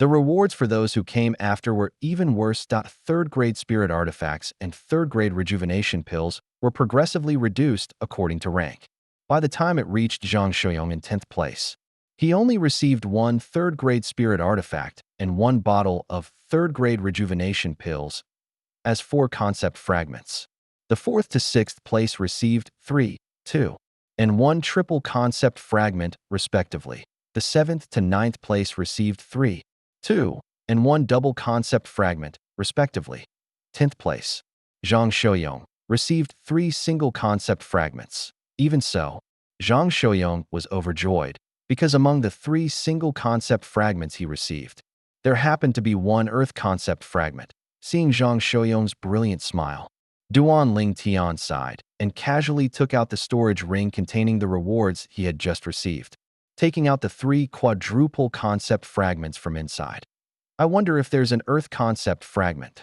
The rewards for those who came after were even worse. Third-grade spirit artifacts and third-grade rejuvenation pills were progressively reduced according to rank. By the time it reached Zhang Shuiyong in 10th place, he only received one third-grade spirit artifact and one bottle of third-grade rejuvenation pills as 4 concept fragments. The 4th to 6th place received 3, 2, and 1 triple concept fragment, respectively. The 7th to 9th place received 3, 2, and 1 double concept fragment, respectively. 10th place, Zhang Shuiyong, received 3 single concept fragments. Even so, Zhang Shuiyong was overjoyed, because among the 3 single concept fragments he received, there happened to be 1 earth concept fragment. Seeing Zhang Shuiyong's brilliant smile, Duan Ling Tian sighed and casually took out the storage ring containing the rewards he had just received, taking out the 3 quadruple concept fragments from inside. I wonder if there's an earth concept fragment.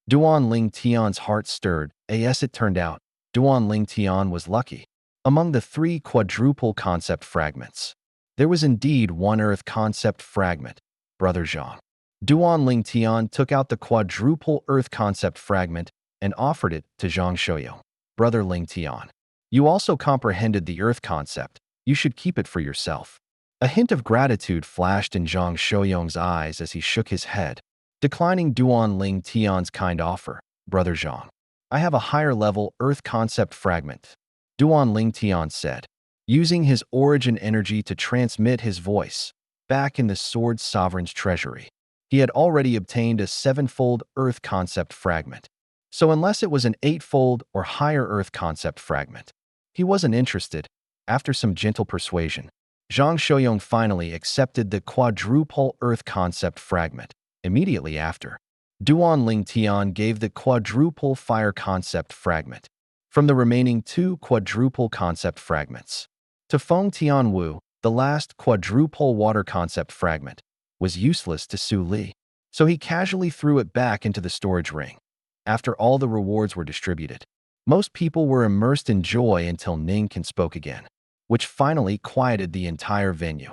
Duan Ling Tian's heart stirred. Yes, it turned out Duan Ling Tian was lucky. Among the 3 quadruple concept fragments, there was indeed 1 earth concept fragment. Brother Zhang. Duan Ling Tian took out the quadruple earth concept fragment and offered it to Zhang Shuiyong. Brother Ling Tian, you also comprehended the earth concept. You should keep it for yourself. A hint of gratitude flashed in Zhang Shuiyong's eyes as he shook his head, declining Duan Ling Tian's kind offer. Brother Zhang, I have a higher-level earth concept fragment, Duan Ling Tian said, using his origin energy to transmit his voice back in the Sword Sovereign's treasury. He had already obtained a 7-fold earth concept fragment, so unless it was an 8-fold or higher earth concept fragment, he wasn't interested. After some gentle persuasion, Zhang Shuiyong finally accepted the quadruple earth concept fragment. Immediately after, Duan Ling Tian gave the quadruple fire concept fragment from the remaining 2 quadruple concept fragments to Feng Tianwu. The last quadruple water concept fragment was useless to Su Li, so he casually threw it back into the storage ring. After all the rewards were distributed, most people were immersed in joy until Ningkan spoke again, which finally quieted the entire venue.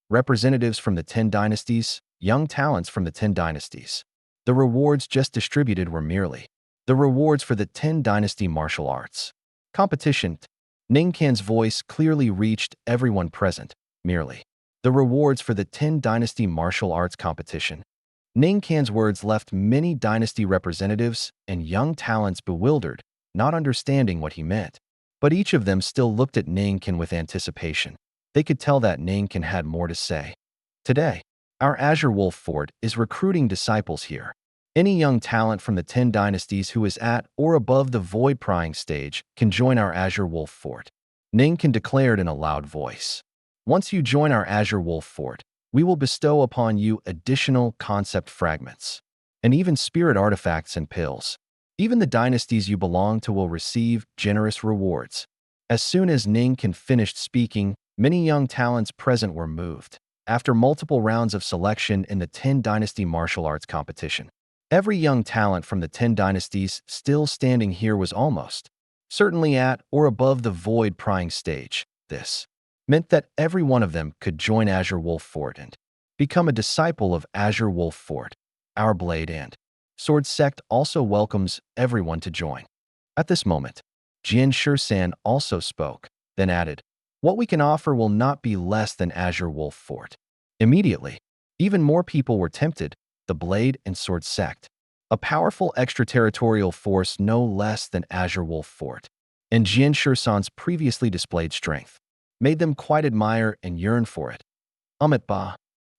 Representatives from the 10 dynasties, young talents from the 10 dynasties. The rewards just distributed were merely the rewards for the 10 dynasty martial arts competition. Ningkan's voice clearly reached everyone present. Merely the rewards for the 10 dynasty martial arts competition. Ningkan's words left many dynasty representatives and young talents bewildered, not understanding what he meant. But each of them still looked at Ningkan with anticipation. They could tell that Ningkan had more to say. Today, our Azure Wolf Fort is recruiting disciples here. Any young talent from the 10 dynasties who is at or above the void prying stage can join our Azure Wolf Fort, Ningkan declared in a loud voice. Once you join our Azure Wolf Fort, we will bestow upon you additional concept fragments and even spirit artifacts and pills. Even the dynasties you belong to will receive generous rewards. As soon as Ningkan finished speaking, many young talents present were moved. After multiple rounds of selection in the 10 dynasty martial arts competition, every young talent from the 10 dynasties still standing here was almost certainly at or above the void prying stage. This meant that every one of them could join Azure Wolf Fort and become a disciple of Azure Wolf Fort. Our Blade and Sword Sect also welcomes everyone to join. At this moment, Jian Shursan also spoke, then added, what we can offer will not be less than Azure Wolf Fort. Immediately, even more people were tempted. The Blade and Sword Sect, a powerful extraterritorial force no less than Azure Wolf Fort, and Jian Shursan's previously displayed strength made them quite admire and yearn for it. Ba.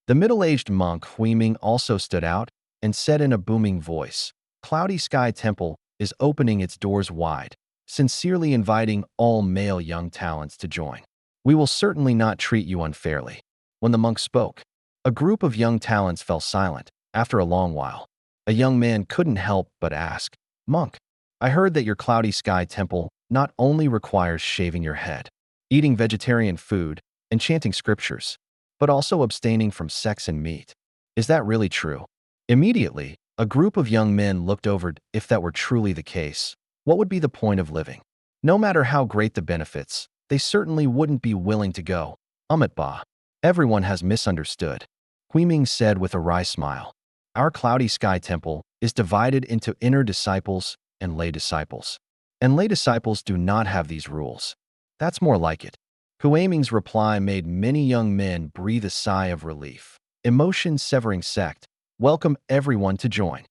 The middle-aged monk Huiming also stood out and said in a booming voice, Cloudy Sky Temple is opening its doors wide, sincerely inviting all male young talents to join. We will certainly not treat you unfairly. When the monk spoke, a group of young talents fell silent. After a long while, a young man couldn't help but ask, Monk, I heard that your Cloudy Sky Temple not only requires shaving your head, eating vegetarian food, and chanting scriptures, but also abstaining from sex and meat. Is that really true? Immediately, a group of young men looked over. If that were truly the case, what would be the point of living? No matter how great the benefits, they certainly wouldn't be willing to go. Ba. Everyone has misunderstood. Huiming said with a wry smile. Our cloudy sky temple is divided into inner disciples and lay disciples. And lay disciples do not have these rules. That's more like it. Huiming's reply made many young men breathe a sigh of relief. Emotion-severing sect. Welcome everyone to join.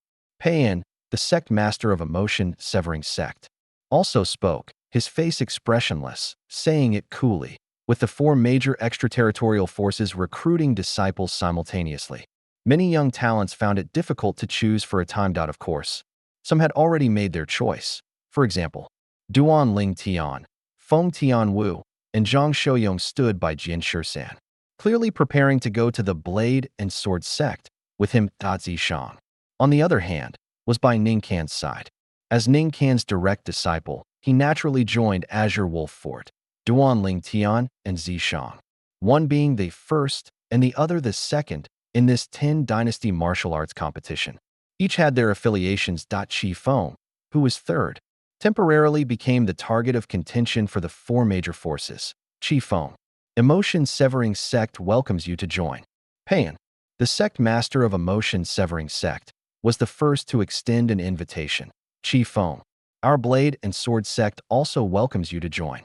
Peiyan, the sect master of emotion-severing sect, also spoke, his face expressionless, saying it coolly, with the 4 major extraterritorial forces recruiting disciples simultaneously. Many young talents found it difficult to choose for a time. Of course, some had already made their choice. For example, Duan Ling Tian, Feng Tian Wu, and Zhang Shouyong stood by Jian Shisan, clearly preparing to go to the Blade and Sword sect with him. Da Zishang, on the other hand, was by Ning Can's side. As Ning Can's direct disciple, he naturally joined Azure Wolf Fort, Duan Ling Tian and Zishang, one being the first and the other the second in this 10 dynasty martial arts competition. Each had their affiliations. Qi Feng, who was third, temporarily became the target of contention for the 4 major forces. Qi Feng, emotion-severing sect, welcomes you to join. Peiyan, the sect master of emotion-severing sect, was the first to extend an invitation. Qi Feng, our Blade and Sword sect, also welcomes you to join.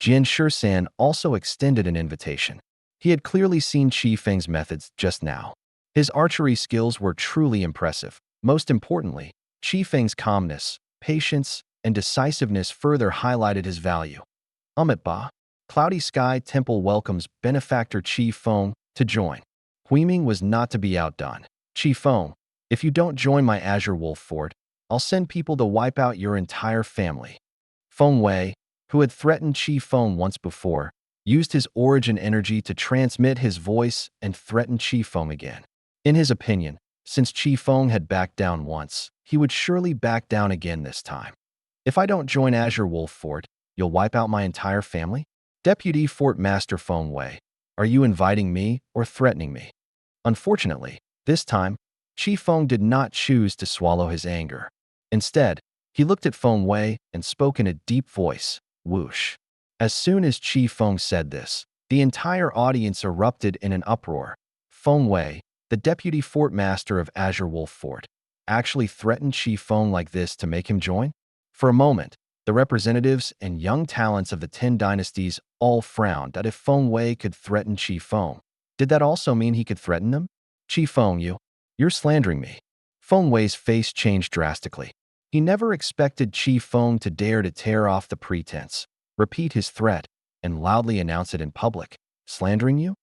Jian Shisan also extended an invitation. He had clearly seen Qi Feng's methods just now. His archery skills were truly impressive. Most importantly, Qi Feng's calmness, patience, and decisiveness further highlighted his value. Amidst, Cloudy Sky Temple welcomes benefactor Qi Feng to join. Huiming was not to be outdone. Qi Feng, if you don't join my Azure Wolf Fort, I'll send people to wipe out your entire family. Feng Wei, who had threatened Qi Feng once before, used his origin energy to transmit his voice and threaten Qi Feng again. In his opinion, since Qi Feng had backed down once, he would surely back down again this time. If I don't join Azure Wolf Fort, you'll wipe out my entire family? Deputy Fort Master Feng Wei, are you inviting me or threatening me? Unfortunately, this time, Qi Feng did not choose to swallow his anger. Instead, he looked at Feng Wei and spoke in a deep voice, whoosh. As soon as Qi Feng said this, the entire audience erupted in an uproar. Feng Wei, the deputy fort master of Azure Wolf Fort, actually threatened Qi Feng like this to make him join? For a moment, the representatives and young talents of the 10 dynasties all frowned that if Feng Wei could threaten Qi Feng, did that also mean he could threaten them? Qi Feng, you're slandering me. Feng Wei's face changed drastically. He never expected Qi Feng to dare to tear off the pretense, repeat his threat, and loudly announce it in public. Slandering you?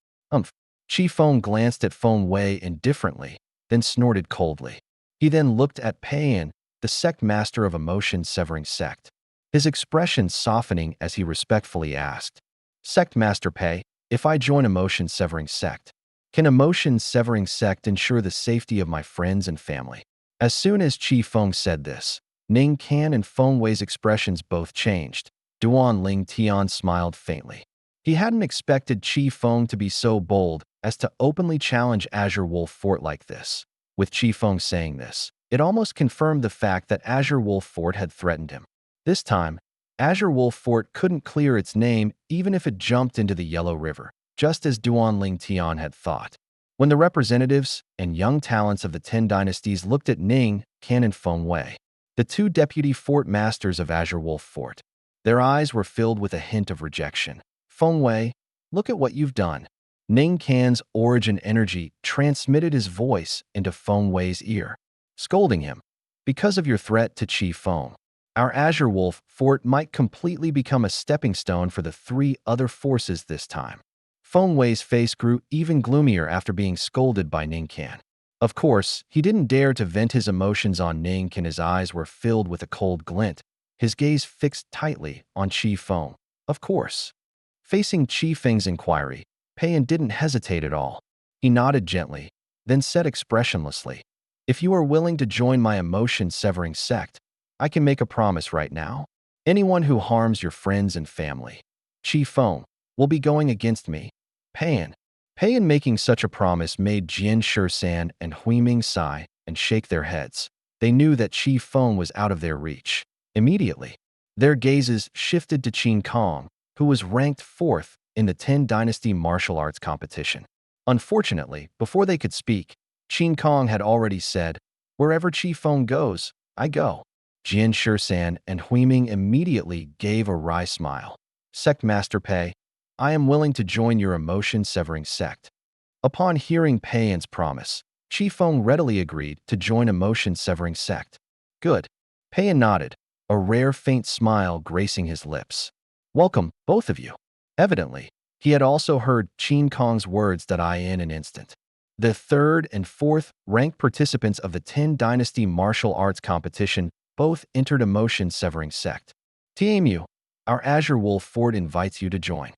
Qi Feng glanced at Feng Wei indifferently, then snorted coldly. He then looked at Peiyan, the sect master of emotion-severing sect, his expression softening as he respectfully asked, Sect Master Pei, if I join emotion-severing sect, can emotion-severing sect ensure the safety of my friends and family? As soon as Qi Feng said this, Ning Can and Feng Wei's expressions both changed. Duan Ling Tian smiled faintly. He hadn't expected Qi Feng to be so bold as to openly challenge Azure Wolf Fort like this. With Qi Feng saying this, it almost confirmed the fact that Azure Wolf Fort had threatened him. This time, Azure Wolf Fort couldn't clear its name even if it jumped into the Yellow River, just as Duan Ling Tian had thought. When the representatives and young talents of the 10 dynasties looked at Ning, Can, and Feng Wei, the 2 deputy fort masters of Azure Wolf Fort, their eyes were filled with a hint of rejection. Feng Wei, look at what you've done. Ning Can's origin energy transmitted his voice into Feng Wei's ear, scolding him. Because of your threat to Qi Feng, our Azure Wolf Fort might completely become a stepping stone for the 3 other forces this time. Feng Wei's face grew even gloomier after being scolded by Ning Can. Of course, he didn't dare to vent his emotions on Ning Can. His eyes were filled with a cold glint, his gaze fixed tightly on Qi Feng. Of course. Facing Qi Feng's inquiry, Peiyan didn't hesitate at all. He nodded gently, then said expressionlessly, If you are willing to join my emotion-severing sect, I can make a promise right now. Anyone who harms your friends and family, Qi Feng, will be going against me. Peiyan. Making such a promise made Jian Shisan and Huiming sigh and shake their heads. They knew that Qi Feng was out of their reach. Immediately, their gazes shifted to Qin Kong, who was ranked 4th in the 10 Dynasty martial arts competition. Unfortunately, before they could speak, Qin Kong had already said, "Wherever Chi Feng goes, I go." Jian Shisan and Huiming immediately gave a wry smile. Sect Master Pei, I am willing to join your emotion-severing sect. Upon hearing Peiyan's promise, Chi Feng readily agreed to join emotion-severing sect. Good. Peiyan nodded, a rare faint smile gracing his lips. Welcome, both of you. Evidently, he had also heard Qin Kong's words that in an instant. The third and fourth ranked participants of the 10 Dynasty martial arts competition both entered emotion-severing sect. TMU, our Azure Wolf Fort invites you to join.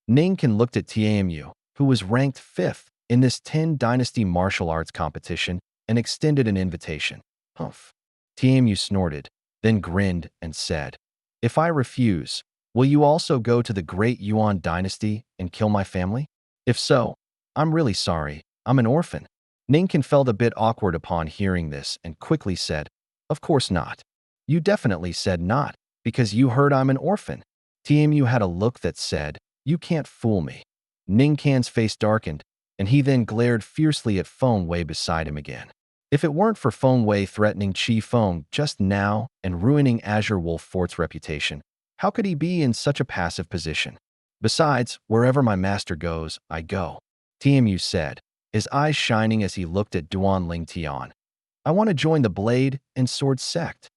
Ning-kan looked at TMU, who was ranked 5th in this 10 Dynasty martial arts competition, and extended an invitation. Humph. TMU snorted, then grinned and said, "If I refuse, will you also go to the Great Yuan Dynasty and kill my family? If so, I'm really sorry, I'm an orphan." Ning-kan felt a bit awkward upon hearing this and quickly said, "Of course not. You definitely said not, because you heard I'm an orphan." TMU had a look that said, "You can't fool me." Ning-kan's face darkened, and he then glared fiercely at Feng Wei beside him again. If it weren't for Feng Wei threatening Chi Feng just now and ruining Azure Wolf Fort's reputation, how could he be in such a passive position? Besides, wherever my master goes, I go, TMU said, his eyes shining as he looked at Duan Ling Tian. I want to join the Blade and Sword Sect.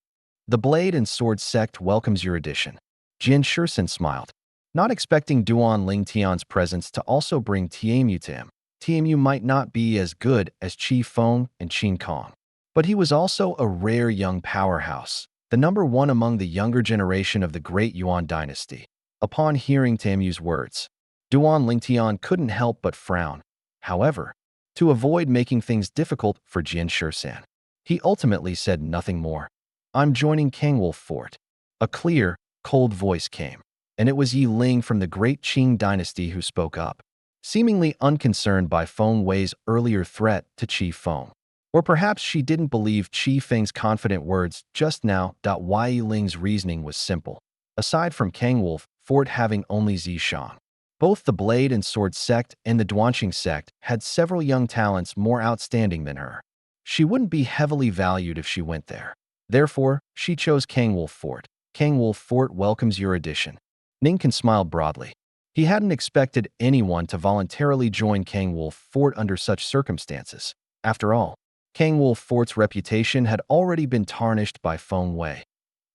The Blade and Sword Sect welcomes your addition. Jian Shisan smiled, not expecting Duan Ling Tian's presence to also bring TMU to him. TMU might not be as good as Chi Feng and Qin Kong, but he was also a rare young powerhouse, the number one among the younger generation of the Great Yuan Dynasty. Upon hearing TMU's words, Duan Ling Tian couldn't help but frown. However, to avoid making things difficult for Jian Shisan, he ultimately said nothing more. I'm joining Kangwolf Fort. A clear, cold voice came, and it was Yi Ling from the Great Qing Dynasty who spoke up, seemingly unconcerned by Feng Wei's earlier threat to Chi Feng. Or perhaps she didn't believe Chi Feng's confident words just now. Why Yi Ling's reasoning was simple. Aside from Kangwolf Fort having only Zishang, both the Blade and Sword Sect and the Duanqing Sect had several young talents more outstanding than her. She wouldn't be heavily valued if she went there. Therefore, she chose Kangwolf Fort. Kangwolf Fort welcomes your addition. Ning-kan smiled broadly. He hadn't expected anyone to voluntarily join Kangwolf Fort under such circumstances. After all, Kangwolf Fort's reputation had already been tarnished by Feng Wei.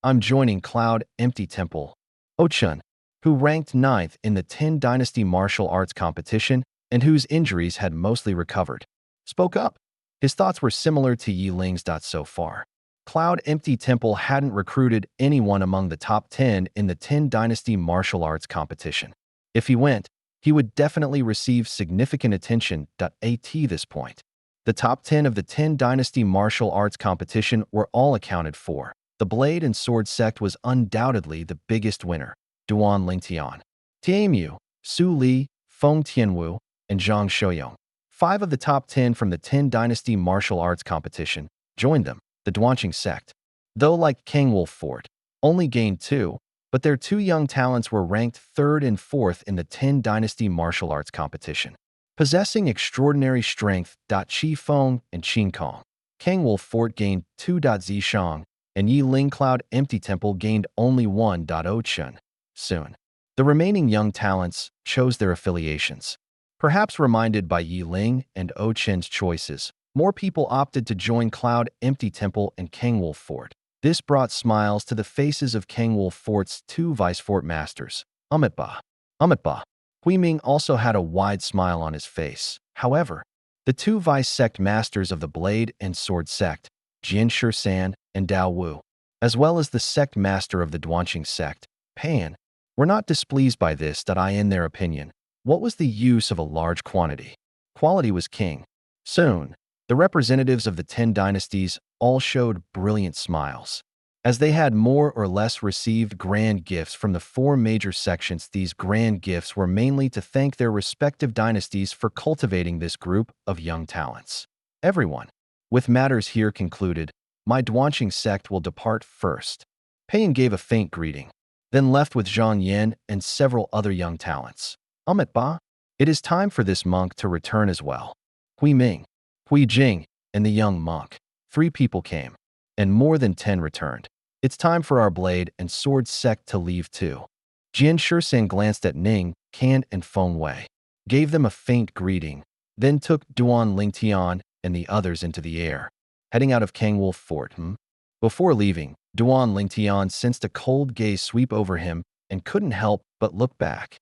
I'm joining Cloud Empty Temple. Ochun, who ranked 9th in the 10 Dynasty martial arts competition and whose injuries had mostly recovered, spoke up. His thoughts were similar to Yi Ling's. So far, Cloud Empty Temple hadn't recruited anyone among the top 10 in the 10 Dynasty martial arts competition. If he went, he would definitely receive significant attention. At this point, the top 10 of the 10 Dynasty martial arts competition were all accounted for. The Blade and Sword Sect was undoubtedly the biggest winner. Duan Ling Tian, TMU, Su Li, Feng Tianwu, and Zhang Shouyong, 5 of the top 10 from the 10 Dynasty martial arts competition, joined them. The Duanqing Sect, though like Kangwolf Fort, only gained 2, but their 2 young talents were ranked 3rd and 4th in the 10 Dynasty martial arts competition, possessing extraordinary strength. Chi Feng and Qin Kong. Kangwolf Fort gained 2. Zishang, and Yi Ling Cloud Empty Temple gained only 1. Ochun. Soon, the remaining young talents chose their affiliations. Perhaps reminded by Yi Ling and Ochun's choices, more people opted to join Cloud Empty Temple and Kangwolf Fort. This brought smiles to the faces of Kangwolf Fort's 2 vice fort masters, Amitba. Huiming also had a wide smile on his face. However, the 2 vice sect masters of the Blade and Sword Sect, Jian Shisan and Dao Wu, as well as the sect master of the Duanqing Sect, Pan, were not displeased by this. In their opinion, what was the use of a large quantity? Quality was king. Soon, the representatives of the 10 dynasties all showed brilliant smiles. As they had more or less received grand gifts from the 4 major sections, these grand gifts were mainly to thank their respective dynasties for cultivating this group of young talents. Everyone, with matters here concluded, my Duanqing sect will depart first. Peiyan gave a faint greeting, then left with Zhang Yan and several other young talents. Amitba, It is time for this monk to return as well. Hui Ming, Hui Jing, and the young monk. 3 people came, and more than 10 returned. It's time for our blade and sword sect to leave too. Jian Shisan glanced at Ning, Kan, and Feng Wei, gave them a faint greeting, then took Duan Lingtian and the others into the air, heading out of Kangwolf Fort. Before leaving, Duan Lingtian sensed a cold gaze sweep over him and couldn't help but look back.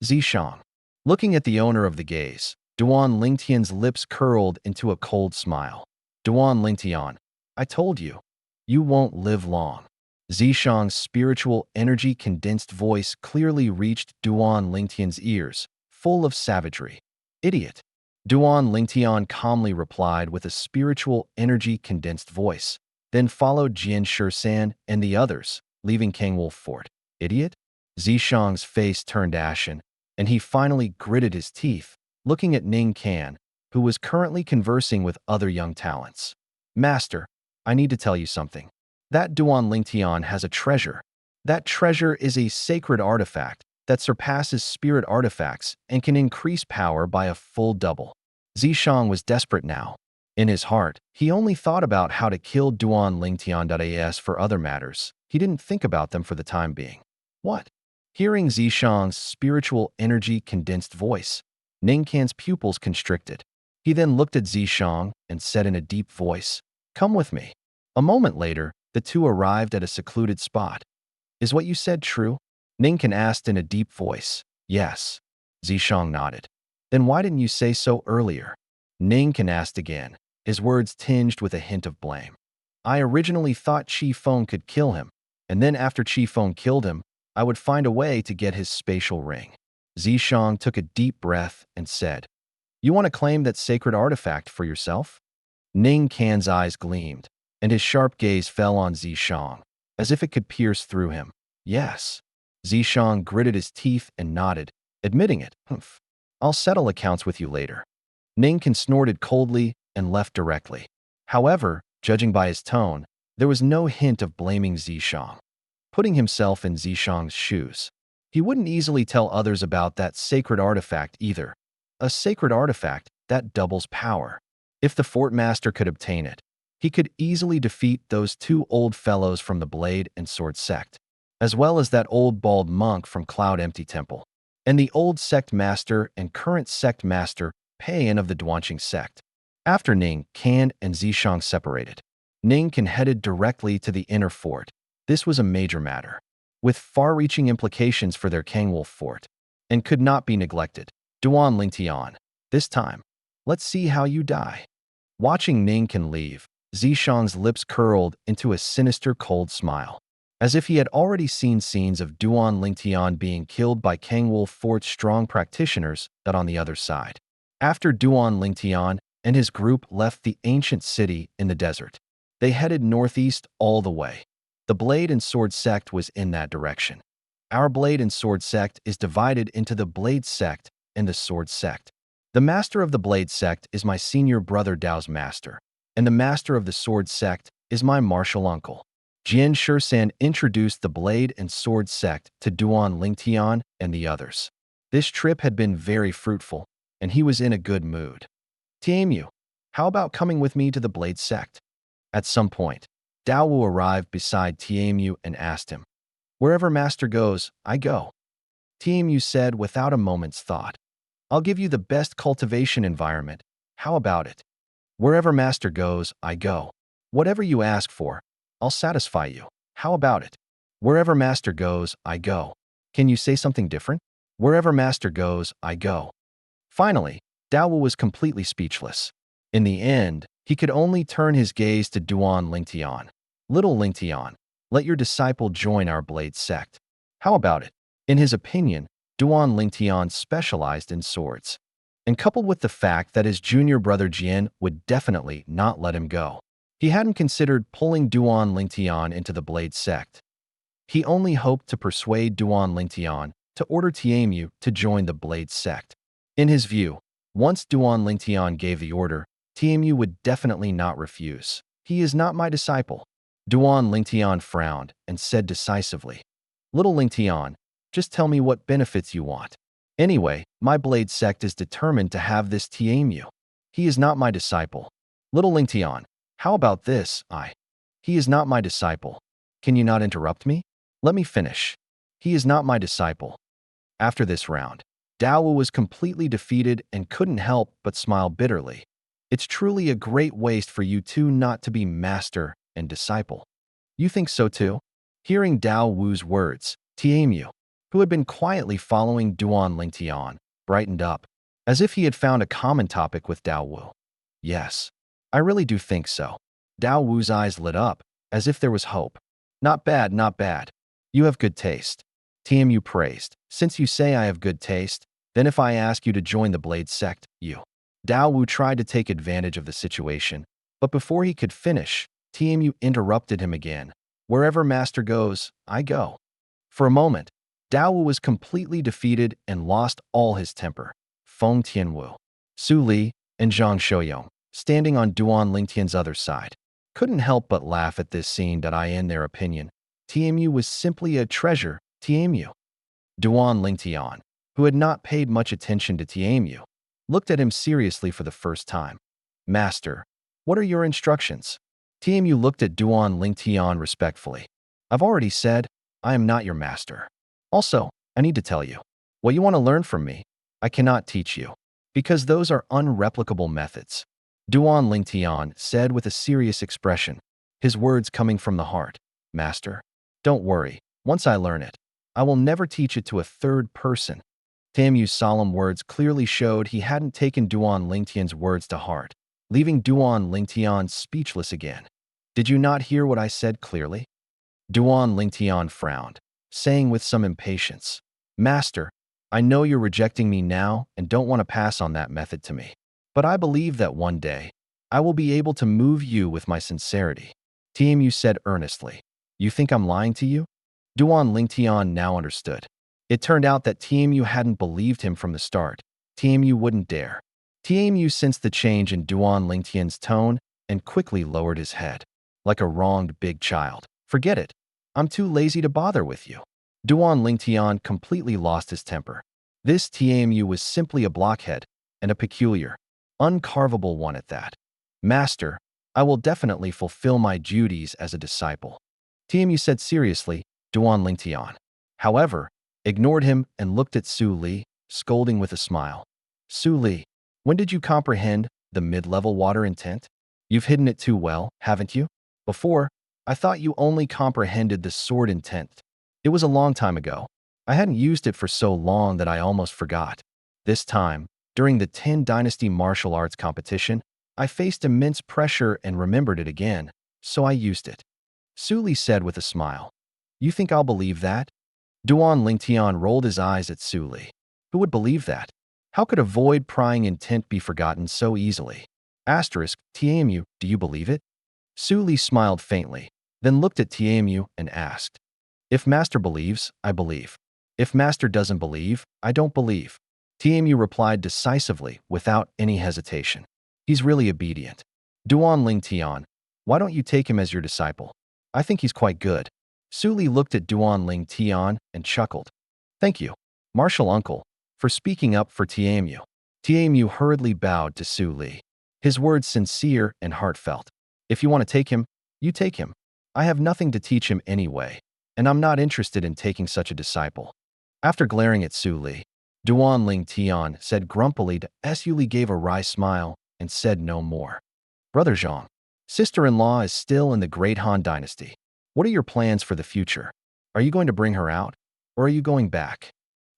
Zishang. Looking at the owner of the gaze, Duan Lingtian's lips curled into a cold smile. Duan Lingtian, I told you, you won't live long. Zishang's spiritual energy condensed voice clearly reached Duan Lingtian's ears, full of savagery. Idiot. Duan Lingtian calmly replied with a spiritual energy condensed voice, then followed Jian Shisan and the others, leaving Kangwolf Fort. Idiot? Zishang's face turned ashen, and he finally gritted his teeth, looking at Ning Kan, who was currently conversing with other young talents. Master, I need to tell you something. That Duan Lingtian has a treasure. That treasure is a sacred artifact that surpasses spirit artifacts and can increase power by a full double. Zishang was desperate now. In his heart, he only thought about how to kill Duan Lingtian.as for other matters. He didn't think about them for the time being. What? Hearing Zishang's spiritual energy condensed voice, Ning Kan's pupils constricted. He then looked at Zishang and said in a deep voice, "Come with me." A moment later, the two arrived at a secluded spot. Is what you said true? Ning Kan asked in a deep voice. Yes. Zishang nodded. Then why didn't you say so earlier? Ning Kan asked again, his words tinged with a hint of blame. I originally thought Qi Feng could kill him, and then after Qi Feng killed him, I would find a way to get his spatial ring. Zishang took a deep breath and said, You want to claim that sacred artifact for yourself? Ning Kan's eyes gleamed, and his sharp gaze fell on Zishang, as if it could pierce through him. Yes. Zishang gritted his teeth and nodded, admitting it. Humph. I'll settle accounts with you later. Ning Kan snorted coldly and left directly. However, judging by his tone, there was no hint of blaming Zishang. Putting himself in Zishang's shoes, he wouldn't easily tell others about that sacred artifact either. A sacred artifact that doubles power. If the fort master could obtain it, he could easily defeat those 2 old fellows from the Blade and Sword sect, as well as that old bald monk from Cloud Empty Temple, and the old sect master and current sect master Payan of the Duanqing sect. After Ning Kan and Zishang separated, Ning Kan headed directly to the inner fort. This was a major matter, with far-reaching implications for their Kangwolf fort, and could not be neglected. Duan Lingtian, this time, let's see how you die. Watching Ning Kan leave, Zishang's lips curled into a sinister cold smile, as if he had already seen scenes of Duan Lingtian being killed by Kangwolf Fort's strong practitioners that on the other side. After Duan Lingtian and his group left the ancient city in the desert, they headed northeast all the way. The Blade and Sword sect was in that direction. Our Blade and Sword sect is divided into the Blade sect and the Sword sect. The master of the Blade sect is my senior brother Dao's master, and the master of the Sword sect is my martial uncle. Jian Shisan introduced the Blade and Sword sect to Duan Lingtian and the others. This trip had been very fruitful, and he was in a good mood. Tiamu, how about coming with me to the Blade sect? At some point, Dao Wu arrived beside Tiamu and asked him, Wherever master goes, I go. Tiamu said without a moment's thought, I'll give you the best cultivation environment. How about it? Wherever master goes, I go. Whatever you ask for, I'll satisfy you. How about it? Wherever master goes, I go. Can you say something different? Wherever master goes, I go. Finally, Dao Wu was completely speechless. In the end, he could only turn his gaze to Duan Lingtian. Little Lingtian, let your disciple join our Blade sect. How about it? In his opinion, Duan Lingtian specialized in swords, and coupled with the fact that his junior brother Jian would definitely not let him go, he hadn't considered pulling Duan Lingtian into the Blade sect. He only hoped to persuade Duan Lingtian to order Tiamu to join the Blade sect. In his view, once Duan Lingtian gave the order, Tiamu would definitely not refuse. He is not my disciple. Duan Lingtian frowned and said decisively, Little Lingtian, just tell me what benefits you want. Anyway, my blade sect is determined to have this Tiamu. He is not my disciple. Little Ling Tian, how about this, He is not my disciple. Can you not interrupt me? Let me finish. He is not my disciple. After this round, Dao Wu was completely defeated and couldn't help but smile bitterly. It's truly a great waste for you two not to be master and disciple. You think so too? Hearing Dao Wu's words, Tiamu, who had been quietly following Duan Lingtian, brightened up, as if he had found a common topic with Dao Wu. Yes, I really do think so. Dao Wu's eyes lit up, as if there was hope. Not bad, not bad. You have good taste. Tiamu praised. Since you say I have good taste, then if I ask you to join the Blade sect, you. Dao Wu tried to take advantage of the situation, but before he could finish, Tiamu interrupted him again. Wherever master goes, I go. For a moment, Dao Wu was completely defeated and lost all his temper. Feng Tianwu, Su Li, and Zhang Shouyong, standing on Duan Lingtian's other side, couldn't help but laugh at this scene. In their opinion, Tiamu was simply a treasure. Tiamu. Duan Lingtian, who had not paid much attention to Tiamu, looked at him seriously for the first time. Master, what are your instructions? Tiamu looked at Duan Lingtian respectfully. I've already said, I am not your master. Also, I need to tell you, what you want to learn from me, I cannot teach you, because those are unreplicable methods. Duan Lingtian said with a serious expression, his words coming from the heart. Master, don't worry, once I learn it, I will never teach it to a third person. Tiamu's solemn words clearly showed he hadn't taken Duan Lingtian's words to heart, leaving Duan Lingtian speechless again. Did you not hear what I said clearly? Duan Lingtian frowned, saying with some impatience, Master, I know you're rejecting me now and don't want to pass on that method to me. But I believe that one day, I will be able to move you with my sincerity. Tiamu said earnestly. You think I'm lying to you? Duan Lingtian now understood. It turned out that Tiamu hadn't believed him from the start. Tiamu wouldn't dare. Tiamu sensed the change in Duan Lingtian's tone and quickly lowered his head. Like a wronged big child. Forget it. I'm too lazy to bother with you. Duan Lingtian completely lost his temper. This Tiamu was simply a blockhead, and a peculiar, uncarvable one at that. Master, I will definitely fulfill my duties as a disciple. Tiamu said seriously, Duan Lingtian. However, ignored him and looked at Su Li, scolding with a smile. Su Li, when did you comprehend the mid-level water intent? You've hidden it too well, haven't you? Before, I thought you only comprehended the sword intent. It was a long time ago. I hadn't used it for so long that I almost forgot. This time, during the 10 Dynasty martial arts competition, I faced immense pressure and remembered it again, so I used it. Su Li said with a smile. You think I'll believe that? Duan Lingtian rolled his eyes at Su Li. Who would believe that? How could a void prying intent be forgotten so easily? Asterisk, Tiamu, do you believe it? Su Li smiled faintly, then looked at Tiamu and asked. If Master believes, I believe. If Master doesn't believe, I don't believe. Tiamu replied decisively, without any hesitation. He's really obedient. Duan Lingtian, why don't you take him as your disciple? I think he's quite good. Su Li looked at Duan Lingtian and chuckled. Thank you, Martial Uncle, for speaking up for Tiamu. Tiamu hurriedly bowed to Su Li, his words sincere and heartfelt. If you want to take him, you take him. I have nothing to teach him anyway, and I'm not interested in taking such a disciple. After glaring at Su Li, Duan Lingtian said grumpily to Su Li gave a wry smile and said no more. Brother Zhang, sister-in-law is still in the Great Han Dynasty. What are your plans for the future? Are you going to bring her out, or are you going back?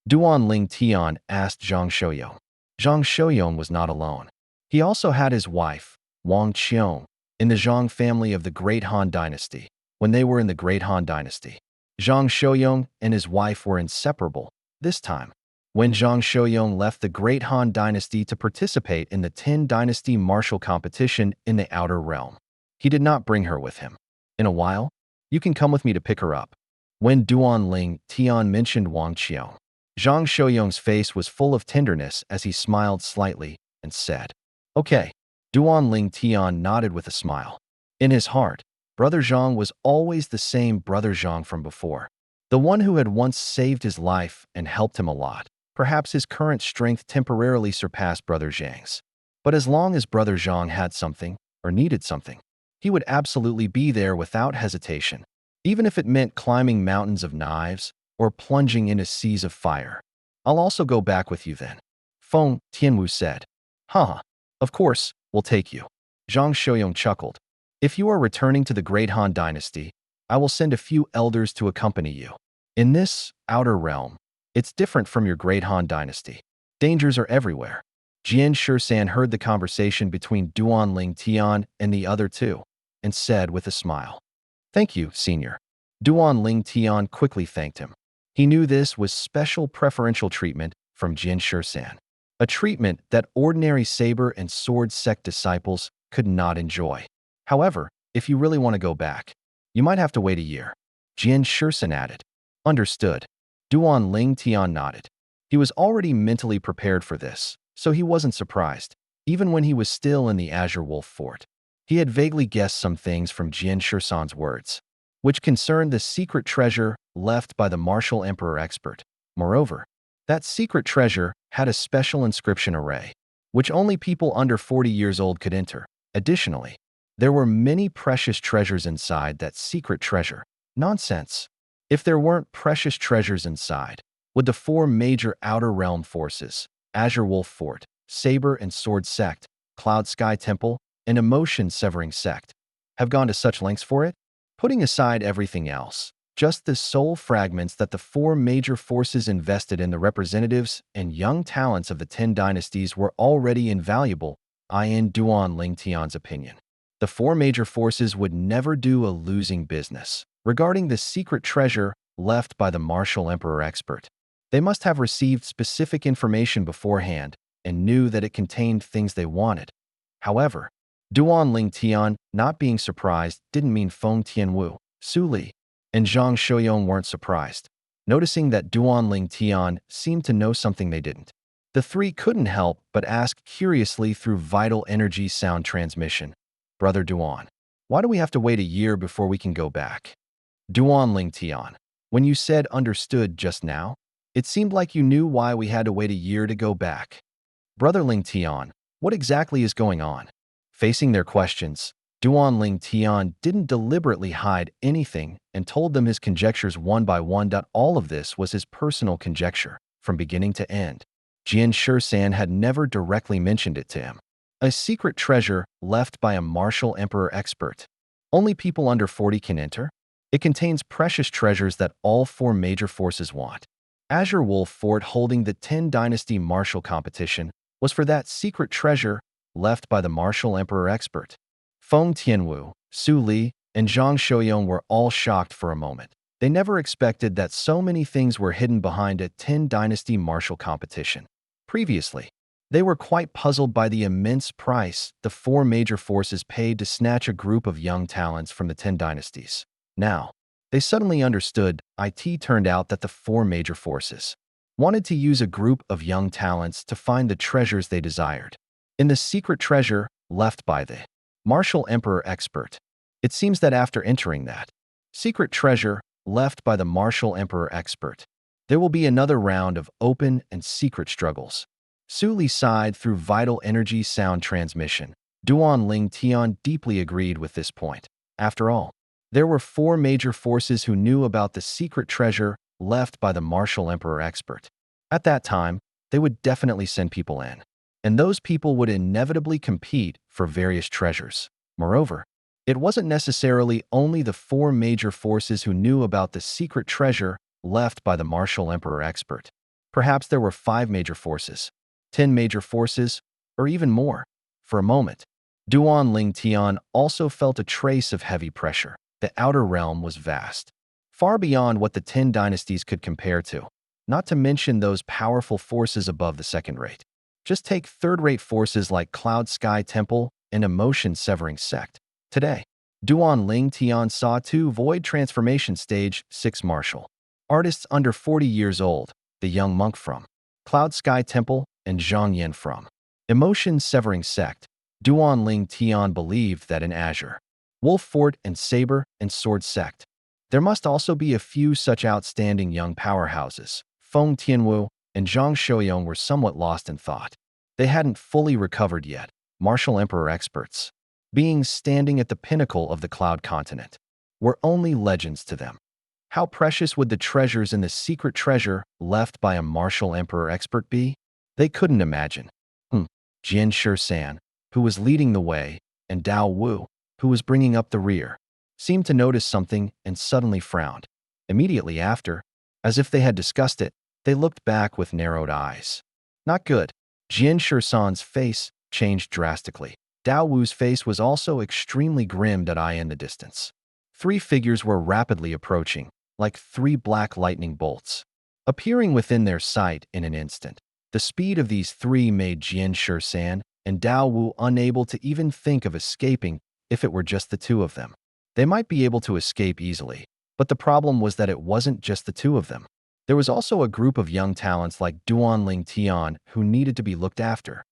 Duan Lingtian asked Zhang Shouyong. Zhang Shouyong was not alone. He also had his wife, Wang Qiong, in the Zhang family of the Great Han Dynasty. When they were in the Great Han Dynasty, Zhang Shouyong and his wife were inseparable. This time, when Zhang Shouyong left the Great Han Dynasty to participate in the 10 Dynasty martial competition in the Outer Realm, he did not bring her with him. In a while, you can come with me to pick her up. When Duan Lingtian mentioned Wang Qiong, Zhang Shouyong's face was full of tenderness as he smiled slightly and said, Okay. Duan Lingtian nodded with a smile. In his heart, Brother Zhang was always the same Brother Zhang from before, the one who had once saved his life and helped him a lot. Perhaps his current strength temporarily surpassed Brother Zhang's. But as long as Brother Zhang had something, or needed something, he would absolutely be there without hesitation, even if it meant climbing mountains of knives or plunging into seas of fire. I'll also go back with you then, Feng Tianwu said. Haha, of course, we'll take you. Zhang Shouyong chuckled. If you are returning to the Great Han Dynasty, I will send a few elders to accompany you. In this outer realm, it's different from your Great Han Dynasty. Dangers are everywhere. Jian Shisan heard the conversation between Duan Ling Tian and the other two, and said with a smile, Thank you, Senior. Duan Ling Tian quickly thanked him. He knew this was special preferential treatment from Jian Shisan, a treatment that ordinary saber and sword sect disciples could not enjoy. However, if you really want to go back, you might have to wait a year. Jian Shisan added. Understood. Duan Ling Tian nodded. He was already mentally prepared for this, so he wasn't surprised, even when he was still in the Azure Wolf Fort. He had vaguely guessed some things from Jian Shisan's words, which concerned the secret treasure left by the Martial Emperor expert. Moreover, that secret treasure had a special inscription array, which only people under 40 years old could enter. Additionally, there were many precious treasures inside that secret treasure. Nonsense. If there weren't precious treasures inside, would the four major Outer Realm forces, Azure Wolf Fort, Saber and Sword Sect, Cloud Sky Temple, and Emotion Severing Sect, have gone to such lengths for it? Putting aside everything else, just the soul fragments that the four major forces invested in the representatives and young talents of the 10 dynasties were already invaluable, in Duan Ling Tian's opinion. The four major forces would never do a losing business. Regarding the secret treasure left by the Martial Emperor expert, they must have received specific information beforehand and knew that it contained things they wanted. However, Duan Ling Tian not being surprised didn't mean Feng Tianwu, Su Li, and Zhang Shouyong weren't surprised, noticing that Duan Ling Tian seemed to know something they didn't. The three couldn't help but ask curiously through vital energy sound transmission, Brother Duan, why do we have to wait a year before we can go back? Duan Ling Tian, when you said understood just now, it seemed like you knew why we had to wait a year to go back. Brother Ling Tian, what exactly is going on? Facing their questions, Duan Ling Tian didn't deliberately hide anything and told them his conjectures one by one. All of this was his personal conjecture, from beginning to end. Jian Shisan had never directly mentioned it to him. A secret treasure left by a Martial Emperor expert. Only people under 40 can enter? It contains precious treasures that all four major forces want. Azure Wolf Fort holding the 10 Dynasty Martial competition was for that secret treasure left by the Martial Emperor expert. Feng Tianwu, Su Li, and Zhang Shouyong were all shocked for a moment. They never expected that so many things were hidden behind a 10 Dynasty Martial competition. Previously, they were quite puzzled by the immense price the four major forces paid to snatch a group of young talents from the 10 dynasties. Now, they suddenly understood. It turned out that the four major forces wanted to use a group of young talents to find the treasures they desired. In the secret treasure left by the Martial Emperor expert, it seems that after entering that secret treasure left by the Martial Emperor expert, there will be another round of open and secret struggles. Su Li sighed through vital energy sound transmission. Duan Ling Tian deeply agreed with this point. After all, there were four major forces who knew about the secret treasure left by the Martial Emperor expert. At that time, they would definitely send people in, and those people would inevitably compete for various treasures. Moreover, it wasn't necessarily only the four major forces who knew about the secret treasure left by the Martial Emperor expert. Perhaps there were 5 major forces, 10 major forces, or even more. For a moment, Duan Ling Tian also felt a trace of heavy pressure. The outer realm was vast, far beyond what the 10 dynasties could compare to, not to mention those powerful forces above the second-rate. Just take third-rate forces like Cloud Sky Temple and Emotion Severing Sect. Today, Duan Ling Tian saw 2 Void Transformation Stage 6 martial artists under 40 years old, the young monk from Cloud Sky Temple and Zhang Yan from Emotion Severing Sect. Duan Ling Tian believed that in Azure Wolf Fort and Saber and Sword Sect, there must also be a few such outstanding young powerhouses. Feng Tianwu and Zhang Shouyong were somewhat lost in thought. They hadn't fully recovered yet, martial emperor experts. Beings standing at the pinnacle of the cloud continent were only legends to them. How precious would the treasures in the secret treasure left by a martial emperor expert be? They couldn't imagine. Jian Shisan, who was leading the way, and Dao Wu, who was bringing up the rear, seemed to notice something and suddenly frowned. Immediately after, as if they had discussed it, they looked back with narrowed eyes. Not good. Jian Shisan's face changed drastically. Dao Wu's face was also extremely grim-eye in the distance. Three figures were rapidly approaching, like three black lightning bolts, appearing within their sight in an instant. The speed of these three made Jian Shisan and Dao Wu unable to even think of escaping if it were just the two of them. They might be able to escape easily, but the problem was that it wasn't just the two of them. There was also a group of young talents like Duanling Tian who needed to be looked after.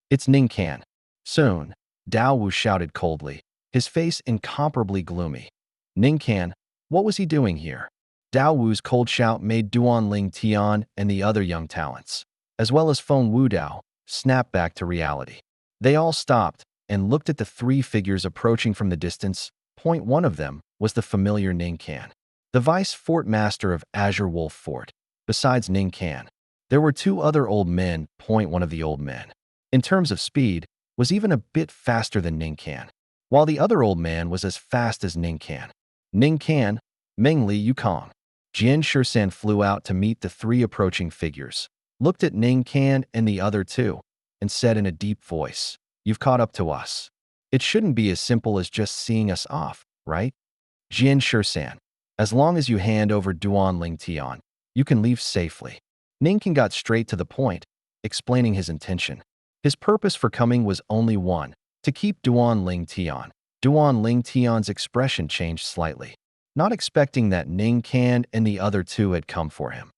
It's Ning Can. Soon, Dao Wu shouted coldly, his face incomparably gloomy. Ning Can, what was he doing here? Dao Wu's cold shout made Duanling Tian and the other young talents, as well as Feng Wudao, snap back to reality. They all stopped and looked at the three figures approaching from the distance. One of them was the familiar Ning Can, the vice fort master of Azure Wolf Fort. Besides Ning Can, there were two other old men. One of the old men, in terms of speed, was even a bit faster than Ning Can, while the other old man was as fast as Ning Can. Ning Can, Meng Li Yukong. Jian Shisan flew out to meet the three approaching figures, looked at Ning Can and the other two, and said in a deep voice, "You've caught up to us. It shouldn't be as simple as just seeing us off, right? Jian Shisan, as long as you hand over Duanling Tian, you can leave safely." Ning Can got straight to the point, explaining his intention. His purpose for coming was only one, to keep Duanling Tian. Duanling Tian's expression changed slightly, not expecting that Ning Can and the other two had come for him.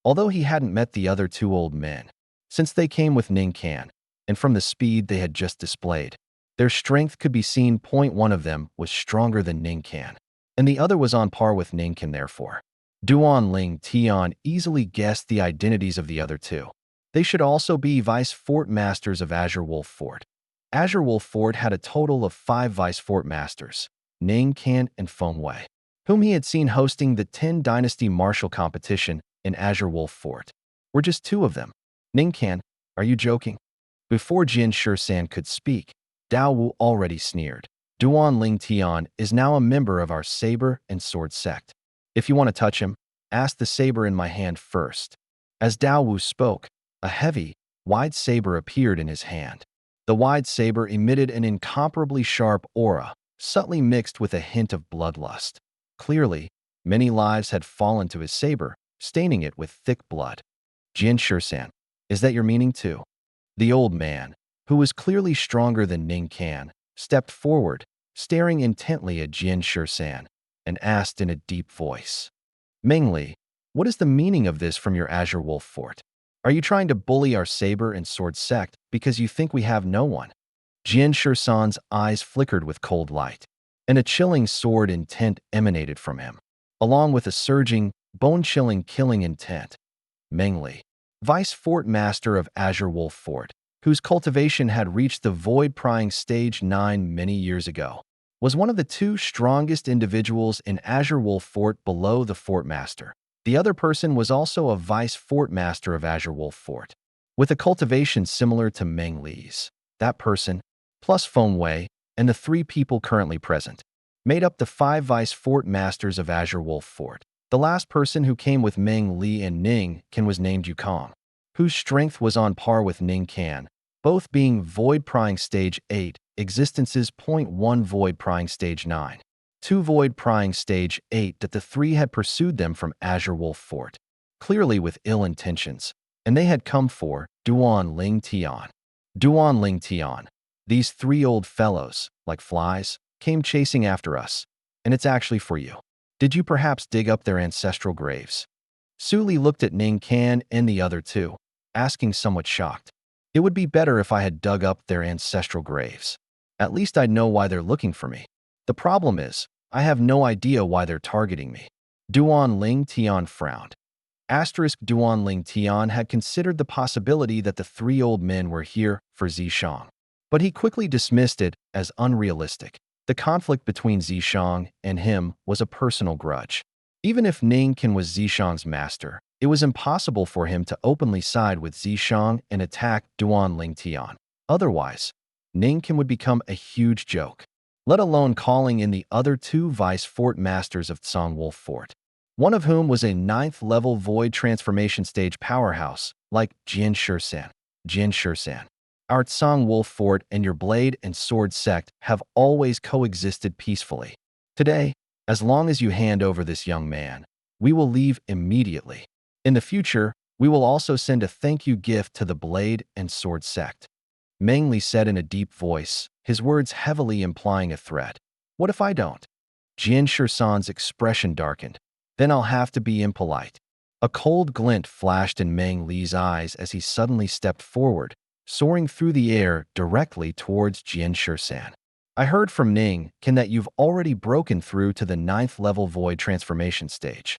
Although he hadn't met the other two old men, since they came with Ning Can, and from the speed they had just displayed, their strength could be seen. One of them was stronger than Ning Can, and the other was on par with Ning Can therefore. Duanling Tian easily guessed the identities of the other two. They should also be vice fort masters of Azure Wolf Fort. Azure Wolf Fort had a total of 5 vice fort masters, Ning Can and Feng Wei, whom he had seen hosting the 10 Dynasty Martial competition in Azure Wolf Fort. Were just 2 of them. Ning Can, are you joking? Before Jian Shisan could speak, Dao Wu already sneered. Duanling Tian is now a member of our saber and sword sect. If you want to touch him, ask the saber in my hand first. As Dao Wu spoke, a heavy, wide saber appeared in his hand. The wide saber emitted an incomparably sharp aura, subtly mixed with a hint of bloodlust. Clearly, many lives had fallen to his saber, staining it with thick blood. Jian Shisan, is that your meaning too? The old man, who was clearly stronger than Ning Can, stepped forward, staring intently at Jian Shisan, and asked in a deep voice, "Meng Li, what is the meaning of this from your Azure Wolf Fort? Are you trying to bully our saber and sword sect because you think we have no one?" Jian Shisan's eyes flickered with cold light, and a chilling sword intent emanated from him, along with a surging, bone-chilling killing intent. Meng Li, vice fort master of Azure Wolf Fort, whose cultivation had reached the void-prying stage 9 many years ago, was one of the 2 strongest individuals in Azure Wolf Fort below the fort master. The other person was also a vice fort master of Azure Wolf Fort, with a cultivation similar to Meng Li's. That person, plus Feng Wei, and the 3 people currently present, made up the 5 vice fort masters of Azure Wolf Fort. The last person who came with Meng Li and Ning Can was named Yukong, whose strength was on par with Ning Can, both being void-prying stage 8 existences. 1 void-prying stage 9. 2 void-prying stage 8 that the 3 had pursued them from Azure Wolf Fort, clearly with ill intentions, and they had come for Duanling Tian. Duanling Tian, these 3 old fellows, like flies, came chasing after us, and it's actually for you. Did you perhaps dig up their ancestral graves? Su Li looked at Ning Can and the other 2, asking somewhat shocked. It would be better if I had dug up their ancestral graves. At least I'd know why they're looking for me. The problem is, I have no idea why they're targeting me. Duanling Tian frowned. Duan Ling Tian had considered the possibility that the three old men were here for Zishang, but he quickly dismissed it as unrealistic. The conflict between Zishang and him was a personal grudge. Even if Ning Qin was Zishang's master, it was impossible for him to openly side with Zishang and attack Duan Ling Tian. Otherwise, Ning Qin would become a huge joke, let alone calling in the other two vice fort masters of Tsangwolf Fort, one of whom was a 9th-level void transformation stage powerhouse like Jian Shisan. Jian Shisan. Our Tsangwolf Fort and your blade and sword sect have always coexisted peacefully. Today, as long as you hand over this young man, we will leave immediately. In the future, we will also send a thank you gift to the blade and sword sect. Meng Li said in a deep voice, his words heavily implying a threat. What if I don't? Jian Shisan's expression darkened. Then I'll have to be impolite. A cold glint flashed in Meng Li's eyes as he suddenly stepped forward, soaring through the air directly towards Jian Shisan. I heard from Ning Qin that you've already broken through to the 9th-level void transformation stage.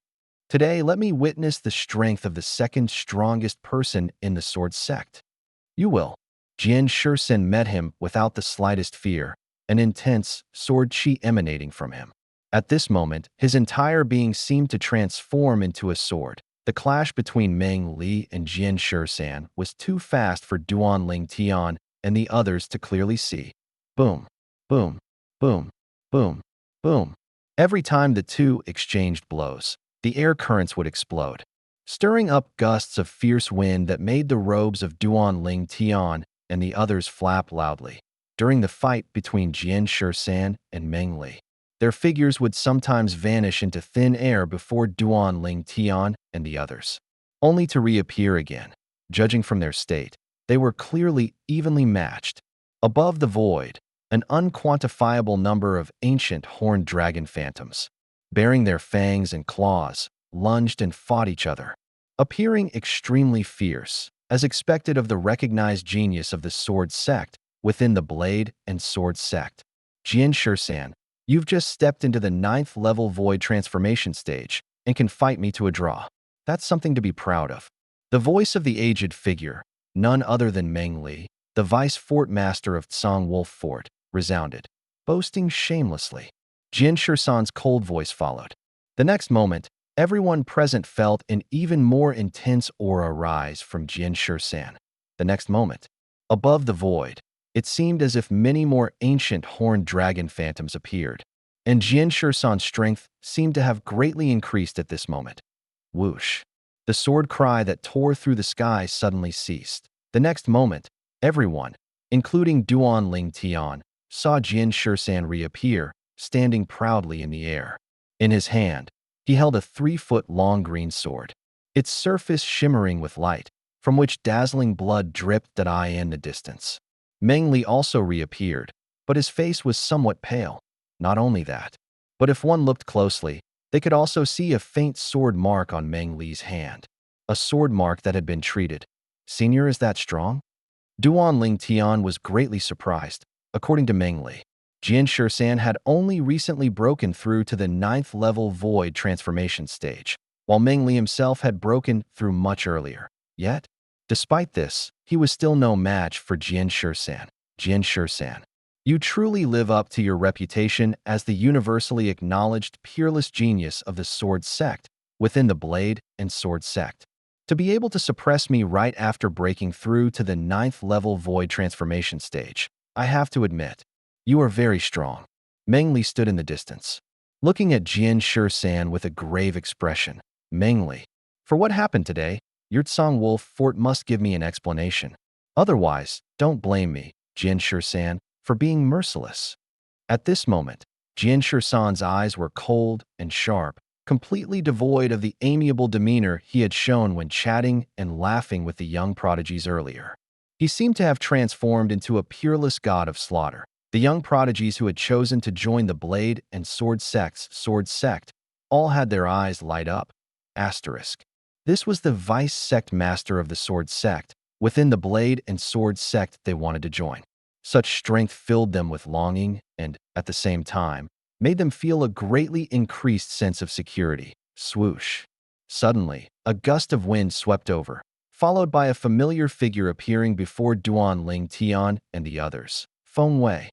Today, let me witness the strength of the second strongest person in the sword sect. You will. Jian Shisan met him without the slightest fear, an intense sword chi emanating from him. At this moment, his entire being seemed to transform into a sword. The clash between Meng Li and Jian Shisan was too fast for Duan Ling Tian and the others to clearly see. Boom, boom, boom, boom, boom. Every time the two exchanged blows, the air currents would explode, stirring up gusts of fierce wind that made the robes of Duan Ling Tian and the others flap loudly. During the fight between Jian Shisan and Meng Li, their figures would sometimes vanish into thin air before Duan Ling Tian and the others, only to reappear again. Judging from their state, they were clearly evenly matched. Above the void, an unquantifiable number of ancient horned dragon phantoms, bearing their fangs and claws, lunged and fought each other, appearing extremely fierce, as expected of the recognized genius of the sword sect within the blade and sword sect. Jian Shisan, you've just stepped into the 9th-level void transformation stage and can fight me to a draw. That's something to be proud of. The voice of the aged figure, none other than Meng Li, the vice fort master of Tsangwolf Fort, resounded, boasting shamelessly. Jian Shisan's cold voice followed. The next moment, everyone present felt an even more intense aura rise from Jian Shisan. The next moment, above the void, it seemed as if many more ancient horned dragon phantoms appeared, and Jian Shisan's strength seemed to have greatly increased at this moment. Whoosh! The sword cry that tore through the sky suddenly ceased. The next moment, everyone, including Duan Ling Tian, saw Jian Shisan reappear, standing proudly in the air. In his hand, he held a 3-foot-long green sword, its surface shimmering with light, from which dazzling blood dripped that eye in the distance. Meng Li also reappeared, but his face was somewhat pale. Not only that, but if one looked closely, they could also see a faint sword mark on Meng Li's hand. A sword mark that had been treated. Senior, is that strong? Duan Ling Tian was greatly surprised. According to Meng Li, Jian Shisan had only recently broken through to the 9th-level void transformation stage, while Meng Li himself had broken through much earlier. Yet, despite this, he was still no match for Jian Shisan. Jian Shisan, you truly live up to your reputation as the universally acknowledged peerless genius of the sword sect within the blade and sword sect. To be able to suppress me right after breaking through to the 9th-level void transformation stage, I have to admit, you are very strong. Meng Li stood in the distance, looking at Jian Shisan with a grave expression. Meng Li, for what happened today, your Tsangwolf Fort must give me an explanation. Otherwise, don't blame me, Jian Shisan, for being merciless. At this moment, Jian Shisan's eyes were cold and sharp, completely devoid of the amiable demeanor he had shown when chatting and laughing with the young prodigies earlier. He seemed to have transformed into a peerless god of slaughter. The young prodigies who had chosen to join the blade and sword sect all had their eyes light up. Asterisk. This was the vice sect master of the sword sect within the blade and sword sect they wanted to join. Such strength filled them with longing and, at the same time, made them feel a greatly increased sense of security. Swoosh. Suddenly, a gust of wind swept over, followed by a familiar figure appearing before Duan Ling Tian and the others. Feng Wei.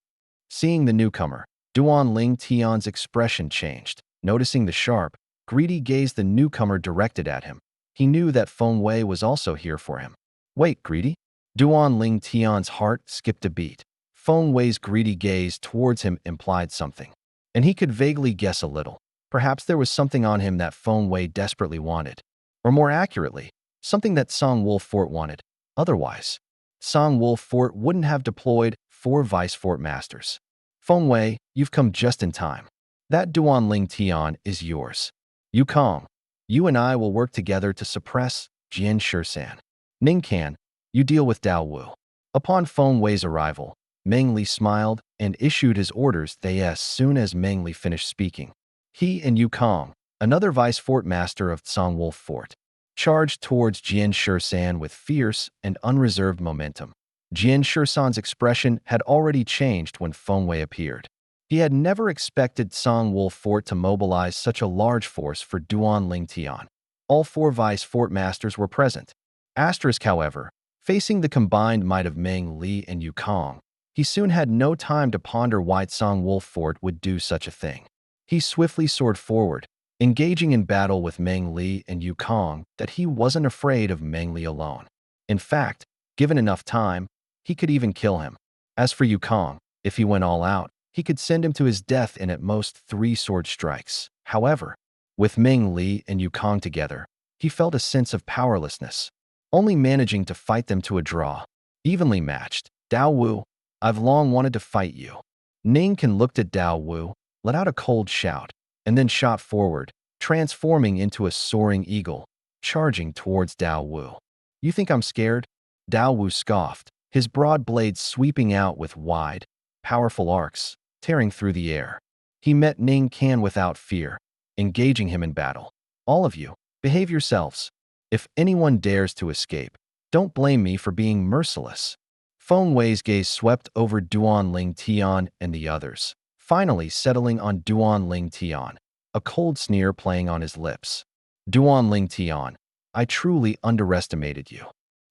Seeing the newcomer, Duan Ling Tian's expression changed. Noticing the sharp, greedy gaze the newcomer directed at him, he knew that Feng Wei was also here for him. Wait, greedy? Duan Ling Tian's heart skipped a beat. Feng Wei's greedy gaze towards him implied something, and he could vaguely guess a little. Perhaps there was something on him that Feng Wei desperately wanted. Or more accurately, something that Song Wolf Fort wanted. Otherwise, Song Wolf Fort wouldn't have deployed 4 vice fort masters. Feng Wei, you've come just in time. That Duan Ling Tian is yours. Yukong, you and I will work together to suppress Jian Shisan. Ningcan, you deal with Dao Wu. Upon Feng Wei's arrival, Meng Li smiled and issued his orders as soon as Meng Li finished speaking. He and Yukong, another vice fort master of Song Wolf Fort, charged towards Jian Shisan with fierce and unreserved momentum. Jian Shisan's expression had already changed when Feng Wei appeared. He had never expected Song Wolf Fort to mobilize such a large force for Duan Ling Tian. All 4 vice fort masters were present. Asterisk, however, facing the combined might of Meng Li and Yukong, he soon had no time to ponder why Song Wolf Fort would do such a thing. He swiftly soared forward, engaging in battle with Meng Li and Yukong that he wasn't afraid of Meng Li alone. In fact, given enough time, he could even kill him. As for Yukong, if he went all out, he could send him to his death in at most 3 sword strikes. However, with Meng Li and Yukong together, he felt a sense of powerlessness, only managing to fight them to a draw. Evenly matched. Dao Wu, I've long wanted to fight you. Ningcan looked at Dao Wu, let out a cold shout, and then shot forward, transforming into a soaring eagle, charging towards Dao Wu. You think I'm scared? Dao Wu scoffed, his broad blades sweeping out with wide, powerful arcs, tearing through the air. He met Ningcan without fear, engaging him in battle. All of you, behave yourselves. If anyone dares to escape, don't blame me for being merciless. Feng Wei's gaze swept over Duan Ling Tian and the others, finally settling on Duan Ling Tian, a cold sneer playing on his lips. Duan Ling Tian, I truly underestimated you.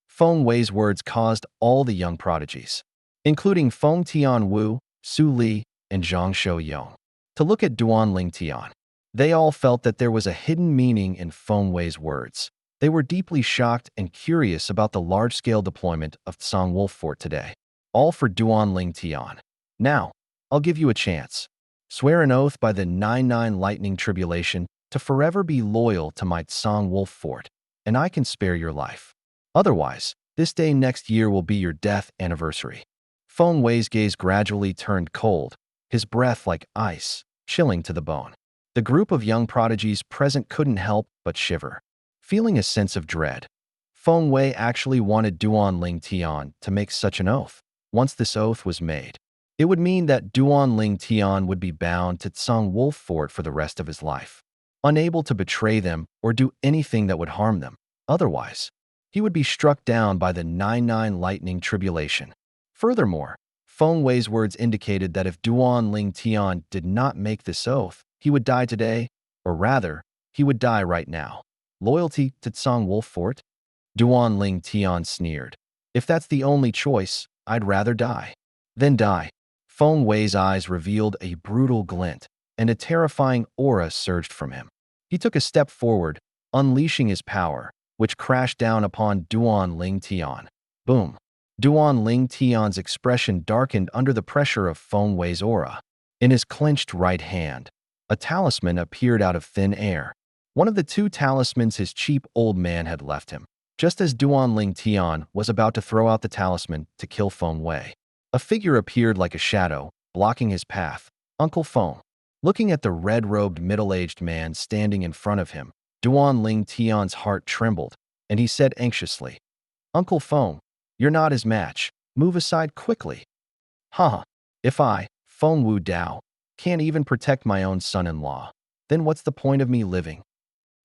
Feng Wei's words caused all the young prodigies, including Feng Tian Wu, Su Li, and Zhang Shouyong, to look at Duan Ling Tian. They all felt that there was a hidden meaning in Feng Wei's words. They were deeply shocked and curious about the large-scale deployment of Song Wolf Fort today, all for Duan Ling Tian. Now, I'll give you a chance. Swear an oath by the 99 lightning tribulation to forever be loyal to my Song Wolf Fort, and I can spare your life. Otherwise, this day next year will be your death anniversary. Feng Wei's gaze gradually turned cold, his breath like ice, chilling to the bone. The group of young prodigies present couldn't help but shiver, feeling a sense of dread. Feng Wei actually wanted Duan Ling Tian to make such an oath. Once this oath was made, it would mean that Duan Ling Tian would be bound to Song Wolf Fort for the rest of his life, unable to betray them or do anything that would harm them. Otherwise, he would be struck down by the 99 lightning tribulation. Furthermore, Feng Wei's words indicated that if Duan Ling Tian did not make this oath, he would die today, or rather, he would die right now. Loyalty to Song Wolf Fort? Duan Ling Tian sneered. If that's the only choice, I'd rather die. Then die. Feng Wei's eyes revealed a brutal glint, and a terrifying aura surged from him. He took a step forward, unleashing his power, which crashed down upon Duan Ling Tian. Boom. Duan Ling Tian's expression darkened under the pressure of Feng Wei's aura. In his clenched right hand, a talisman appeared out of thin air. One of the 2 talismans his cheap old man had left him. Just as Duan Ling Tian was about to throw out the talisman to kill Feng Wei, a figure appeared like a shadow, blocking his path. Uncle Feng. Looking at the red-robed middle-aged man standing in front of him, Duan Ling Tian's heart trembled, and he said anxiously, Uncle Feng, you're not his match. Move aside quickly. Haha, if I, Feng Wu Dao, can't even protect my own son-in-law, then what's the point of me living?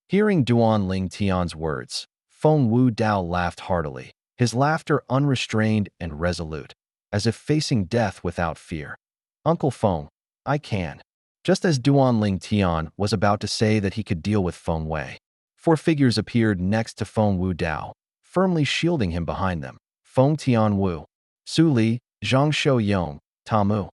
Hearing Duan Ling Tian's words, Feng Wu Dao laughed heartily, his laughter unrestrained and resolute, as if facing death without fear. Uncle Feng, I can. Just as Duan Ling Tian was about to say that he could deal with Feng Wei, 4 figures appeared next to Feng Wu Dao, firmly shielding him behind them. Feng Tian Wu, Su Li, Zhang Shouyong, Tamu.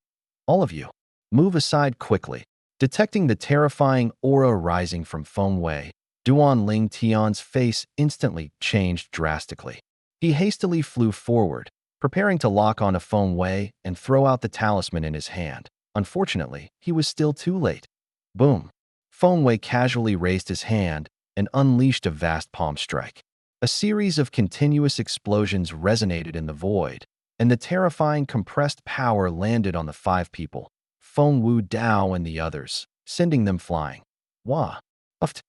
All of you, move aside quickly. Detecting the terrifying aura rising from Feng Wei, Duan Ling Tian's face instantly changed drastically. He hastily flew forward, preparing to lock onto Feng Wei and throw out the talisman in his hand. Unfortunately, he was still too late. Boom! Feng Wei casually raised his hand and unleashed a vast palm strike. A series of continuous explosions resonated in the void, and the terrifying compressed power landed on the 5 people, Feng Wu Dao and the others, sending them flying. Wah! Uft!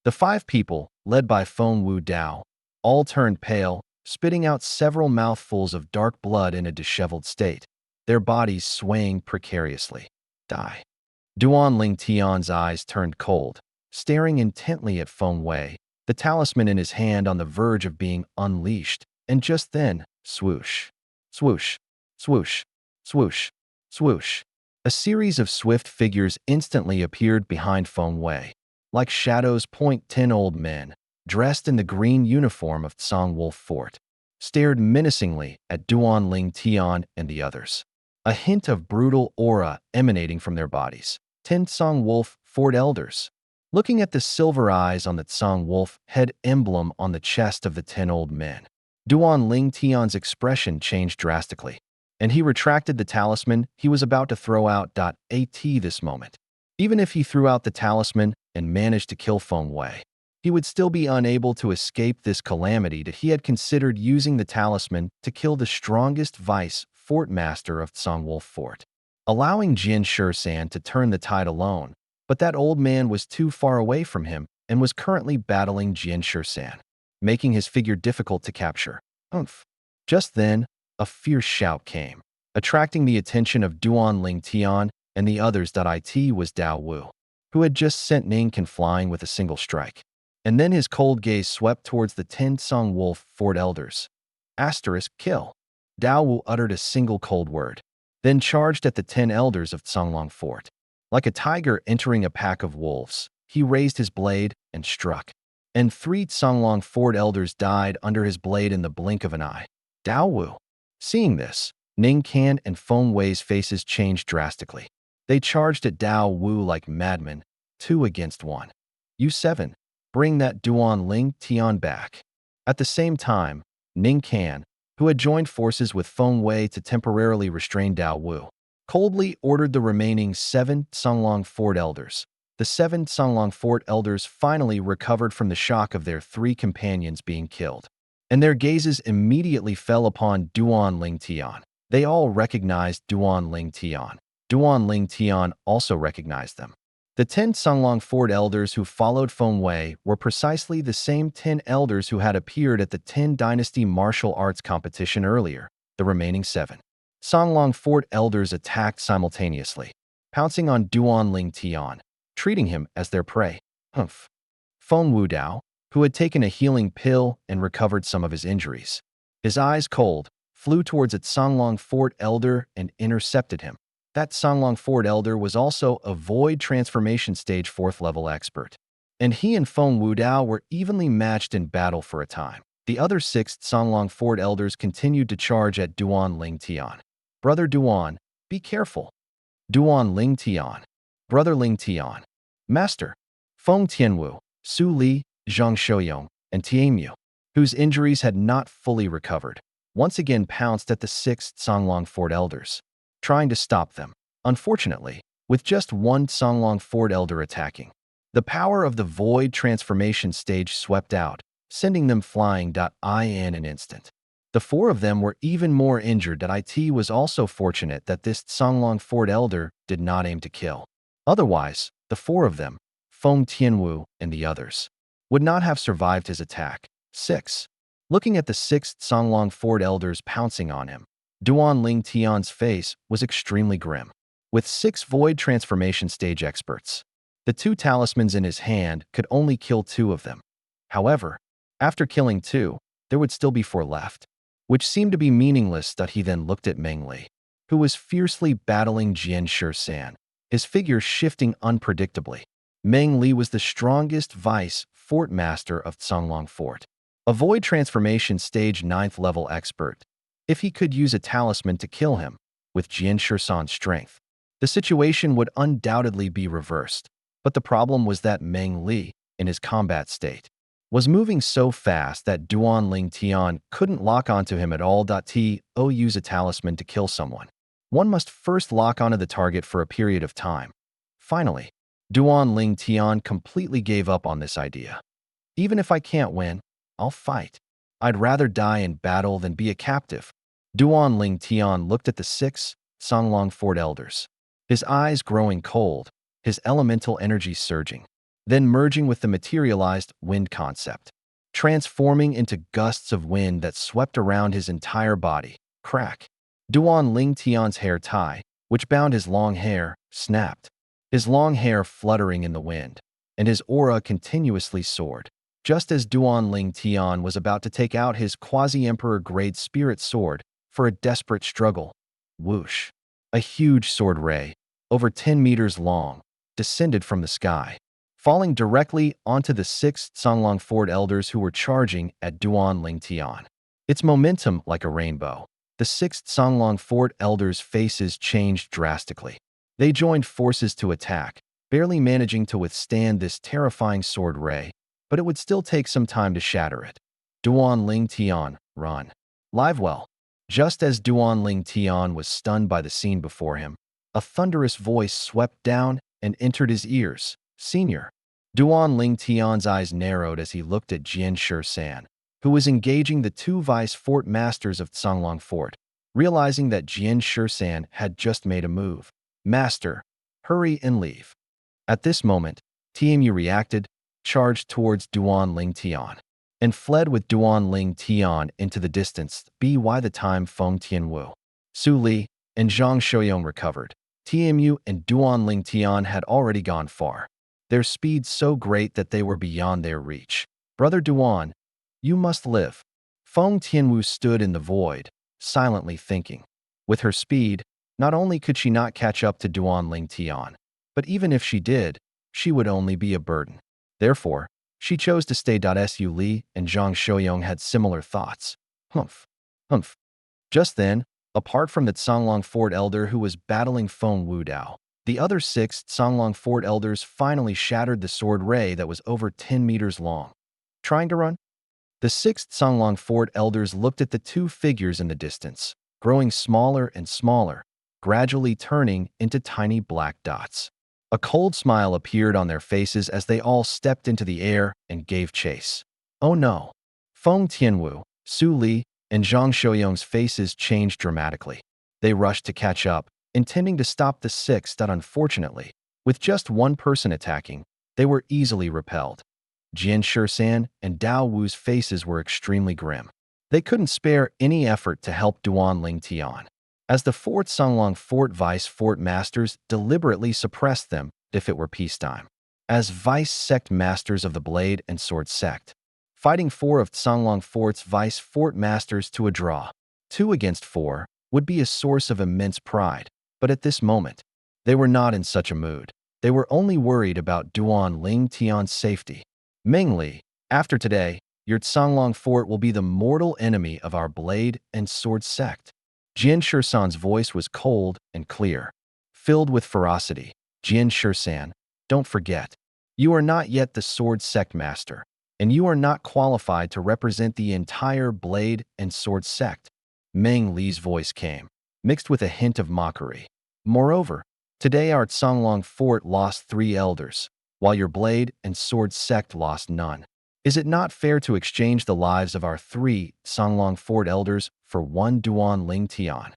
The 5 people, led by Feng Wu Dao, all turned pale, spitting out several mouthfuls of dark blood in a disheveled state, their bodies swaying precariously. Die. Duan Ling Tian's eyes turned cold, staring intently at Feng Wei, the talisman in his hand on the verge of being unleashed, and just then, swoosh, swoosh, swoosh, swoosh, swoosh. A series of swift figures instantly appeared behind Feng Wei, like shadows. 10 old men, dressed in the green uniform of Tsang Wolf Fort, stared menacingly at Duan Ling Tian and the others. A hint of brutal aura emanating from their bodies. 10 Tsang Wolf Fort elders. Looking at the silver eyes on the Tsang Wolf head emblem on the chest of the 10 old men, Duan Ling Tian's expression changed drastically, and he retracted the talisman he was about to throw out. At this moment, even if he threw out the talisman and managed to kill Feng Wei, he would still be unable to escape this calamity that he had considered using the talisman to kill the strongest vice fort master of Tsang Wolf Fort, allowing Jin Shursan to turn the tide alone. But that old man was too far away from him and was currently battling Jin Shursan, making his figure difficult to capture. Oomph. Just then, a fierce shout came, attracting the attention of Duan Ling Tian and the others. It was Dao Wu, who had just sent Ningkan flying with a single strike. And then his cold gaze swept towards the 10 Tsang Wolf Fort elders. Asterisk kill. Dao Wu uttered a single cold word, then charged at the 10 elders of Tsanglong Fort. Like a tiger entering a pack of wolves, he raised his blade and struck. And 3 Tsanglong Fort elders died under his blade in the blink of an eye. Dao Wu. Seeing this, Ning Kan and Feng Wei's faces changed drastically. They charged at Dao Wu like madmen, 2 against 1. You 7. Bring that Duan Ling Tian back. At the same time, Ning Kan, who had joined forces with Feng Wei to temporarily restrain Dao Wu, coldly ordered the remaining 7 Tsanglong Fort elders. The 7 Tsanglong Fort elders finally recovered from the shock of their 3 companions being killed, and their gazes immediately fell upon Duan Ling Tian. They all recognized Duan Ling Tian. Duan Ling Tian also recognized them. The 10 Tsanglong Fort elders who followed Feng Wei were precisely the same 10 elders who had appeared at the 10 Dynasty martial arts competition earlier. The remaining 7 Tsanglong Fort elders attacked simultaneously, pouncing on Duan Ling Tian, treating him as their prey. Humph. Feng Wu Dao, who had taken a healing pill and recovered some of his injuries, his eyes cold, flew towards a Tsanglong Fort elder and intercepted him. That Tsanglong Fort elder was also a void transformation stage 4th level expert, and he and Feng Wu Dao were evenly matched in battle for a time. The other 6 Tsanglong Fort elders continued to charge at Duan Ling Tian. Brother Duan, be careful. Duan Ling Tian. Brother Ling Tian. Master. Feng Tianwu, Su Li, Zhang Shouyong, and Tianmu, whose injuries had not fully recovered, once again pounced at the 6 Tsanglong Fort elders, trying to stop them. Unfortunately, with just 1 Tsanglong Fort elder attacking, the power of the void transformation stage swept out, sending them flying. In an instant. The 4 of them were even more injured. It was also fortunate that this Tsanglong Fort elder did not aim to kill. Otherwise, the 4 of them, Feng Tianwu and the others, would not have survived his attack. 6. Looking at the 6 Tsanglong Fort elders pouncing on him, Duan Ling Tian's face was extremely grim. With 6 void transformation stage experts, the 2 talismans in his hand could only kill 2 of them. However, after killing 2, there would still be 4 left, which seemed to be meaningless. He then looked at Meng Li, who was fiercely battling Jian Shursan, his figure shifting unpredictably. Meng Li was the strongest vice Fort Master of Songlong Fort. Avoid transformation stage 9th level expert. If he could use a talisman to kill him, with Jian Shisan's strength, the situation would undoubtedly be reversed. But the problem was that Meng Li, in his combat state, was moving so fast that Duan Ling Tian couldn't lock onto him at all. Use a talisman to kill someone. One must first lock onto the target for a period of time. Finally, Duan Ling Tian completely gave up on this idea. Even if I can't win, I'll fight. I'd rather die in battle than be a captive. Duan Ling Tian looked at the 6 Songlong Fort elders, his eyes growing cold, his elemental energy surging, then merging with the materialized wind concept, transforming into gusts of wind that swept around his entire body. Crack! Duan Ling Tian's hair tie, which bound his long hair, snapped, his long hair fluttering in the wind, and his aura continuously soared. Just as Duan Ling Tian was about to take out his quasi-emperor-grade spirit sword for a desperate struggle, whoosh! A huge sword ray, over 10 meters long, descended from the sky, falling directly onto the 6 Songlong Fort elders who were charging at Duan Ling Tian. Its momentum like a rainbow. The 6th Songlong Fort elders' faces changed drastically. They joined forces to attack, barely managing to withstand this terrifying sword ray, but it would still take some time to shatter it. Duan Ling Tian, run. Live well. Just as Duan Ling Tian was stunned by the scene before him, a thunderous voice swept down and entered his ears. Senior. Duan Ling Tian's eyes narrowed as he looked at Jian Shisan, who was engaging the 2 vice fort masters of Songlong Fort, realizing that Jian Shisan had just made a move. Master, hurry and leave. At this moment, TMU reacted, charged towards Duan Ling Tian, and fled with Duan Ling Tian into the distance. By the time Feng Tianwu, Su Li, and Zhang Shouyong recovered, TMU and Duan Ling Tian had already gone far, their speed so great that they were beyond their reach. Brother Duan, you must live. Feng Tianwu stood in the void, silently thinking. With her speed, not only could she not catch up to Duan Ling Tian, but even if she did, she would only be a burden. Therefore, she chose to stay. Su Li and Zhang Shouyong had similar thoughts. Humph. Humph. Just then, apart from the Songlong Fort elder who was battling Feng Wudao, the other 6 Songlong Fort elders finally shattered the sword ray that was over 10 meters long. Trying to run? The 6th Songlong Fort elders looked at the 2 figures in the distance, growing smaller and smaller, gradually turning into tiny black dots. A cold smile appeared on their faces as they all stepped into the air and gave chase. Oh no! Feng Tianwu, Su Li, and Zhang Shouyong's faces changed dramatically. They rushed to catch up, intending to stop the 6. Unfortunately, with just one person attacking, they were easily repelled. Jian Shisan and Dao Wu's faces were extremely grim. They couldn't spare any effort to help Duan Ling Tian, as the 4th Songlong Fort vice fort masters deliberately suppressed them if it were peacetime. As vice sect masters of the Blade and Sword sect, fighting 4 of Songlong Fort's vice fort masters to a draw, 2 against 4, would be a source of immense pride. But at this moment, they were not in such a mood. They were only worried about Duan Ling Tian's safety. Meng Li, after today, your Songlong Fort will be the mortal enemy of our Blade and Sword sect. Jian Shisan's voice was cold and clear, filled with ferocity. Jian Shisan, don't forget, you are not yet the Sword sect master, and you are not qualified to represent the entire Blade and Sword sect. Meng Li's voice came, mixed with a hint of mockery. Moreover, today our Songlong Fort lost 3 elders, while your Blade and Sword sect lost none. Is it not fair to exchange the lives of our 3 Songlong Fort elders for 1 Duan Ling Tian?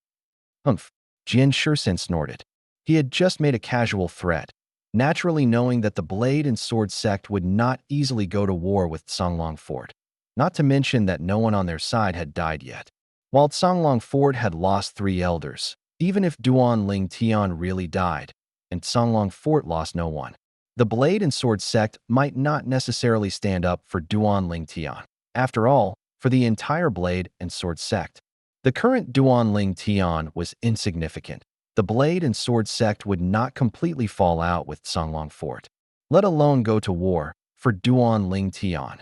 Humph, Jian Shisan snorted. He had just made a casual threat, naturally knowing that the Blade and Sword sect would not easily go to war with Songlong Fort, not to mention that no one on their side had died yet. While Songlong Fort had lost 3 elders, even if Duan Ling Tian really died, and Songlong Fort lost no one, the Blade and Sword sect might not necessarily stand up for Duan Ling Tian. After all, for the entire Blade and Sword sect, the current Duan Ling Tian was insignificant. The Blade and Sword sect would not completely fall out with Songlong Fort, let alone go to war. for Duan Ling Tian.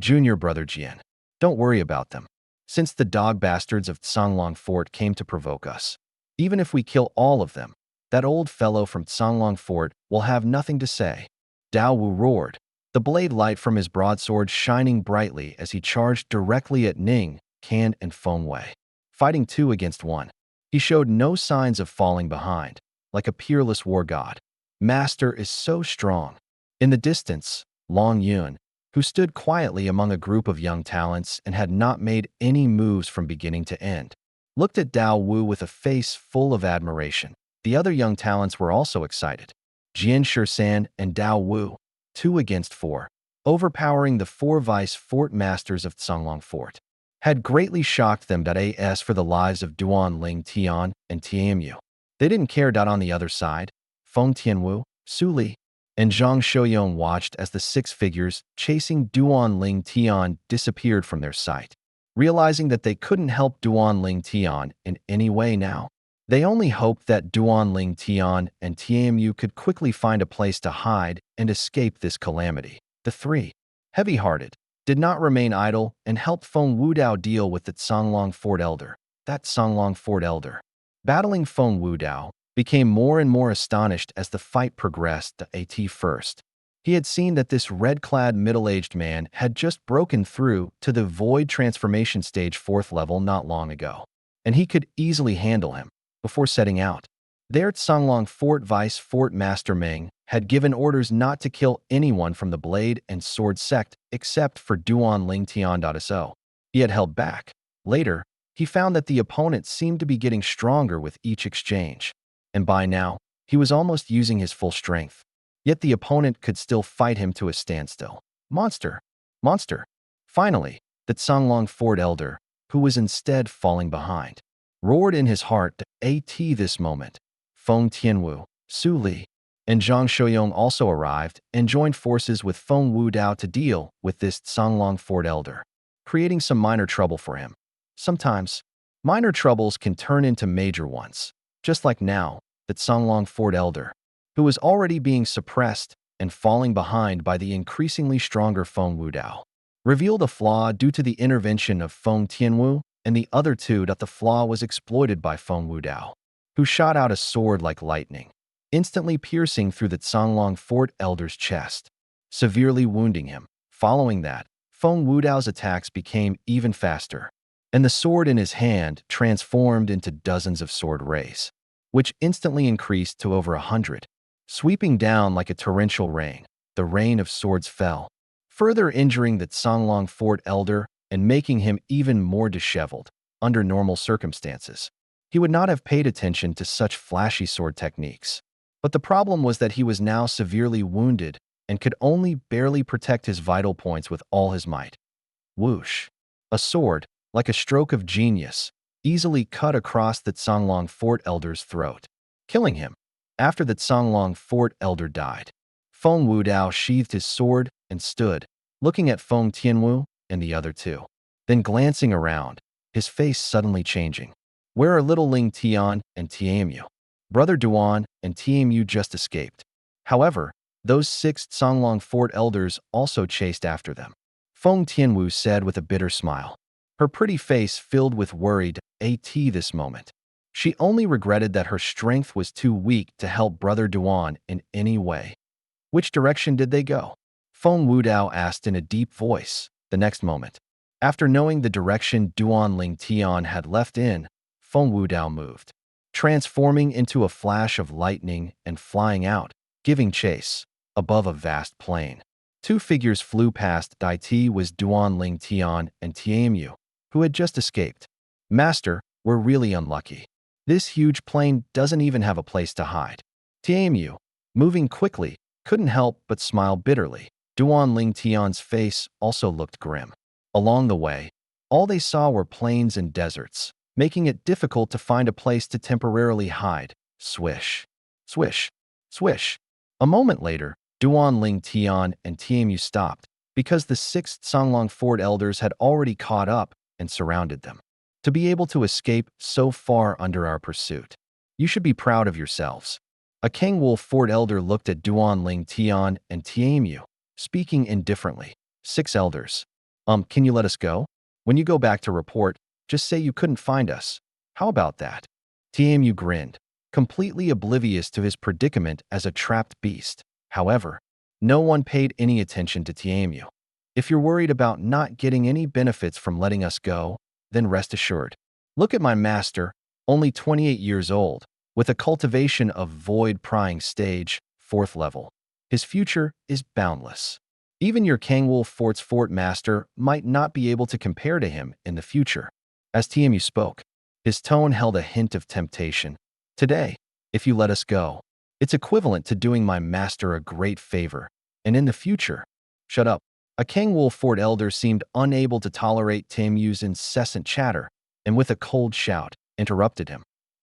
Junior brother Jian. Don't worry about them. Since the dog bastards of Tsanglong Fort came to provoke us, even if we kill all of them, that old fellow from Tsanglong Fort will have nothing to say. Dao Wu roared, the blade light from his broadsword shining brightly as he charged directly at Ning, Can, and Feng Wei. Fighting 2 against 1, he showed no signs of falling behind, like a peerless war god. Master is so strong. In the distance, Long Yun, who stood quietly among a group of young talents and had not made any moves from beginning to end, looked at Dao Wu with a face full of admiration. The other young talents were also excited. Jian Shisan and Dao Wu, 2 against 4, overpowering the 4 vice fort masters of Tsanglong Fort, had greatly shocked them. As for the lives of Duan Ling Tian and Tianmu, they didn't care. On the other side, Feng Tianwu, Su Li, and Zhang Shouyong watched as the 6 figures chasing Duan Ling Tian disappeared from their sight. Realizing that they couldn't help Duan Ling Tian in any way now, they only hoped that Duan Ling Tian and Tianmu could quickly find a place to hide and escape this calamity. The 3, heavy-hearted, did not remain idle and helped Feng Wudao deal with the Tsanglong Fort Elder. That Tsanglong Fort Elder, battling Feng Wudao, became more and more astonished as the fight progressed. At first, he had seen that this red-clad middle-aged man had just broken through to the Void Transformation Stage 4th level not long ago, and he could easily handle him. Before setting out, their Tsanglong Fort Vice Fort Master Meng had given orders not to kill anyone from the Blade and Sword sect except for Duan Ling Tian. He had held back. Later, he found that the opponent seemed to be getting stronger with each exchange, and by now, he was almost using his full strength. Yet the opponent could still fight him to a standstill. Monster! Monster! Finally, the Tsanglong Fort Elder, who was instead falling behind, roared in his heart. This moment, Feng Tianwu, Su Li, and Zhang Shouyong also arrived and joined forces with Feng Wudao to deal with this Tsanglong Fort Elder, creating some minor trouble for him. Sometimes, minor troubles can turn into major ones, just like now, the Tsanglong Fort Elder, who was already being suppressed and falling behind by the increasingly stronger Feng Wudao, revealed a flaw due to the intervention of Feng Tianwu and the other 2. The flaw was exploited by Feng Wudao, who shot out a sword like lightning, instantly piercing through the Tsanglong Fort Elder's chest, severely wounding him. Following that, Feng Wudao's attacks became even faster, and the sword in his hand transformed into dozens of sword rays, which instantly increased to over 100. Sweeping down like a torrential rain, the rain of swords fell, further injuring the Tsanglong Fort Elder and making him even more disheveled. Under normal circumstances, he would not have paid attention to such flashy sword techniques. But the problem was that he was now severely wounded and could only barely protect his vital points with all his might. Whoosh! A sword, like a stroke of genius, easily cut across the Tsanglong Fort Elder's throat, killing him. After the Tsanglong Fort Elder died, Feng Wudao sheathed his sword and stood, looking at Feng Tianwu and the other 2. Then glancing around, his face suddenly changing. Where are little Ling Tian and Tianmu? Brother Duan and Tianmu just escaped. However, those 6 Tsanglong Fort Elders also chased after them. Feng Tianwu said with a bitter smile, her pretty face filled with worried this moment. She only regretted that her strength was too weak to help Brother Duan in any way. Which direction did they go? Feng Wudao asked in a deep voice. The next moment, after knowing the direction Duan Ling Tian had left in, Feng Wudao moved, transforming into a flash of lightning and flying out, giving chase, above a vast plain. 2 figures flew past. It was Duan Ling Tian and Tianmu, who had just escaped. Master, we're really unlucky. This huge plane doesn't even have a place to hide. Tianmu, moving quickly, couldn't help but smile bitterly. Duan Ling Tian's face also looked grim. Along the way, all they saw were plains and deserts, making it difficult to find a place to temporarily hide. Swish, swish, swish. A moment later, Duan Ling Tian and Tianmu stopped because the 6 Tsanglong Fort Elders had already caught up and surrounded them. To be able to escape so far under our pursuit, you should be proud of yourselves. A Kangwolf Fort Elder looked at Duan Ling Tian and Tianmu, speaking indifferently. 6 elders. Can you let us go? When you go back to report, just say you couldn't find us. How about that? TMU grinned, completely oblivious to his predicament as a trapped beast. However, no one paid any attention to TMU. If you're worried about not getting any benefits from letting us go, then rest assured. Look at my master, only 28 years old, with a cultivation of void prying stage, 4th level. His future is boundless. Even your Kangwolf Fort's fort master might not be able to compare to him in the future. As TMU spoke, his tone held a hint of temptation. Today, if you let us go, it's equivalent to doing my master a great favor. And in the future, shut up. A Kangwolf Fort elder seemed unable to tolerate TMU's incessant chatter, and with a cold shout, interrupted him.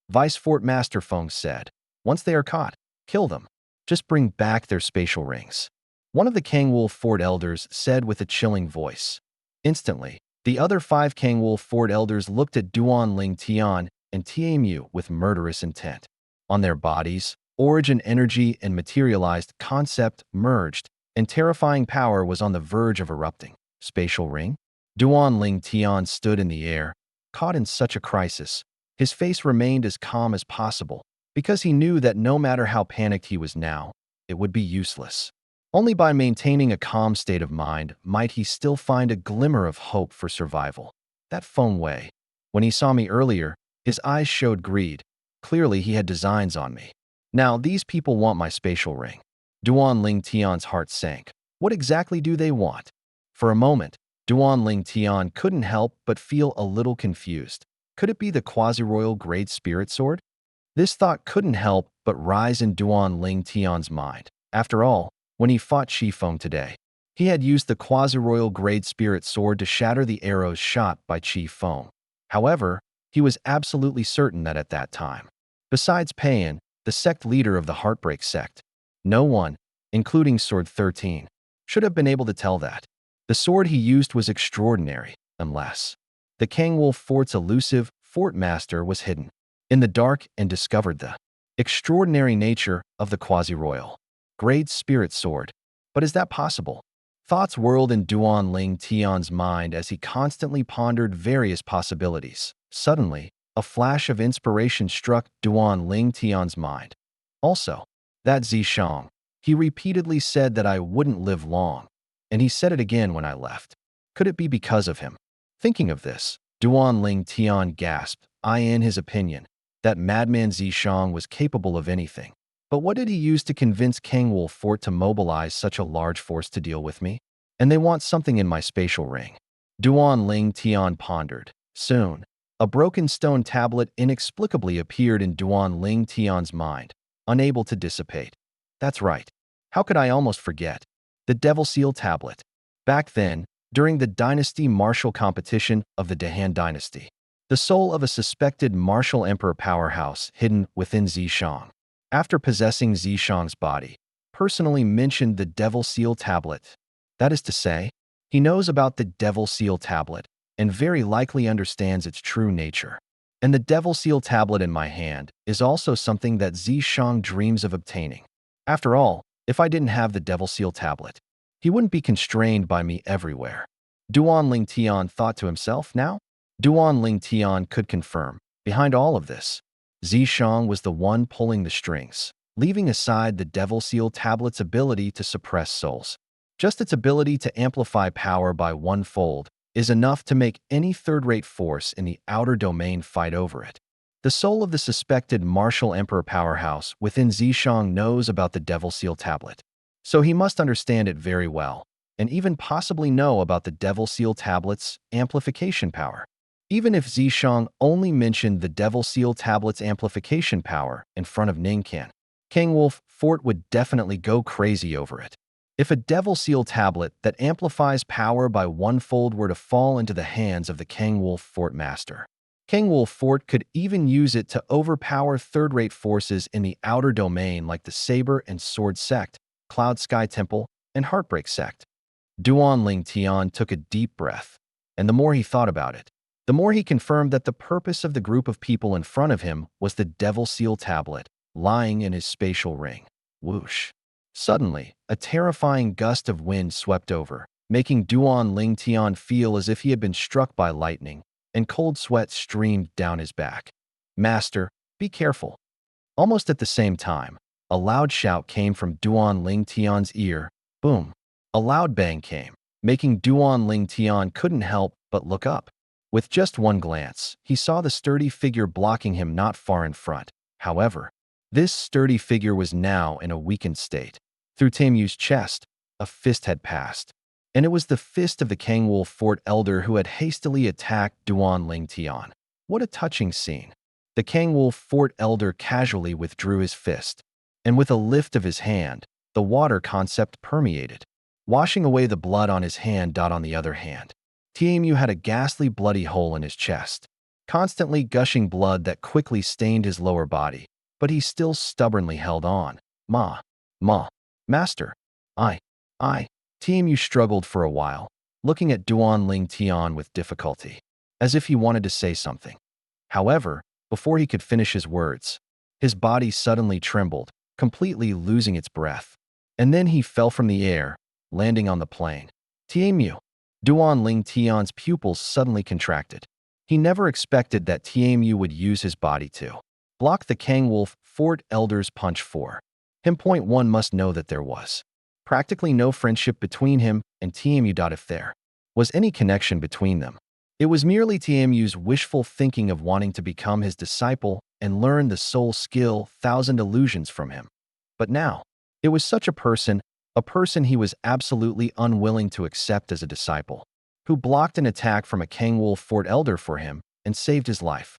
Vice Fort Master Feng said, once they are caught, kill them. Just bring back their spatial rings. One of the Kangwolf Fort elders said with a chilling voice. Instantly, the other 5 Kangwolf Fort elders looked at Duan Ling Tian and TMU with murderous intent. On their bodies, origin energy and materialized concept merged, and terrifying power was on the verge of erupting. Spatial ring? Duan Ling Tian stood in the air, caught in such a crisis. His face remained as calm as possible, because he knew that no matter how panicked he was now, it would be useless. Only by maintaining a calm state of mind might he still find a glimmer of hope for survival. That Feng Wei. When he saw me earlier, his eyes showed greed. Clearly he had designs on me. Now these people want my spatial ring. Duan Ling Tian's heart sank. What exactly do they want? For a moment, Duan Ling Tian couldn't help but feel a little confused. Could it be the quasi-royal grade spirit sword? This thought couldn't help but rise in Duan Ling Tian's mind. After all, when he fought Shi Feng today, he had used the quasi-royal grade spirit sword to shatter the arrows shot by Shi Feng. However, he was absolutely certain that at that time, besides Payan, the sect leader of the Heartbreak sect, no one, including Sword 13, should have been able to tell that. The sword he used was extraordinary, unless the Kangwolf Fort's elusive fort master was hidden in the dark and discovered the extraordinary nature of the quasi-royal grade spirit sword. But is that possible? Thoughts whirled in Duan Ling Tian's mind as he constantly pondered various possibilities. Suddenly, a flash of inspiration struck Duan Ling Tian's mind. Also, that Zishang. He repeatedly said that I wouldn't live long, and he said it again when I left. Could it be because of him? Thinking of this, Duan Ling Tian gasped, in his opinion, that madman Zishang was capable of anything. But what did he use to convince Kangwolf Fort to mobilize such a large force to deal with me? And they want something in my spatial ring. Duan Ling Tian pondered. Soon, a broken stone tablet inexplicably appeared in Duan Ling Tian's mind, unable to dissipate. That's right. How could I almost forget? The Devil Seal Tablet. Back then, during the dynasty martial competition of the Dahan dynasty, the soul of a suspected martial emperor powerhouse hidden within Zishang, after possessing Zishang's body, personally mentioned the Devil Seal Tablet. That is to say, he knows about the Devil Seal Tablet and very likely understands its true nature. And the Devil Seal Tablet in my hand is also something that Zishang dreams of obtaining. After all, if I didn't have the Devil Seal Tablet, he wouldn't be constrained by me everywhere. Duan Ling Tian thought to himself now. Duan Ling Tian could confirm, behind all of this, Zishang was the one pulling the strings, leaving aside the Devil Seal Tablet's ability to suppress souls. Just its ability to amplify power by 1-fold is enough to make any third-rate force in the outer domain fight over it. The soul of the suspected martial emperor powerhouse within Zishang knows about the Devil Seal Tablet, so he must understand it very well, and even possibly know about the Devil Seal Tablet's amplification power. Even if Zishang only mentioned the Devil Seal Tablet's amplification power in front of Ningkan, Kangwolf Fort would definitely go crazy over it. If a Devil Seal Tablet that amplifies power by 1-fold were to fall into the hands of the Kangwolf Fort master, Kangwolf Fort could even use it to overpower third-rate forces in the outer domain like the Saber and Sword Sect, Cloud Sky Temple, and Heartbreak Sect. Duan Ling Tian took a deep breath, and the more he thought about it, the more he confirmed that the purpose of the group of people in front of him was the Devil Seal Tablet lying in his spatial ring. Whoosh. Suddenly, a terrifying gust of wind swept over, making Duan Ling Tian feel as if he had been struck by lightning, and cold sweat streamed down his back. Master, be careful. Almost at the same time, a loud shout came from Duan Ling Tian's ear. Boom! A loud bang came, making Duan Ling Tian couldn't help but look up. With just one glance, he saw the sturdy figure blocking him not far in front. However, this sturdy figure was now in a weakened state. Through Tamu's chest, a fist had passed, and it was the fist of the Kangwolf Fort Elder who had hastily attacked Duan Ling Tian. What a touching scene. The Kangwolf Fort Elder casually withdrew his fist, and with a lift of his hand, the water concept permeated, washing away the blood on his hand. On the other hand, Tamu had a ghastly bloody hole in his chest, constantly gushing blood that quickly stained his lower body, but he still stubbornly held on. Master, I. Tamu struggled for a while, looking at Duan Ling Tian with difficulty, as if he wanted to say something. However, before he could finish his words, his body suddenly trembled, completely losing its breath. And then he fell from the air, landing on the plain. Tamu. Duan Ling Tian's pupils suddenly contracted. He never expected that Tamu would use his body to block the Kangwolf Fort Elder's punch for him. Point one must know that there was practically no friendship between him and Tamu. If there was any connection between them, it was merely Tamu's wishful thinking of wanting to become his disciple and learn the soul skill Thousand Illusions from him. But now, it was such a person he was absolutely unwilling to accept as a disciple, who blocked an attack from a Kangwolf Fort Elder for him and saved his life.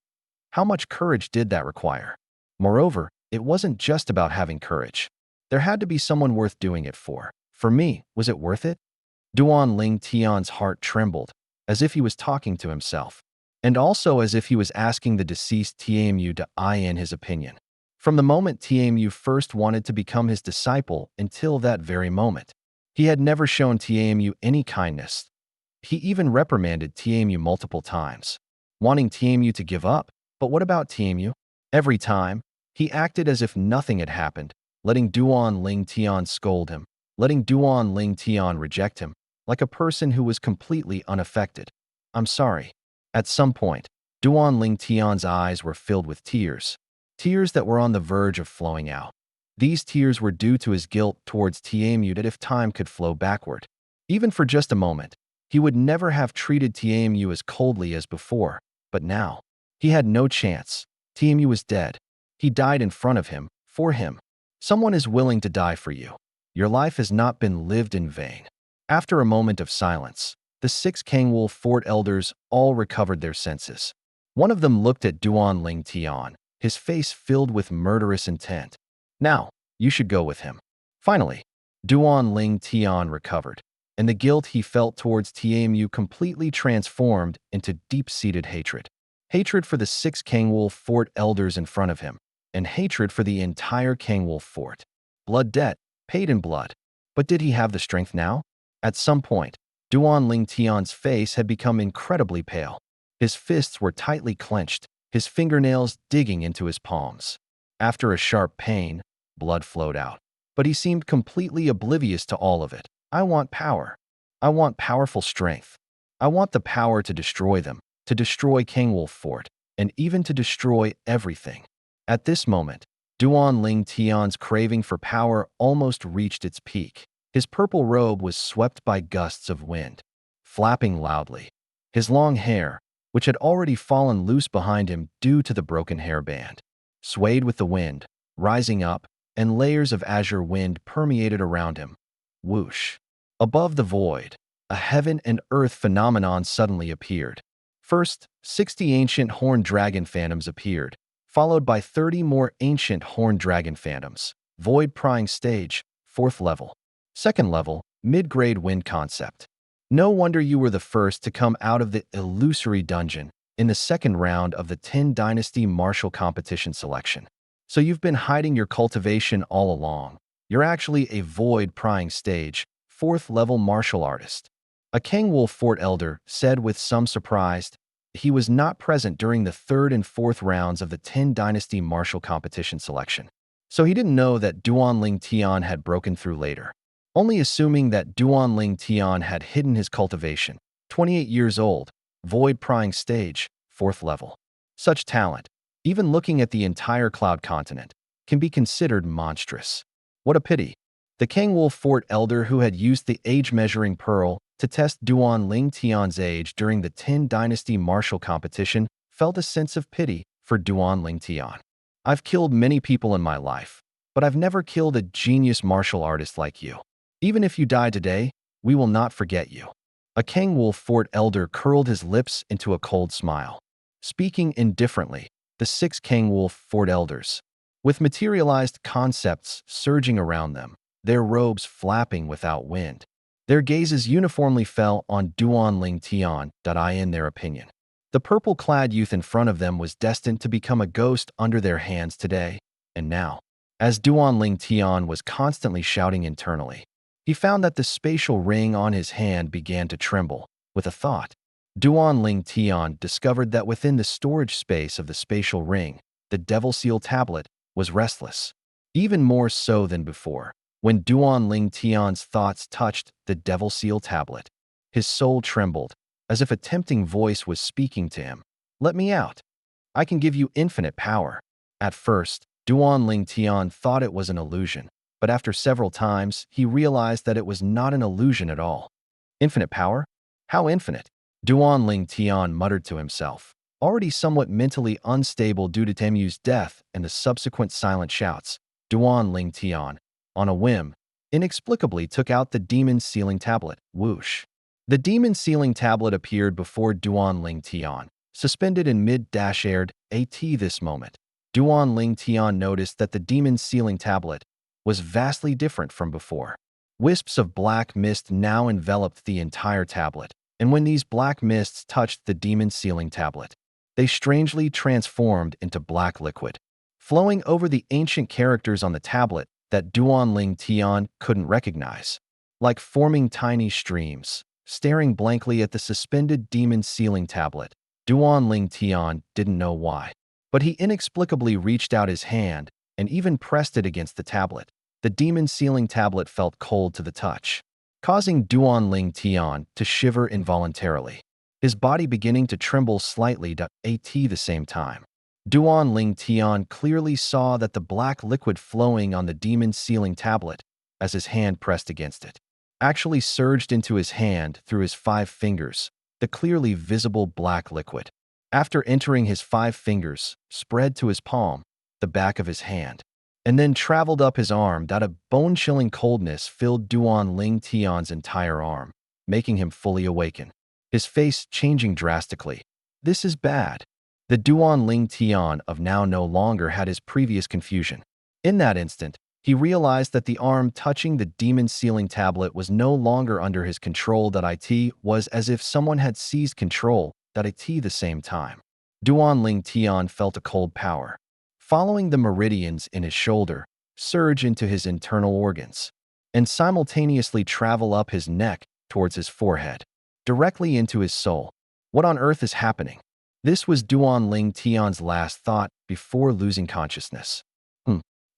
How much courage did that require? Moreover, it wasn't just about having courage. There had to be someone worth doing it for. For me, was it worth it? Duan Ling Tian's heart trembled, as if he was talking to himself, and also as if he was asking the deceased Tamu to in his opinion. From the moment Tamu first wanted to become his disciple until that very moment, he had never shown Tamu any kindness. He even reprimanded Tamu multiple times, wanting Tamu to give up. But what about Tamu? Every time, he acted as if nothing had happened, letting Duan Ling Tian scold him, letting Duan Ling Tian reject him, like a person who was completely unaffected. I'm sorry. At some point, Duan Ling Tian's eyes were filled with tears that were on the verge of flowing out. These tears were due to his guilt towards Tamu that if time could flow backward, even for just a moment, he would never have treated Tamu as coldly as before. But now, he had no chance. Tamu was dead. He died in front of him, for him. Someone is willing to die for you. Your life has not been lived in vain. After a moment of silence, the 6 Kangwolf Fort Elders all recovered their senses. One of them looked at Duan Ling Tian, his face filled with murderous intent. Now, you should go with him. Finally, Duan Ling Tian recovered, and the guilt he felt towards Tamu completely transformed into deep-seated hatred. Hatred for the 6 Kangwolf Fort Elders in front of him, and hatred for the entire Kangwolf Fort. Blood debt, paid in blood. But did he have the strength now? At some point, Duan Ling Tian's face had become incredibly pale. His fists were tightly clenched, his fingernails digging into his palms. After a sharp pain, blood flowed out. But he seemed completely oblivious to all of it. I want power. I want powerful strength. I want the power to destroy them, to destroy Kangwolf Fort, and even to destroy everything. At this moment, Duan Ling Tian's craving for power almost reached its peak. His purple robe was swept by gusts of wind, flapping loudly. His long hair, which had already fallen loose behind him due to the broken hairband, swayed with the wind, rising up, and layers of azure wind permeated around him. Whoosh! Above the void, a heaven and earth phenomenon suddenly appeared. First, 60 ancient horned dragon phantoms appeared, followed by 30 more ancient horned dragon phantoms. Void prying stage, 4th level. 2nd level, mid-grade wind concept. No wonder you were the first to come out of the illusory dungeon in the 2nd round of the 10 Dynasty Martial Competition selection. So you've been hiding your cultivation all along. You're actually a void prying stage, 4th level martial artist. A Kangwolf Fort Elder said with some surprise. He was not present during the 3rd and 4th rounds of the 10 Dynasty Martial Competition selection. So he didn't know that Duanling Tian had broken through later, only assuming that Duanling Tian had hidden his cultivation. 28 years old, void prying stage, 4th level. Such talent, even looking at the entire Cloud continent, can be considered monstrous. What a pity. The Kangwolf Fort elder who had used the age-measuring pearl to test Duanling Tian's age during the 10 Dynasty martial competition felt a sense of pity for Duanling Tian. I've killed many people in my life, but I've never killed a genius martial artist like you. Even if you die today, we will not forget you. A Kangwolf Fort elder curled his lips into a cold smile. Speaking indifferently, the 6 Kangwolf Fort elders, with materialized concepts surging around them, their robes flapping without wind. Their gazes uniformly fell on Duanling Tian. In their opinion, the purple-clad youth in front of them was destined to become a ghost under their hands today, and now, as Duanling Tian was constantly shouting internally, he found that the spatial ring on his hand began to tremble. With a thought, Duanling Tian discovered that within the storage space of the spatial ring, the Devil Seal tablet was restless, even more so than before. When Duanling Tian's thoughts touched the Devil Seal tablet, his soul trembled, as if a tempting voice was speaking to him. Let me out. I can give you infinite power. At first, Duanling Tian thought it was an illusion, but after several times, he realized that it was not an illusion at all. Infinite power? How infinite? Duanling Tian muttered to himself, already somewhat mentally unstable due to Temu's death and the subsequent silent shouts. Duanling Tian, on a whim, inexplicably took out the demon sealing tablet. Whoosh. The demon sealing tablet appeared before Duanling Tian, suspended in mid-air. This moment, Duanling Tian noticed that the demon sealing tablet was vastly different from before. Wisps of black mist now enveloped the entire tablet, and when these black mists touched the demon sealing tablet, they strangely transformed into black liquid, flowing over the ancient characters on the tablet that Duanling Tian couldn't recognize, like forming tiny streams. Staring blankly at the suspended demon sealing tablet, Duanling Tian didn't know why, but he inexplicably reached out his hand and even pressed it against the tablet. The demon sealing tablet felt cold to the touch, causing Duanling Tian to shiver involuntarily, his body beginning to tremble slightly at the same time. Duanling Tian clearly saw that the black liquid flowing on the demon sealing tablet, as his hand pressed against it, actually surged into his hand through his 5 fingers, the clearly visible black liquid. After entering his 5 fingers, spread to his palm, the back of his hand, and then traveled up his arm. That a bone-chilling coldness filled Duanling Tian's entire arm, making him fully awaken, his face changing drastically. This is bad. The Duanling Tian of now no longer had his previous confusion. In that instant, he realized that the arm touching the demon sealing tablet was no longer under his control. It was as if someone had seized control. The same time, Duanling Tian felt a cold power, following the meridians in his shoulder, surge into his internal organs, and simultaneously travel up his neck towards his forehead, directly into his soul. What on earth is happening? This was Duanling Tian's last thought before losing consciousness.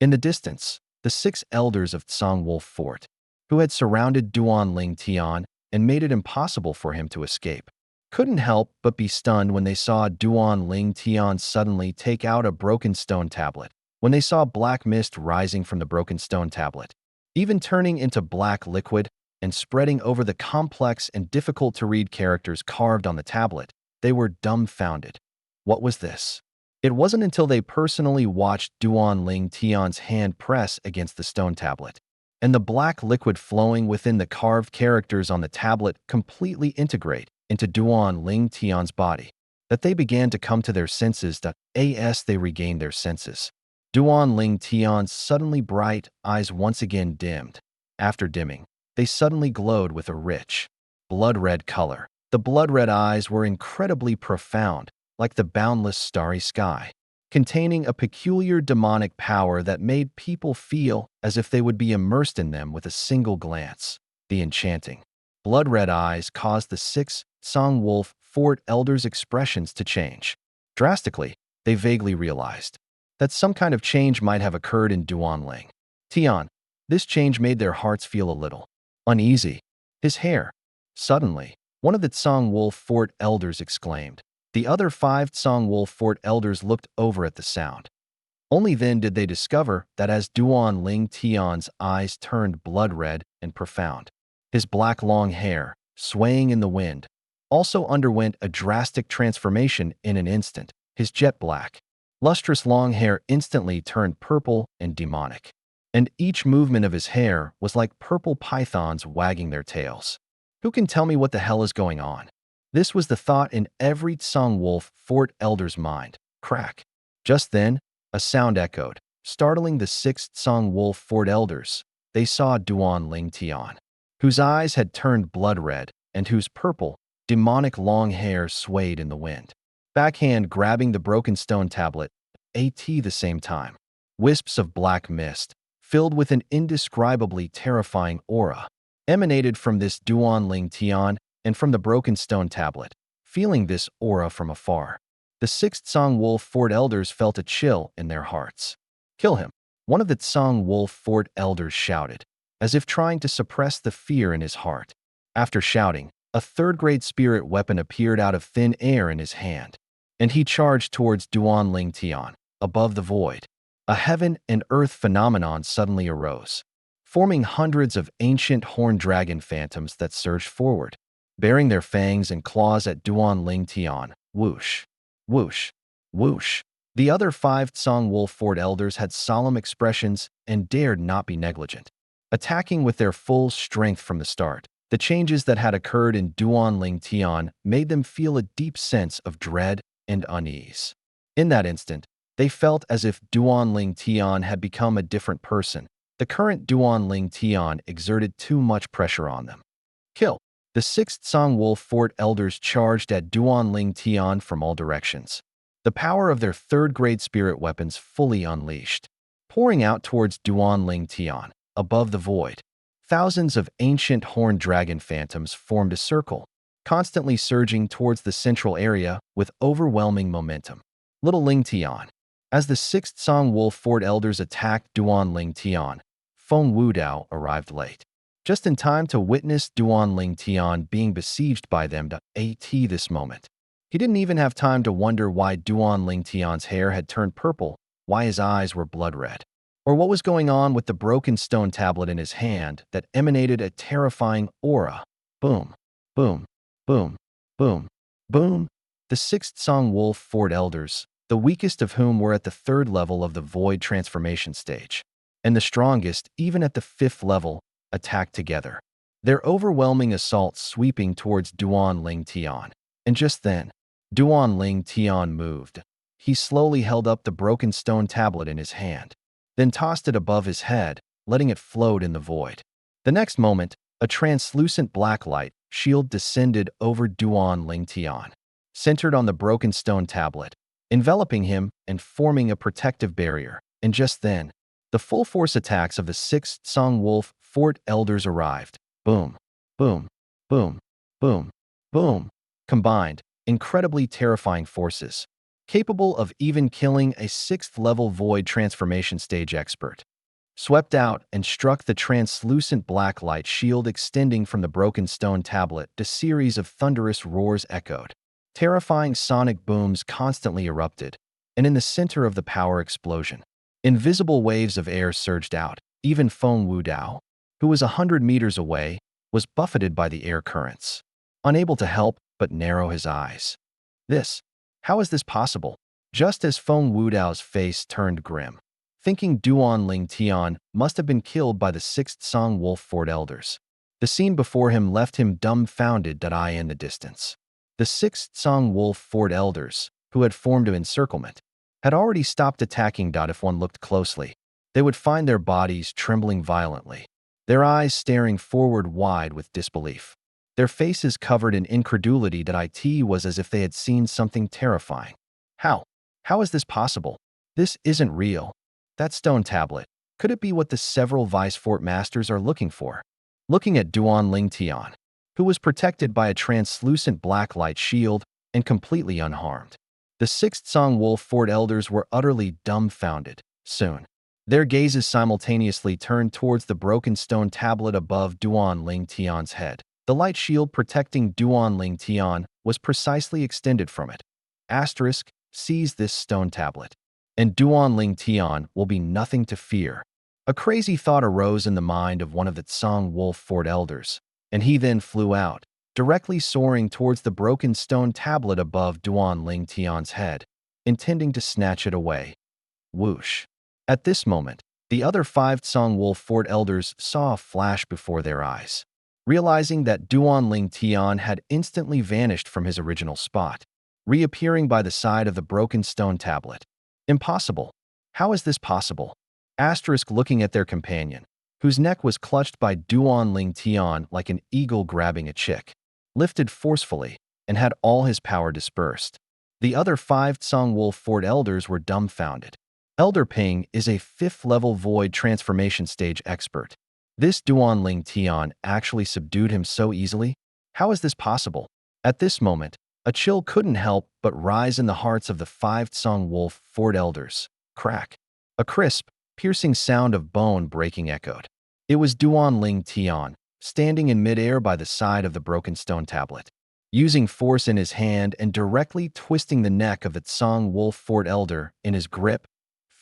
In the distance, the 6 elders of Tsangwolf Fort, who had surrounded Duanling Tian and made it impossible for him to escape, couldn't help but be stunned when they saw Duanling Tian suddenly take out a broken stone tablet, when they saw black mist rising from the broken stone tablet, even turning into black liquid and spreading over the complex and difficult-to-read characters carved on the tablet. They were dumbfounded. What was this? It wasn't until they personally watched Duanling Tian's hand press against the stone tablet, and the black liquid flowing within the carved characters on the tablet completely integrate into Duanling Tian's body, that they began to come to their senses. As they regained their senses, Duanling Tian's suddenly bright eyes once again dimmed. After dimming, they suddenly glowed with a rich, blood-red color. The blood-red eyes were incredibly profound, like the boundless starry sky, containing a peculiar demonic power that made people feel as if they would be immersed in them with a single glance. The enchanting, blood-red eyes caused the 6 Tsangwolf Fort elders' expressions to change. Drastically, they vaguely realized that some kind of change might have occurred in Duanling Tian. This change made their hearts feel a little uneasy. His hair. Suddenly, one of the Tsang Wolf Fort elders exclaimed. The other 5 Tsang Wolf Fort elders looked over at the sound. Only then did they discover that as Duanling Tian's eyes turned blood red and profound, his black long hair, swaying in the wind, also underwent a drastic transformation in an instant. His jet black, lustrous long hair instantly turned purple and demonic, and each movement of his hair was like purple pythons wagging their tails. Who can tell me what the hell is going on? This was the thought in every Tsang Wolf Fort elder's mind. Crack. Just then, a sound echoed, startling the 6 Tsang Wolf Fort elders. They saw Duanling Tian, whose eyes had turned blood red and whose purple, demonic long hair swayed in the wind. Backhand grabbing the broken stone tablet, at the same time. Wisps of black mist, filled with an indescribably terrifying aura, emanated from this Duanling Tian and from the broken stone tablet. Feeling this aura from afar, the 6 Tsang Wolf Fort elders felt a chill in their hearts. Kill him, one of the Tsang Wolf Fort elders shouted, as if trying to suppress the fear in his heart. After shouting, a 3rd-grade spirit weapon appeared out of thin air in his hand, and he charged towards Duanling Tian. Above the void, a heaven and earth phenomenon suddenly arose, forming hundreds of ancient horned dragon phantoms that surged forward, bearing their fangs and claws at Duanling Tian. Whoosh, whoosh, whoosh. The other 5 Tsang Wolf Fort elders had solemn expressions and dared not be negligent, attacking with their full strength from the start. The changes that had occurred in Duanling Tian made them feel a deep sense of dread and unease. In that instant, they felt as if Duanling Tian had become a different person. The current Duanling Tian exerted too much pressure on them. Kill. The 6th Tsang Wolf Fort elders charged at Duanling Tian from all directions, the power of their 3rd-grade spirit weapons fully unleashed, pouring out towards Duanling Tian. Above the void, thousands of ancient horned dragon phantoms formed a circle, constantly surging towards the central area with overwhelming momentum. Little Ling Tian. As the 6th Tsang Wolf Fort elders attacked Duanling Tian, Feng Wudao arrived late, just in time to witness Duanling Tian being besieged by them. At this moment, he didn't even have time to wonder why Duanling Tian's hair had turned purple, why his eyes were blood red, or what was going on with the broken stone tablet in his hand that emanated a terrifying aura. Boom, boom, boom, boom, boom. The 6th Tsang Wolf Fort elders, the weakest of whom were at the 3rd level of the void transformation stage, and the strongest even at the 5th level, attacked together, their overwhelming assault sweeping towards Duanling Tian. And just then, Duanling Tian moved. He slowly held up the broken stone tablet in his hand, then tossed it above his head, letting it float in the void. The next moment, a translucent black light shield descended over Duanling Tian, centered on the broken stone tablet, enveloping him and forming a protective barrier. And just then, the full force attacks of the 6th Tsang Wolf Fort elders arrived. Boom, boom, boom, boom, boom. Combined, incredibly terrifying forces, capable of even killing a 6th-level void transformation stage expert, swept out and struck the translucent black light shield extending from the broken stone tablet. A series of thunderous roars echoed. Terrifying sonic booms constantly erupted, and in the center of the power explosion, invisible waves of air surged out. Even Feng Wudao, who was 100 meters away, was buffeted by the air currents, unable to help but narrow his eyes. How is this possible? Just as Feng Wudao's face turned grim, thinking Duanling Tian must have been killed by the 6th Tsang Wolf Fort elders, the scene before him left him dumbfounded. Eye in the distance. The 6th Tsang Wolf Fort elders, who had formed an encirclement, had already stopped attacking. If one looked closely, they would find their bodies trembling violently, their eyes staring forward wide with disbelief, their faces covered in incredulity. It was as if they had seen something terrifying. How is this possible? This isn't real. That stone tablet, could it be what the several Vice Fort masters are looking for? Looking at Duanling Tian, who was protected by a translucent black light shield and completely unharmed, the The sixth Song Wolf Fort elders were utterly dumbfounded. Soon, their gazes simultaneously turned towards the broken stone tablet above Duan Ling Tian's head. The light shield protecting Duan Ling Tian was precisely extended from it. Asterisk, seize this stone tablet, and Duan Ling Tian will be nothing to fear. A crazy thought arose in the mind of one of the Song Wolf Fort elders, and he then flew out, directly soaring towards the broken stone tablet above Duan Ling Tian's head, intending to snatch it away. Whoosh. At this moment, the other 5 Song Wolf Fort elders saw a flash before their eyes. Realizing that Duan Ling Tian had instantly vanished from his original spot, reappearing by the side of the broken stone tablet. Impossible. How is this possible? Asterisk, looking at their companion, whose neck was clutched by Duan Ling Tian like an eagle grabbing a chick, lifted forcefully, and had all his power dispersed. The other 5 Song Wolf Fort elders were dumbfounded. Elder Ping is a 5th-level void transformation stage expert. This Duan Ling Tian actually subdued him so easily? How is this possible? At this moment, a chill couldn't help but rise in the hearts of the 5 Song Wolf Fort elders. Crack. A crisp, piercing sound of bone breaking echoed. It was Duan Ling Tian, standing in midair by the side of the broken stone tablet, using force in his hand and directly twisting the neck of the Song Wolf Fort elder in his grip.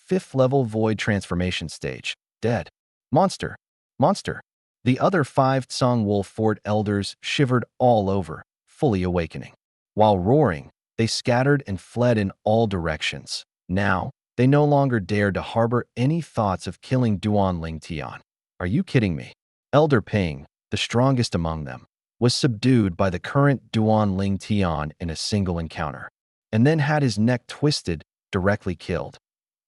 5th-level void transformation stage. Dead. Monster. Monster. The other 5 Song Wolf Fort elders shivered all over, fully awakening. While roaring, they scattered and fled in all directions. Now, they no longer dared to harbor any thoughts of killing Duan Ling Tian. Are you kidding me? Elder Ping, the strongest among them, was subdued by the current Duan Ling Tian in a single encounter, and then had his neck twisted, directly killed.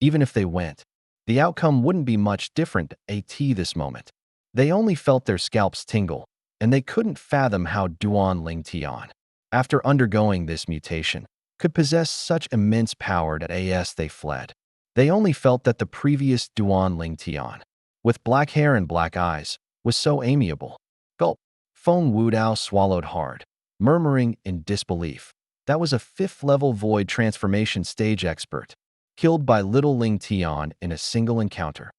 Even if they went, the outcome wouldn't be much different at this moment. They only felt their scalps tingle, and they couldn't fathom how Duan Ling Tian, after undergoing this mutation, could possess such immense power that they fled. They only felt that the previous Duan Ling Tian, with black hair and black eyes, was so amiable. Gulp. Feng Wudao swallowed hard, murmuring in disbelief. That was a 5th-level void transformation stage expert, killed by Little Ling Tian in a single encounter.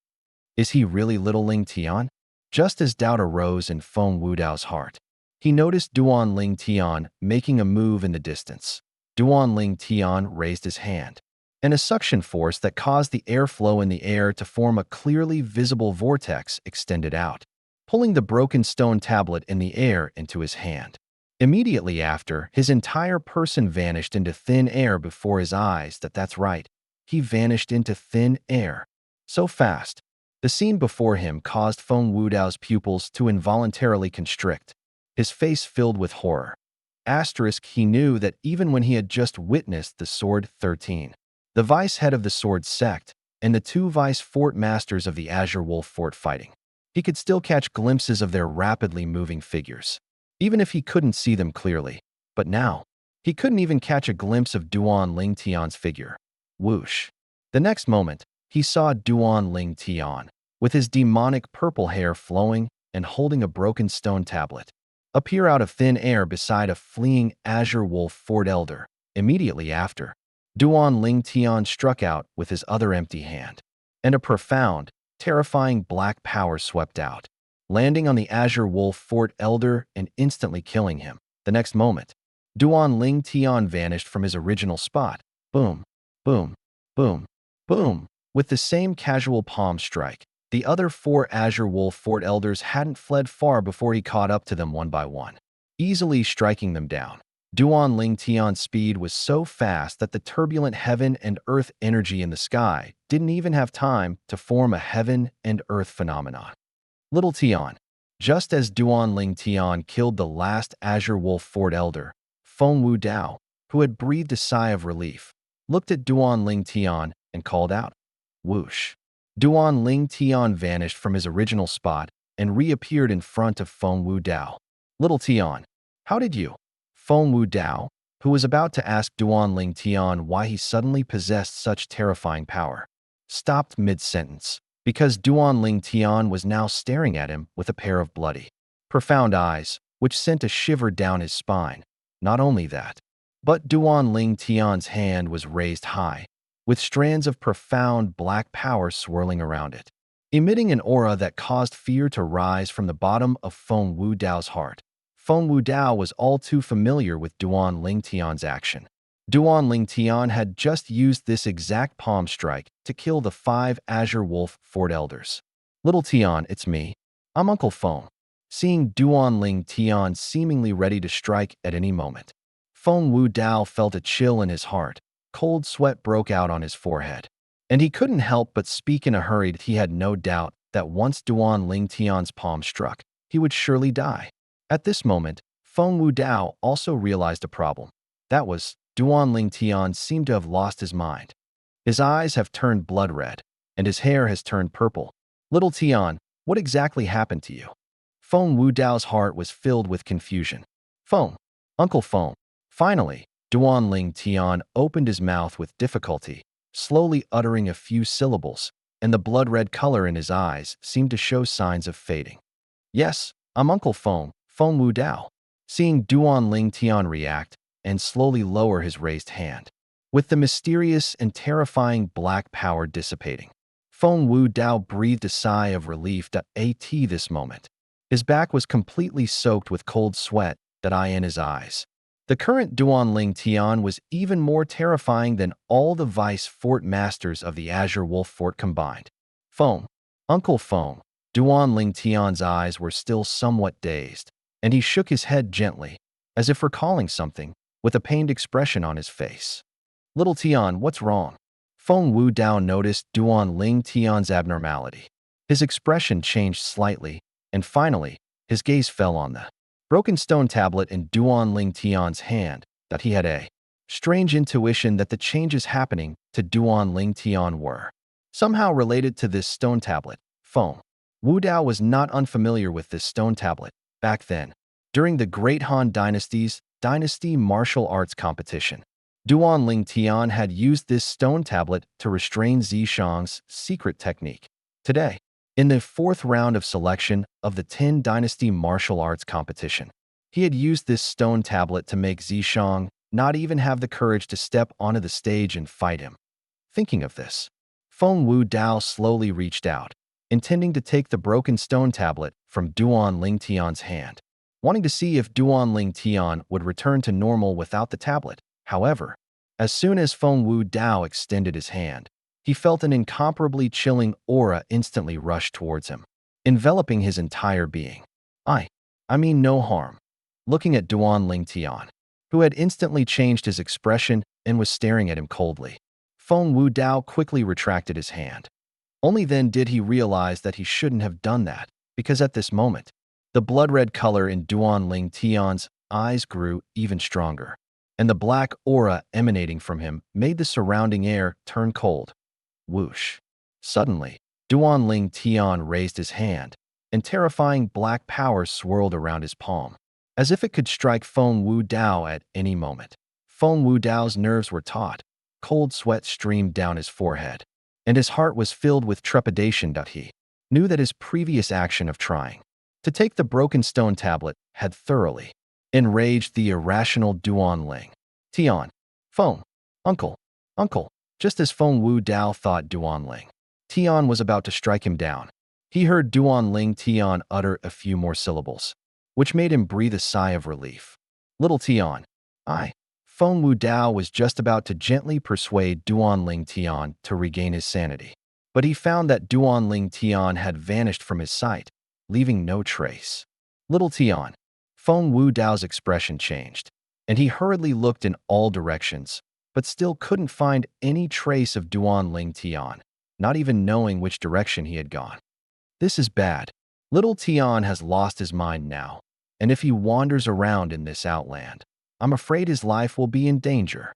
Is he really Little Ling Tian? Just as doubt arose in Feng Wudao's heart, he noticed Duan Ling Tian making a move in the distance. Duan Ling Tian raised his hand, and a suction force that caused the airflow in the air to form a clearly visible vortex extended out, pulling the broken stone tablet in the air into his hand. Immediately after, his entire person vanished into thin air before his eyes. That's right, he vanished into thin air. So fast, the scene before him caused Feng Wudao's pupils to involuntarily constrict, his face filled with horror. Asterisk, he knew that even when he had just witnessed the Sword 13, the vice head of the Sword sect, and the 2 vice fort masters of the Azure Wolf Fort fighting, he could still catch glimpses of their rapidly moving figures, even if he couldn't see them clearly. But now, he couldn't even catch a glimpse of Duan Ling Tian's figure. Whoosh. The next moment, he saw Duan Ling Tian, with his demonic purple hair flowing and holding a broken stone tablet, appear out of thin air beside a fleeing Azure Wolf Fort elder. Immediately after, Duan Ling Tian struck out with his other empty hand, and a profound, terrifying black power swept out, landing on the Azure Wolf Fort elder and instantly killing him. The next moment, Duan Ling Tian vanished from his original spot. Boom, boom, boom, boom. With the same casual palm strike, the other 4 Azure Wolf Fort elders hadn't fled far before he caught up to them one by one, easily striking them down. Duan Ling Tian's speed was so fast that the turbulent heaven and earth energy in the sky didn't even have time to form a heaven and earth phenomenon. Little Tian. Just as Duan Ling Tian killed the last Azure Wolf Fort elder, Feng Wudao, who had breathed a sigh of relief, looked at Duan Ling Tian and called out. Whoosh. Duan Ling Tian vanished from his original spot and reappeared in front of Feng Wudao. Little Tian, how did you? Feng Wudao, who was about to ask Duan Ling Tian why he suddenly possessed such terrifying power, stopped mid-sentence, because Duan Ling Tian was now staring at him with a pair of bloody, profound eyes, which sent a shiver down his spine. Not only that, But Duan Ling Tian's hand was raised high, with strands of profound black power swirling around it, emitting an aura that caused fear to rise from the bottom of Feng Wudao's heart. Feng Wudao was all too familiar with Duan Ling Tian's action. Duan Ling Tian had just used this exact palm strike to kill the 5 Azure Wolf Fort Elders. "Little Tian, it's me. I'm Uncle Feng." Seeing Duan Ling Tian seemingly ready to strike at any moment, Feng Wudao felt a chill in his heart. Cold sweat broke out on his forehead, and he couldn't help but speak in a hurry. He had no doubt that once Duan Ling Tian's palm struck, he would surely die. At this moment, Feng Wudao also realized a problem. That was, Duan Ling Tian seemed to have lost his mind. His eyes have turned blood red, and his hair has turned purple. "Little Tian, what exactly happened to you?" Feng Wudao's heart was filled with confusion. "Feng, Uncle Feng." Finally, Duan Ling Tian opened his mouth with difficulty, slowly uttering a few syllables, and the blood-red color in his eyes seemed to show signs of fading. "Yes, I'm Uncle Feng, Feng Wudao." Seeing Duan Ling Tian react and slowly lower his raised hand, with the mysterious and terrifying black power dissipating, Feng Wudao breathed a sigh of relief. This moment, his back was completely soaked with cold sweat in his eyes. The current Duan Ling Tian was even more terrifying than all the vice fort masters of the Azure Wolf Fort combined. "Feng, Uncle Feng." Duan Ling Tian's eyes were still somewhat dazed, and he shook his head gently, as if recalling something, with a pained expression on his face. "Little Tian, what's wrong?" Feng Wudao noticed Duan Ling Tian's abnormality. His expression changed slightly, and finally, his gaze fell on the broken stone tablet in Duan Ling Tian's hand. That he had a strange intuition that the changes happening to Duan Ling Tian were somehow related to this stone tablet. Feng Wudao was not unfamiliar with this stone tablet. Back then, during the Great Han Dynasty's Dynasty Martial Arts competition, Duan Ling Tian had used this stone tablet to restrain Zishang's secret technique. Today, in the 4th round of selection of the 10 Dynasty Martial Arts competition, he had used this stone tablet to make Zishang not even have the courage to step onto the stage and fight him. Thinking of this, Feng Wudao slowly reached out, intending to take the broken stone tablet from Duan Ling Tian's hand, wanting to see if Duan Ling Tian would return to normal without the tablet. However, as soon as Feng Wudao extended his hand, he felt an incomparably chilling aura instantly rush towards him, enveloping his entire being. I mean no harm." Looking at Duan Ling Tian, who had instantly changed his expression and was staring at him coldly, Feng Wudao quickly retracted his hand. Only then did he realize that he shouldn't have done that, because at this moment, the blood-red color in Duan Ling Tian's eyes grew even stronger, and the black aura emanating from him made the surrounding air turn cold. Whoosh. Suddenly, Duan Ling Tian raised his hand, and terrifying black power swirled around his palm, as if it could strike Feng Wudao at any moment. Feng Wudao's nerves were taut, cold sweat streamed down his forehead, and his heart was filled with trepidation. He knew that his previous action of trying to take the broken stone tablet had thoroughly enraged the irrational Duan Ling Tian. "Feng, Uncle. Just as Feng Wudao thought Duan Ling Tian was about to strike him down, he heard Duan Ling Tian utter a few more syllables, which made him breathe a sigh of relief. "Little Tian, Feng Wudao was just about to gently persuade Duan Ling Tian to regain his sanity, but he found that Duan Ling Tian had vanished from his sight, leaving no trace. "Little Tian." Feng Wudao's expression changed, and he hurriedly looked in all directions, but still couldn't find any trace of Duan Ling Tian, not even knowing which direction he had gone. "This is bad. Little Tian has lost his mind now, and if he wanders around in this outland, I'm afraid his life will be in danger."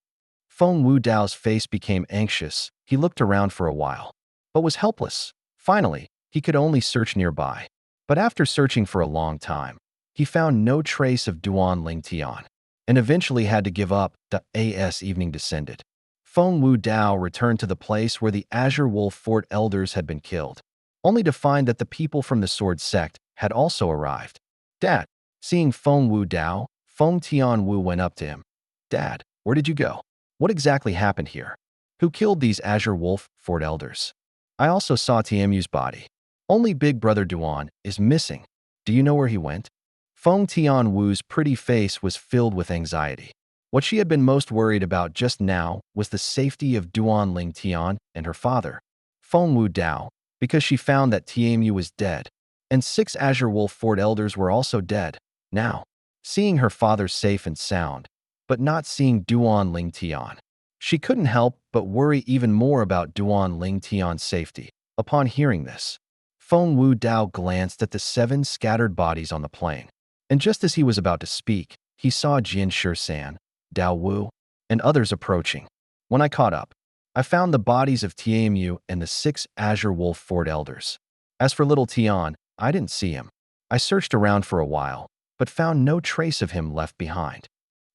Feng Wudao's face became anxious. He looked around for a while, but was helpless. Finally, he could only search nearby. But after searching for a long time, he found no trace of Duan Ling Tian, and eventually had to give up. As evening descended, Feng Wudao returned to the place where the Azure Wolf Fort elders had been killed, only to find that the people from the Sword Sect had also arrived. "Dad." Seeing Feng Wudao, Feng Tianwu went up to him. "Dad, Where did you go? What exactly happened here? Who killed these Azure Wolf Fort Elders? I also saw TMU's body. Only Big Brother Duan is missing. Do you know where he went? Feng Tian Wu's pretty face was filled with anxiety. What she had been most worried about just now was the safety of Duan Ling Tian and her father, Feng Wu Dao, because she found that TMU was dead, and 6 Azure Wolf Fort Elders were also dead. Now, seeing her father safe and sound, but not seeing Duan Ling Tian, she couldn't help but worry even more about Duan Ling Tian's safety. Upon hearing this, Feng Wu Dao glanced at the 7 scattered bodies on the plain, and just as he was about to speak, he saw Jian Shisan, Dao Wu, and others approaching. When I caught up, I found the bodies of TMU and the 6 Azure Wolf Fort Elders. As for little Tian, I didn't see him. I searched around for a while, but found no trace of him left behind.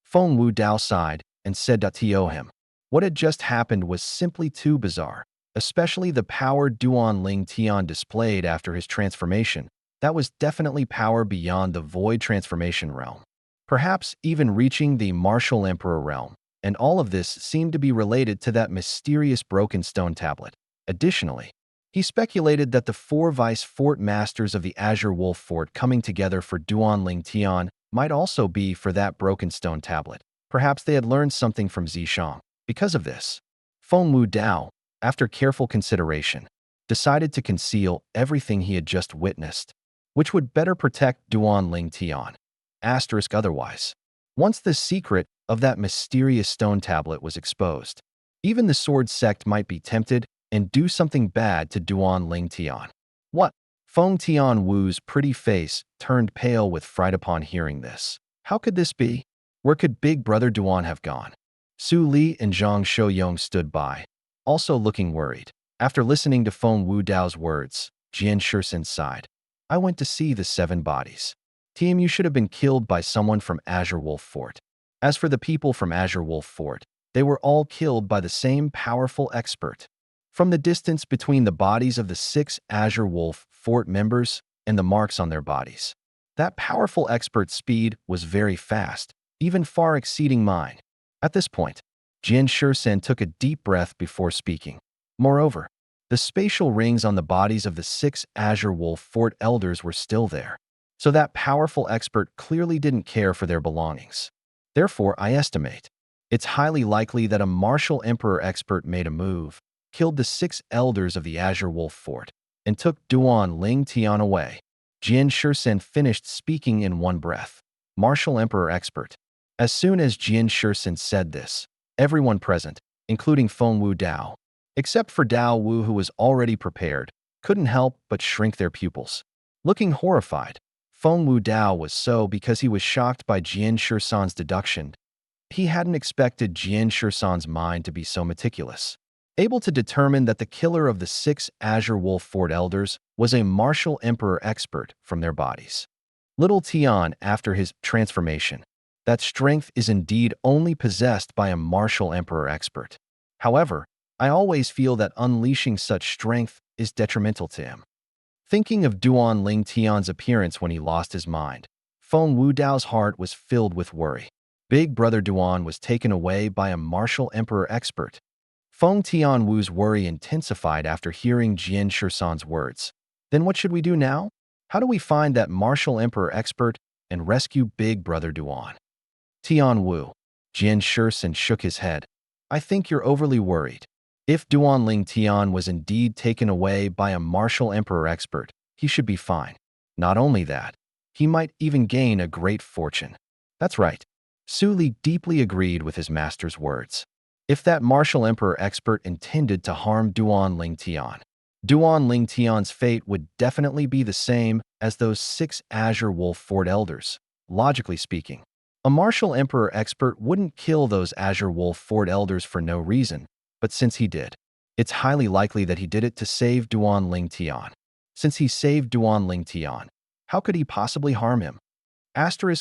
Feng Wu Dao sighed and said to him, what had just happened was simply too bizarre, especially the power Duan Ling Tian displayed after his transformation. That was definitely power beyond the void transformation realm, perhaps even reaching the Martial Emperor realm, and all of this seemed to be related to that mysterious broken stone tablet. Additionally, he speculated that the 4 Vice Fort Masters of the Azure Wolf Fort coming together for Duan Ling Tian might also be for that broken stone tablet. Perhaps they had learned something from Zishang. Because of this, Feng Wu Dao, after careful consideration, decided to conceal everything he had just witnessed, which would better protect Duan Ling Tian. Otherwise, once the secret of that mysterious stone tablet was exposed, even the sword sect might be tempted and do something bad to Duan Ling Tian. What? Feng Tian Wu's pretty face turned pale with fright upon hearing this. How could this be? Where could Big Brother Duan have gone? Su Li and Zhang Shouyong stood by, also looking worried. After listening to Feng Wu Dao's words, Jian Shisan sighed. I went to see the 7 bodies. TMU should have been killed by someone from Azure Wolf Fort. As for the people from Azure Wolf Fort, they were all killed by the same powerful expert. From the distance between the bodies of the 6 Azure Wolf Fort members and the marks on their bodies, that powerful expert's speed was very fast, even far exceeding mine. At this point, Jian Shisan took a deep breath before speaking. Moreover, the spatial rings on the bodies of the 6 Azure Wolf Fort Elders were still there, so that powerful expert clearly didn't care for their belongings. Therefore, I estimate it's highly likely that a Martial Emperor expert made a move, killed the 6 elders of the Azure Wolf Fort, and took Duan Ling Tian away. Jian Shisan finished speaking in one breath. Martial Emperor expert. As soon as Jian Shisan said this, everyone present, including Feng Wu Dao, except for Dao Wu who was already prepared, couldn't help but shrink their pupils. Looking horrified, Feng Wu Dao was so because he was shocked by Jian Shisan's deduction. He hadn't expected Jian Shisan's mind to be so meticulous, able to determine that the killer of the 6 Azure Wolf Fort Elders was a Martial Emperor expert from their bodies. Little Tian, after his transformation, that strength is indeed only possessed by a Martial Emperor expert. However, I always feel that unleashing such strength is detrimental to him. Thinking of Duan Ling Tian's appearance when he lost his mind, Feng Wu Dao's heart was filled with worry. Big Brother Duan was taken away by a Martial Emperor expert. Feng Tian Wu's worry intensified after hearing Jian Shisan's words. Then what should we do now? How do we find that Martial Emperor expert and rescue Big Brother Duan? Tian Wu. Jian Shisan shook his head. I think you're overly worried. If Duan Ling Tian was indeed taken away by a Martial Emperor expert, he should be fine. Not only that, he might even gain a great fortune. That's right. Su Li deeply agreed with his master's words. If that Martial Emperor expert intended to harm Duan Ling Tian's fate would definitely be the same as those 6 Azure Wolf Fort Elders, logically speaking. A Martial Emperor expert wouldn't kill those Azure Wolf Fort Elders for no reason, but since he did, it's highly likely that he did it to save Duan Ling Tian. Since he saved Duan Ling Tian, how could he possibly harm him?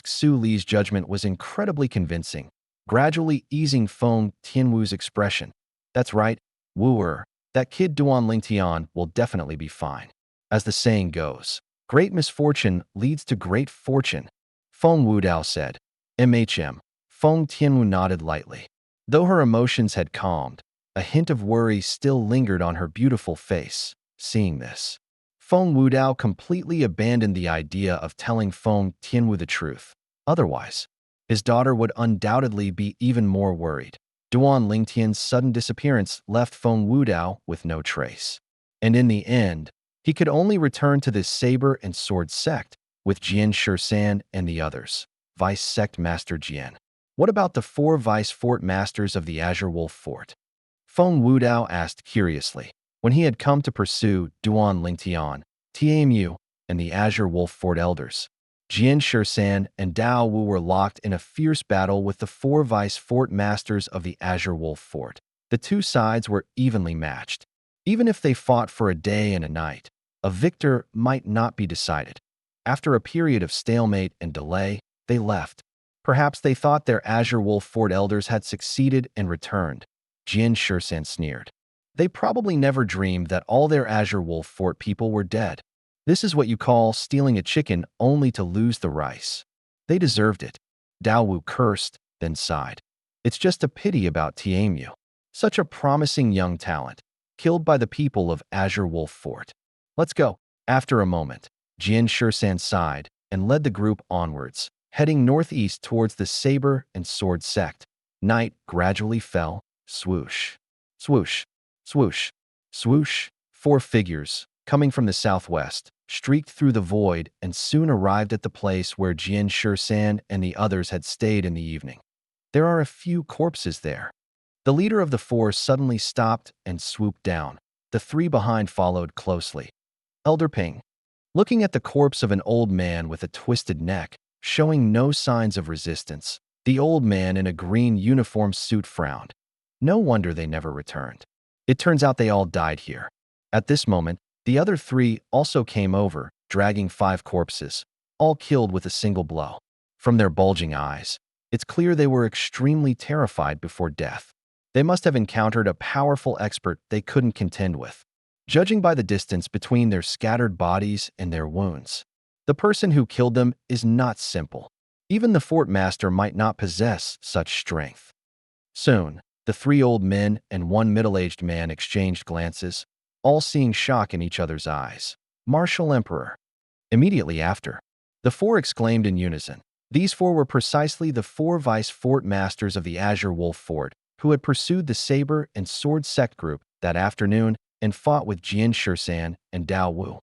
Su Li's judgment was incredibly convincing, gradually easing Feng Tianwu's expression. That's right, Wu-er, that kid Duan Ling Tian will definitely be fine. As the saying goes, great misfortune leads to great fortune, Feng Wu Dao said. Feng Tianwu nodded lightly. Though her emotions had calmed, a hint of worry still lingered on her beautiful face. Seeing this, Feng Wudao completely abandoned the idea of telling Feng Tianwu the truth. Otherwise, his daughter would undoubtedly be even more worried. Duan Lingtian's sudden disappearance left Feng Wudao with no trace. And in the end, he could only return to this saber and sword sect with Jian Shisan and the others. Vice Sect Master Jian. What about the 4 Vice Fort Masters of the Azure Wolf Fort? Feng Wudao asked curiously. When he had come to pursue Duan Lingtian, Tianmu, and the Azure Wolf Fort elders, Jian Shisan and Dao Wu were locked in a fierce battle with the 4 Vice Fort Masters of the Azure Wolf Fort. The two sides were evenly matched. Even if they fought for a day and a night, a victor might not be decided. After a period of stalemate and delay, they left. Perhaps they thought their Azure Wolf Fort elders had succeeded and returned. Jian Shisan sneered. They probably never dreamed that all their Azure Wolf Fort people were dead. This is what you call stealing a chicken only to lose the rice. They deserved it. Dao Wu cursed, then sighed. It's just a pity about Tianmu. Such a promising young talent, killed by the people of Azure Wolf Fort. Let's go. After a moment, Jian Shisan sighed and led the group onwards, heading northeast towards the saber and sword sect. Night gradually fell. Swoosh, swoosh, swoosh, swoosh. 4 figures, coming from the southwest, streaked through the void and soon arrived at the place where Jian Shisan and the others had stayed in the evening. There are a few corpses there. The leader of the 4 suddenly stopped and swooped down. The 3 behind followed closely. Elder Ping, looking at the corpse of an old man with a twisted neck, showing no signs of resistance, the old man in a green uniform suit frowned. No wonder they never returned. It turns out they all died here. At this moment, the other 3 also came over, dragging 5 corpses, all killed with a single blow. From their bulging eyes, it's clear they were extremely terrified before death. They must have encountered a powerful expert they couldn't contend with. Judging by the distance between their scattered bodies and their wounds, the person who killed them is not simple. Even the fort master might not possess such strength. Soon, the 3 old men and 1 middle-aged man exchanged glances, all seeing shock in each other's eyes. Martial Emperor. Immediately after, the 4 exclaimed in unison. These 4 were precisely the 4 Vice Fort Masters of the Azure Wolf Fort who had pursued the saber and sword sect group that afternoon and fought with Jian Shisan and Dao Wu,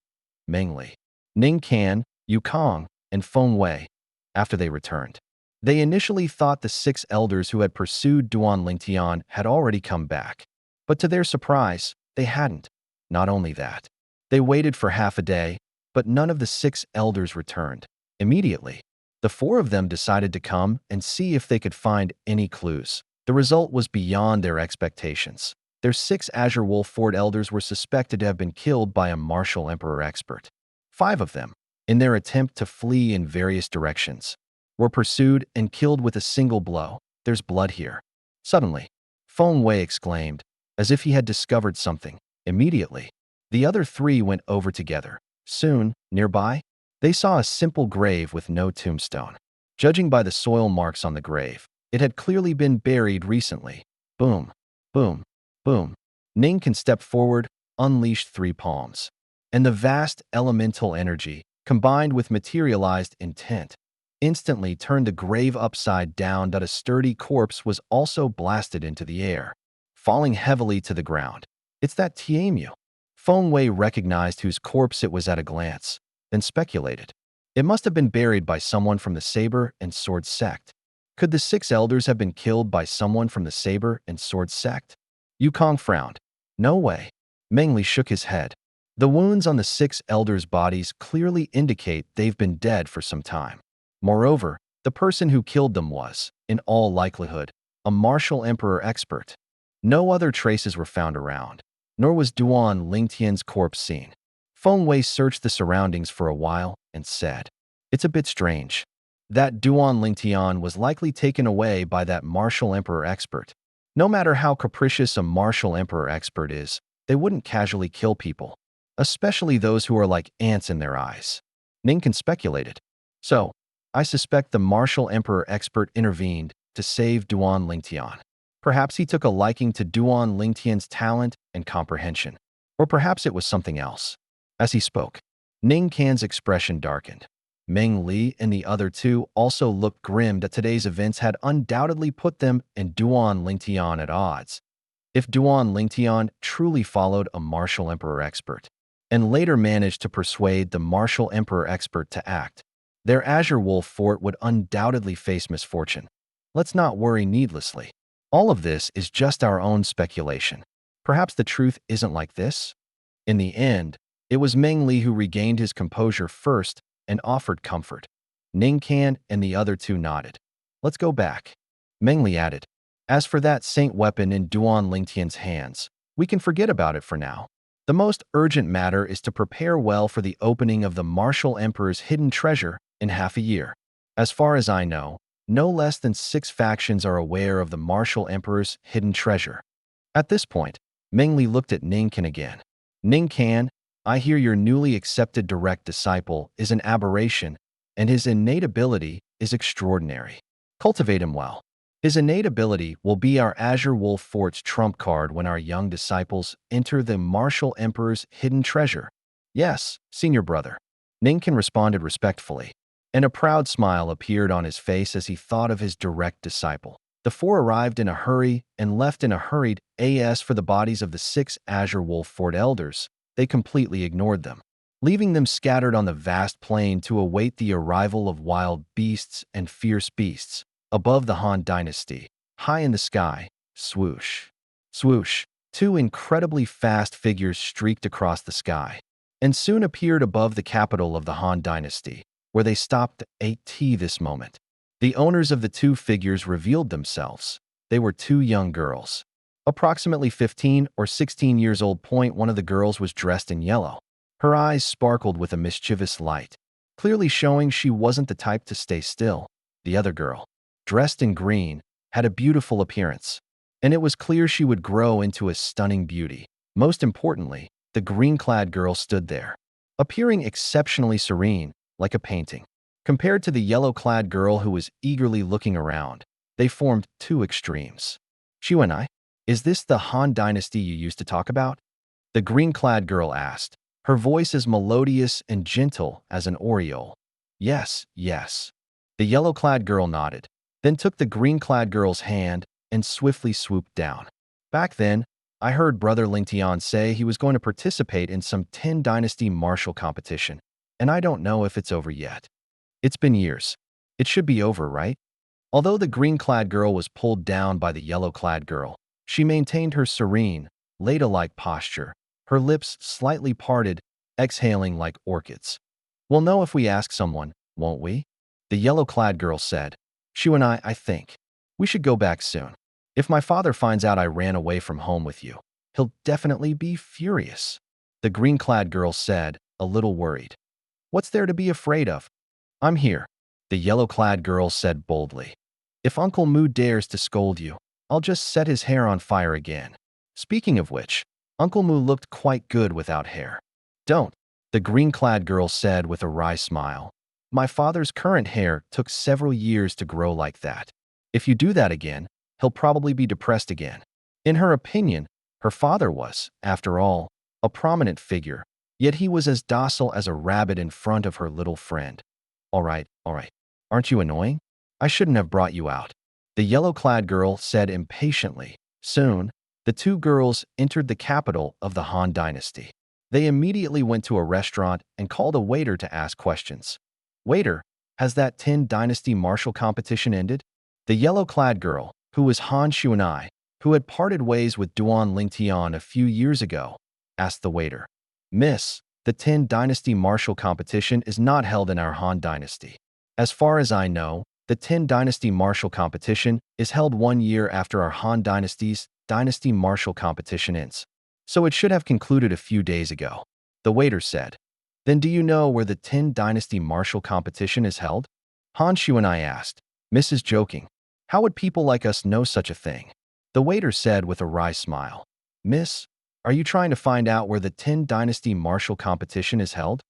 Meng Li, Ning Kan, Yu Kong, and Feng Wei. After they returned, they initially thought the 6 elders who had pursued Duan Lingtian had already come back. But to their surprise, they hadn't. Not only that, they waited for half a day, but none of the 6 elders returned. Immediately, the 4 of them decided to come and see if they could find any clues. The result was beyond their expectations. Their 6 Azure Wolf Fort elders were suspected to have been killed by a Martial Emperor expert. 5 of them, in their attempt to flee in various directions, were pursued and killed with a single blow. There's blood here. Suddenly, Feng Wei exclaimed, as if he had discovered something. Immediately, the other 3 went over together. Soon, nearby, they saw a simple grave with no tombstone. Judging by the soil marks on the grave, it had clearly been buried recently. Boom, boom, boom. Ning Kan stepped forward, unleashed 3 palms, and the vast elemental energy, combined with materialized intent, instantly turned the grave upside down. That a sturdy corpse was also blasted into the air, falling heavily to the ground. It's that Tianmu. Feng Wei recognized whose corpse it was at a glance, then speculated. It must have been buried by someone from the saber and sword sect. Could the 6 elders have been killed by someone from the saber and sword sect? Yukong frowned. No way. Meng Li shook his head. The wounds on the 6 elders' bodies clearly indicate they've been dead for some time. Moreover, the person who killed them was, in all likelihood, a Martial Emperor expert. No other traces were found around, nor was Duan Lingtian's corpse seen. Feng Wei searched the surroundings for a while and said, "It's a bit strange. That Duan Lingtian was likely taken away by that Martial Emperor expert. No matter how capricious a Martial Emperor expert is, they wouldn't casually kill people, especially those who are like ants in their eyes." Ning Kan speculated. So, I suspect the Martial Emperor expert intervened to save Duan Lingtian. Perhaps he took a liking to Duan Lingtian's talent and comprehension. Or perhaps it was something else. As he spoke, Ning Can's expression darkened. Meng Li and the other two also looked grim that today's events had undoubtedly put them and Duan Lingtian at odds. If Duan Lingtian truly followed a Martial Emperor expert, and later managed to persuade the Martial Emperor expert to act, their Azure Wolf fort would undoubtedly face misfortune. Let's not worry needlessly. All of this is just our own speculation. Perhaps the truth isn't like this? In the end, it was Meng Li who regained his composure first and offered comfort. Ning Can and the other two nodded. Let's go back. Meng Li added. As for that saint weapon in Duan Lingtian's hands, we can forget about it for now. The most urgent matter is to prepare well for the opening of the Martial Emperor's hidden treasure in half a year. As far as I know, no less than 6 factions are aware of the Martial Emperor's hidden treasure. At this point, Meng Li looked at Ning Can again. Ning Can, I hear your newly accepted direct disciple is an aberration, and his innate ability is extraordinary. Cultivate him well. His innate ability will be our Azure Wolf Fort's trump card when our young disciples enter the Martial Emperor's hidden treasure. Yes, senior brother. Ning Can responded respectfully, and a proud smile appeared on his face as he thought of his direct disciple. The 4 arrived in a hurry and left in a hurried. As for the bodies of the 6 Azure Wolf Fort elders, they completely ignored them, leaving them scattered on the vast plain to await the arrival of wild beasts and fierce beasts. Above the Han Dynasty, high in the sky, swoosh, swoosh, 2 incredibly fast figures streaked across the sky, and soon appeared above the capital of the Han Dynasty, where they stopped at this moment. The owners of the 2 figures revealed themselves. They were 2 young girls, approximately 15 or 16 years old. One of the girls was dressed in yellow. Her eyes sparkled with a mischievous light, clearly showing she wasn't the type to stay still. The other girl, dressed in green, had a beautiful appearance, and it was clear she would grow into a stunning beauty. Most importantly, the green-clad girl stood there, appearing exceptionally serene, like a painting. Compared to the yellow-clad girl who was eagerly looking around, they formed 2 extremes. Xuanai, is this the Han Dynasty you used to talk about? The green-clad girl asked, her voice as melodious and gentle as an oriole. Yes, yes. The yellow-clad girl nodded, then took the green-clad girl's hand and swiftly swooped down. Back then, I heard Brother Lingtian say he was going to participate in some 10 Dynasty martial competition, and I don't know if it's over yet. It's been years. It should be over, right? Although the green-clad girl was pulled down by the yellow-clad girl, she maintained her serene, ladle-like posture, her lips slightly parted, exhaling like orchids. We'll know if we ask someone, won't we? The yellow-clad girl said. Shu and I think. We should go back soon. If my father finds out I ran away from home with you, he'll definitely be furious. The green-clad girl said, a little worried. What's there to be afraid of? I'm here, the yellow-clad girl said boldly. If Uncle Mu dares to scold you, I'll just set his hair on fire again. Speaking of which, Uncle Mu looked quite good without hair. Don't, the green-clad girl said with a wry smile. My father's current hair took several years to grow like that. If you do that again, he'll probably be depressed again. In her opinion, her father was, after all, a prominent figure, yet he was as docile as a rabbit in front of her little friend. All right. Aren't you annoying? I shouldn't have brought you out, the yellow-clad girl said impatiently. Soon, the 2 girls entered the capital of the Han Dynasty. They immediately went to a restaurant and called a waiter to ask questions. Waiter, has that 10 Dynasty martial competition ended? The yellow-clad girl, who was Han Xuanai, who had parted ways with Duan Lingtian a few years ago, asked the waiter. Miss, the 10 Dynasty martial competition is not held in our Han Dynasty. As far as I know, the 10 Dynasty martial competition is held 1 year after our Han Dynasty's Dynasty martial competition ends. So it should have concluded a few days ago, the waiter said. Then do you know where the 10 Dynasty martial competition is held? Han Xuanai asked. Mrs. Joking. How would people like us know such a thing? The waiter said with a wry smile. Miss, are you trying to find out where the 10 Dynasty martial competition is held?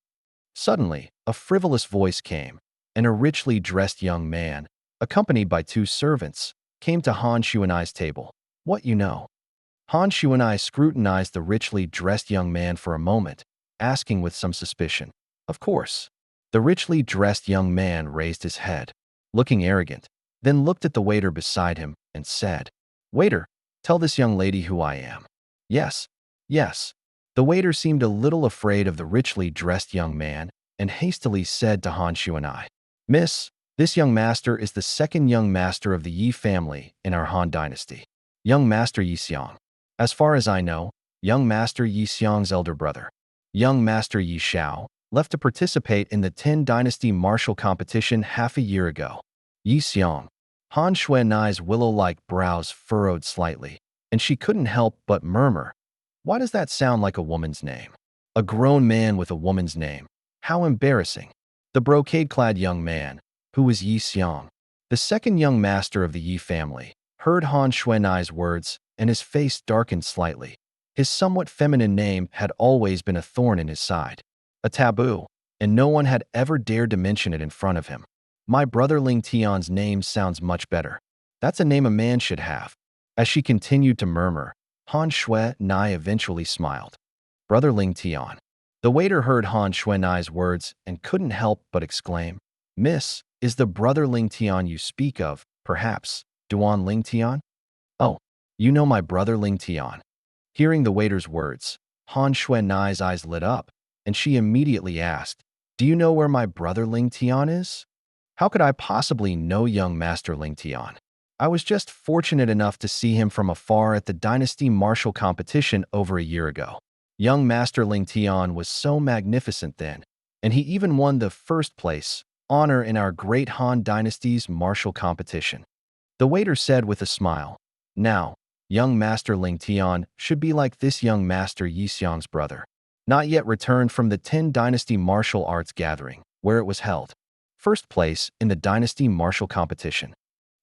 Suddenly, a frivolous voice came, and a richly dressed young man, accompanied by 2 servants, came to Han Xuanai's table. What you know? Han Shuanai scrutinized the richly dressed young man for a moment, asking with some suspicion. Of course. The richly dressed young man raised his head, looking arrogant, then looked at the waiter beside him and said, "Waiter, tell this young lady who I am." "Yes, yes." The waiter seemed a little afraid of the richly dressed young man and hastily said to Han Shuanai, "Miss, this young master is the second young master of the Yi family in our Han dynasty. Young Master Yi Xiang. As far as I know, young Master Yi Xiang's elder brother, young Master Yi Xiao, left to participate in the 10 Dynasty martial competition half a year ago." Yi Xiang. Han Shuanai's willow-like brows furrowed slightly, and she couldn't help but murmur, "Why does that sound like a woman's name? A grown man with a woman's name. How embarrassing." The brocade-clad young man, who was Yi Xiang, the second young master of the Yi family, heard Han Shuanai's words, and his face darkened slightly. His somewhat feminine name had always been a thorn in his side, a taboo, and no one had ever dared to mention it in front of him. "My brother Ling Tian's name sounds much better. That's a name a man should have." As she continued to murmur, Han Shuanai eventually smiled. "Brother Ling Tian." The waiter heard Han Shuanai's words and couldn't help but exclaim, "Miss, is the brother Ling Tian you speak of, perhaps, Duan Ling Tian?" "Oh, you know my brother Ling Tian." Hearing the waiter's words, Han Shuanai's eyes lit up, and she immediately asked, "Do you know where my brother Ling Tian is?" "How could I possibly know young Master Ling Tian? I was just fortunate enough to see him from afar at the Dynasty Martial Competition over a year ago. Young Master Ling Tian was so magnificent then, and he even won the first place honor in our great Han Dynasty's martial competition." The waiter said with a smile, "Now, young Master Ling Tian should be like this young Master Yi Xiang's brother, not yet returned from the 10 Dynasty Martial Arts Gathering, where it was held. First place in the Dynasty Martial Competition."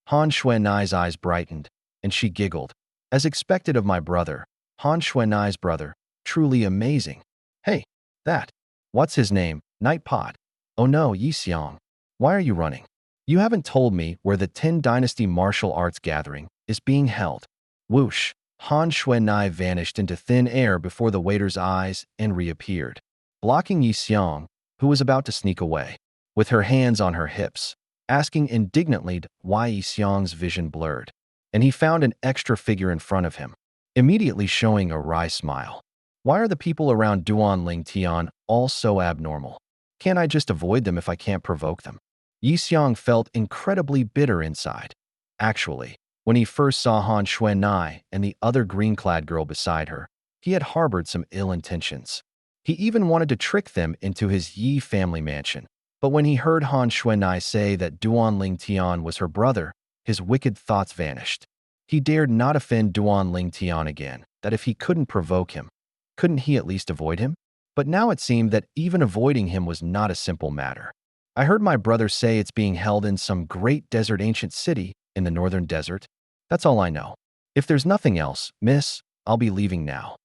Han Shuanai's eyes brightened, and she giggled. "As expected of my brother, Han Shuanai's brother, truly amazing. Hey, that. What's his name? Night Pot. Oh no, Yi Xiang. Why are you running? You haven't told me where the 10 Dynasty Martial Arts Gathering is being held." Whoosh! Han Shuanai vanished into thin air before the waiter's eyes and reappeared, blocking Yi Xiang, who was about to sneak away, with her hands on her hips, asking indignantly why Yi Xiang's vision blurred, and he found an extra figure in front of him, immediately showing a wry smile. "Why are the people around Duan Ling Tian all so abnormal? Can't I just avoid them if I can't provoke them?" Yi Xiang felt incredibly bitter inside. Actually, when he first saw Han Shuanai and the other green-clad girl beside her, he had harbored some ill intentions. He even wanted to trick them into his Yi family mansion. But when he heard Han Shuanai say that Duan Ling Tian was her brother, his wicked thoughts vanished. He dared not offend Duan Ling Tian again, that if he couldn't provoke him, couldn't he at least avoid him? But now it seemed that even avoiding him was not a simple matter. "I heard my brother say it's being held in some great desert ancient city in the northern desert. That's all I know. If there's nothing else, miss, I'll be leaving now,"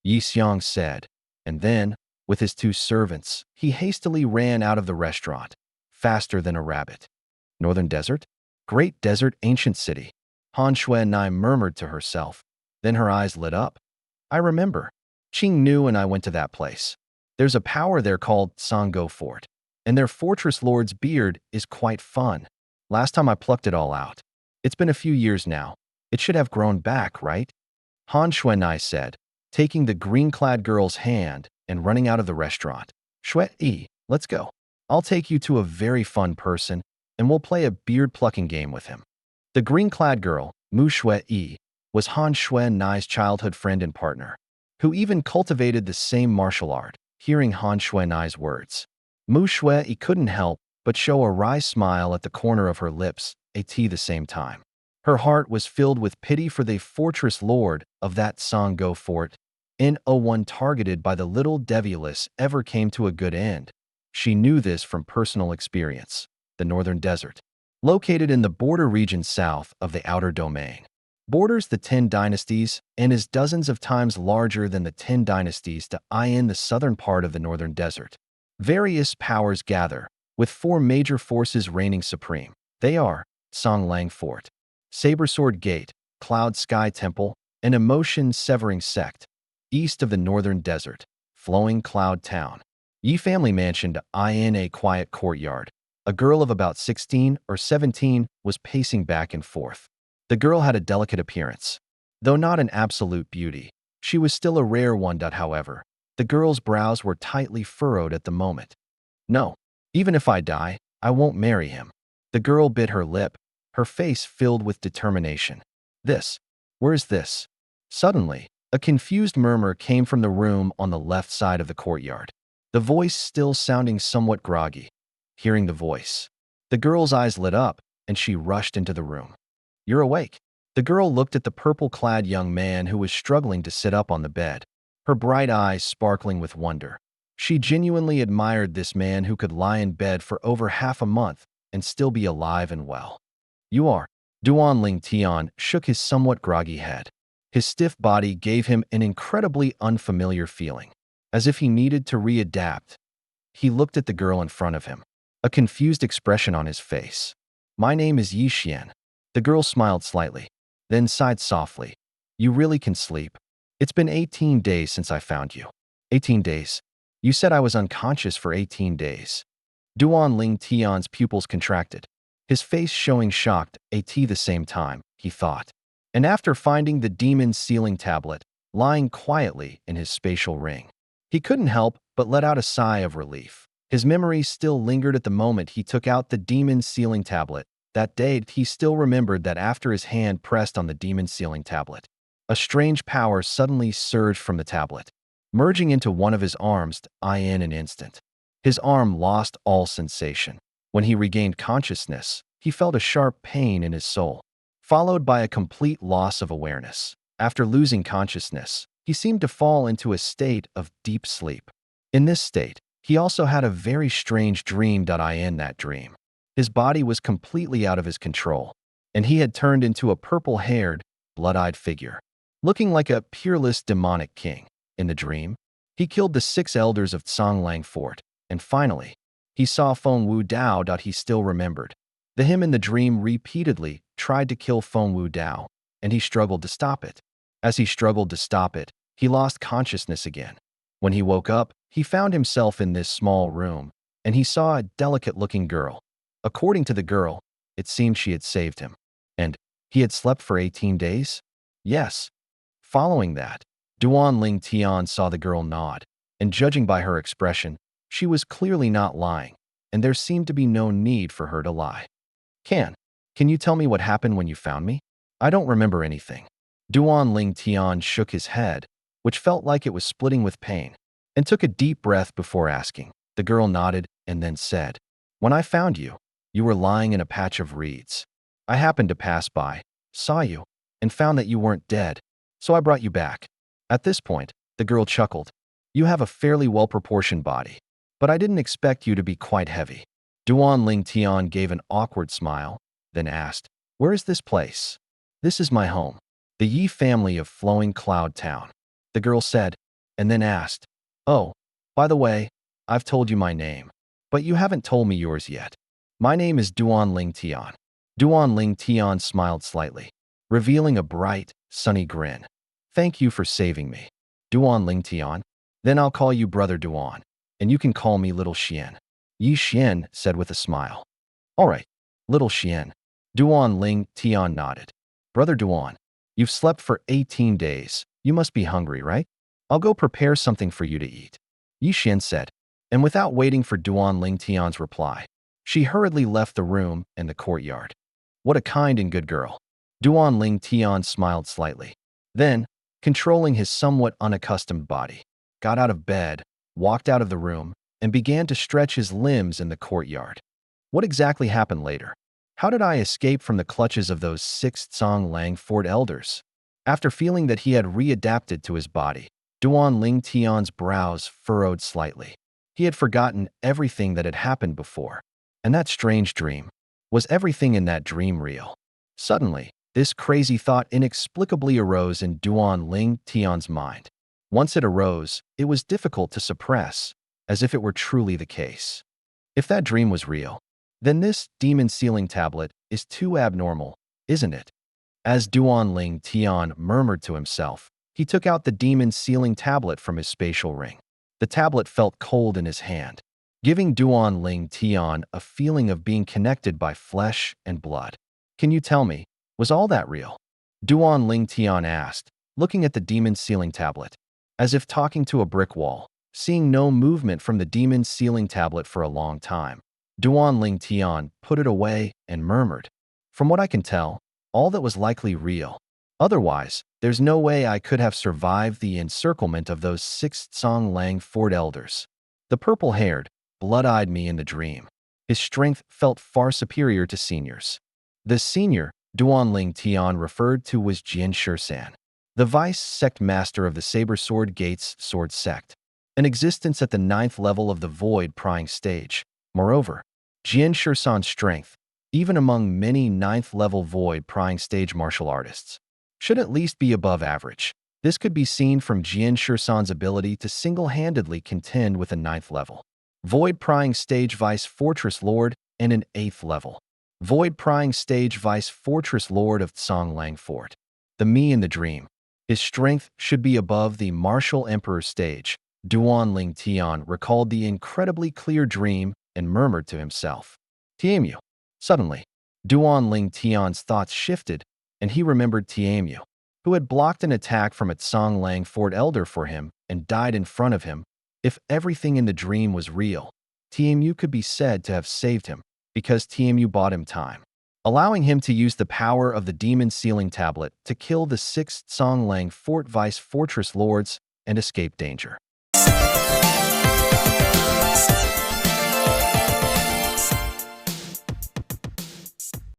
Yi Xiang said, and then, with his 2 servants, he hastily ran out of the restaurant, faster than a rabbit. Northern desert? Great desert ancient city. Han Shuanai murmured to herself. Then her eyes lit up. "I remember. Qing Nu and I went to that place. There's a power there called Sango Fort, and their fortress lord's beard is quite fun. Last time I plucked it all out. It's been a few years now. It should have grown back, right?" Han Shuanai said, taking the green-clad girl's hand and running out of the restaurant. "Shui, let's go. I'll take you to a very fun person, and we'll play a beard-plucking game with him." The green-clad girl, Mu Shui, was Han Shuanai's childhood friend and partner, who even cultivated the same martial art. Hearing Han Shuanai's words, Mu Shui couldn't help but show a wry smile at the corner of her lips at the same time. Her heart was filled with pity for the fortress lord of that Sango fort. No one targeted by the little devuless ever came to a good end. She knew this from personal experience. The northern desert, located in the border region south of the outer domain, borders the 10 dynasties and is dozens of times larger than the 10 dynasties to in the southern part of the northern desert. Various powers gather, with 4 major forces reigning supreme. They are Songlang Fort, Sabersword Gate, Cloud Sky Temple, an emotion-severing sect, east of the northern desert, flowing cloud town. Yi family mansioned in a quiet courtyard. A girl of about 16 or 17 was pacing back and forth. The girl had a delicate appearance. Though not an absolute beauty, she was still a rare one. However, the girl's brows were tightly furrowed at the moment. No, even if I die, I won't marry him. The girl bit her lip, her face filled with determination. Where's this? Suddenly, a confused murmur came from the room on the left side of the courtyard, the voice still sounding somewhat groggy. Hearing the voice, the girl's eyes lit up, and she rushed into the room. You're awake. The girl looked at the purple-clad young man who was struggling to sit up on the bed, her bright eyes sparkling with wonder. She genuinely admired this man who could lie in bed for over half a month and still be alive and well. You are. Duan Ling Tian shook his somewhat groggy head. His stiff body gave him an incredibly unfamiliar feeling, as if he needed to readapt. He looked at the girl in front of him, a confused expression on his face. My name is Yi Xian. The girl smiled slightly, then sighed softly. You really can sleep. It's been 18 days since I found you. 18 days? You said I was unconscious for 18 days. Duan Ling Tian's pupils contracted, his face showing shocked at the same time, he thought. And after finding the demon's sealing tablet lying quietly in his spatial ring, he couldn't help but let out a sigh of relief. His memory still lingered at the moment he took out the demon's sealing tablet. That day, he still remembered that after his hand pressed on the demon's sealing tablet, a strange power suddenly surged from the tablet, merging into one of his arms in an instant. His arm lost all sensation. When he regained consciousness, he felt a sharp pain in his soul, followed by a complete loss of awareness. After losing consciousness, he seemed to fall into a state of deep sleep. In this state, he also had a very strange dream. In that dream, his body was completely out of his control, and he had turned into a purple-haired, blood-eyed figure, looking like a peerless demonic king. In the dream, he killed the 6 elders of Tsanglang Fort, and finally, he saw Feng Wu Dao. He still remembered. The him in the dream repeatedly tried to kill Feng Wu Dao, and he struggled to stop it. As he struggled to stop it, he lost consciousness again. When he woke up, he found himself in this small room, and he saw a delicate-looking girl. According to the girl, it seemed she had saved him. And he had slept for 18 days? Yes. Following that, Duan Ling Tian saw the girl nod, and judging by her expression, she was clearly not lying, and there seemed to be no need for her to lie. Can you tell me what happened when you found me? I don't remember anything. Duan Ling Tian shook his head, which felt like it was splitting with pain, and took a deep breath before asking. The girl nodded and then said, When I found you, you were lying in a patch of reeds. I happened to pass by, saw you, and found that you weren't dead, so I brought you back. At this point, the girl chuckled. You have a fairly well-proportioned body, but I didn't expect you to be quite heavy. Duan Ling Tian gave an awkward smile, then asked, Where is this place? This is my home, the Yi family of Flowing Cloud Town. The girl said, and then asked, Oh, by the way, I've told you my name, but you haven't told me yours yet. My name is Duan Ling Tian. Duan Ling Tian smiled slightly, revealing a bright, sunny grin. Thank you for saving me, Duan Ling Tian. Then I'll call you Brother Duan, and you can call me Little Xian. Yi Xian said with a smile. All right, Little Xian. Duan Ling Tian nodded. Brother Duan, you've slept for 18 days. You must be hungry, right? I'll go prepare something for you to eat, Yi Xian said, and without waiting for Duan Ling Tian's reply, she hurriedly left the room and the courtyard. What a kind and good girl. Duan Ling Tian smiled slightly. Then, controlling his somewhat unaccustomed body, got out of bed, walked out of the room, and began to stretch his limbs in the courtyard. What exactly happened later? How did I escape from the clutches of those 6 Tsanglang Fort elders? After feeling that he had readapted to his body, Duan Ling Tian's brows furrowed slightly. He had forgotten everything that had happened before. And that strange dream, was everything in that dream real? Suddenly, this crazy thought inexplicably arose in Duan Ling Tian's mind. Once it arose, it was difficult to suppress, as if it were truly the case. If that dream was real, then this demon sealing tablet is too abnormal, isn't it? As Duan Ling Tian murmured to himself, he took out the demon's sealing tablet from his spatial ring. The tablet felt cold in his hand, giving Duan Ling Tian a feeling of being connected by flesh and blood. Can you tell me, was all that real? Duan Ling Tian asked, looking at the demon's sealing tablet, as if talking to a brick wall, seeing no movement from the demon's sealing tablet for a long time. Duan Ling Tian put it away and murmured, "From what I can tell, all that was likely real. Otherwise, there's no way I could have survived the encirclement of those 6 Tsong Lang Fort elders." The purple-haired, blood-eyed me in the dream. His strength felt far superior to seniors. The senior Duan Ling Tian referred to was Jian Shursan, the vice sect master of the Saber Sword Gates Sword Sect, an existence at the 9th level of the Void Prying stage. Moreover, Jian Shursan's strength, even among many 9th level Void Prying stage martial artists, should at least be above average. This could be seen from Jian Shursan's ability to single-handedly contend with a 9th level Void Prying stage Vice Fortress Lord and an 8th level Void Prying stage Vice Fortress Lord of Tsong Lang Fort. The me in the dream. His strength should be above the Martial Emperor stage. Duan Ling Tian recalled the incredibly clear dream and murmured to himself, "Tianmu." Suddenly, Duan Ling Tian's thoughts shifted, and he remembered Tianmu, who had blocked an attack from a Tsong Lang Fort elder for him and died in front of him. If everything in the dream was real, Tianmu could be said to have saved him, because Tianmu bought him time, allowing him to use the power of the demon sealing tablet to kill the 6 Tsong Lang Fort Vice Fortress Lords and escape danger.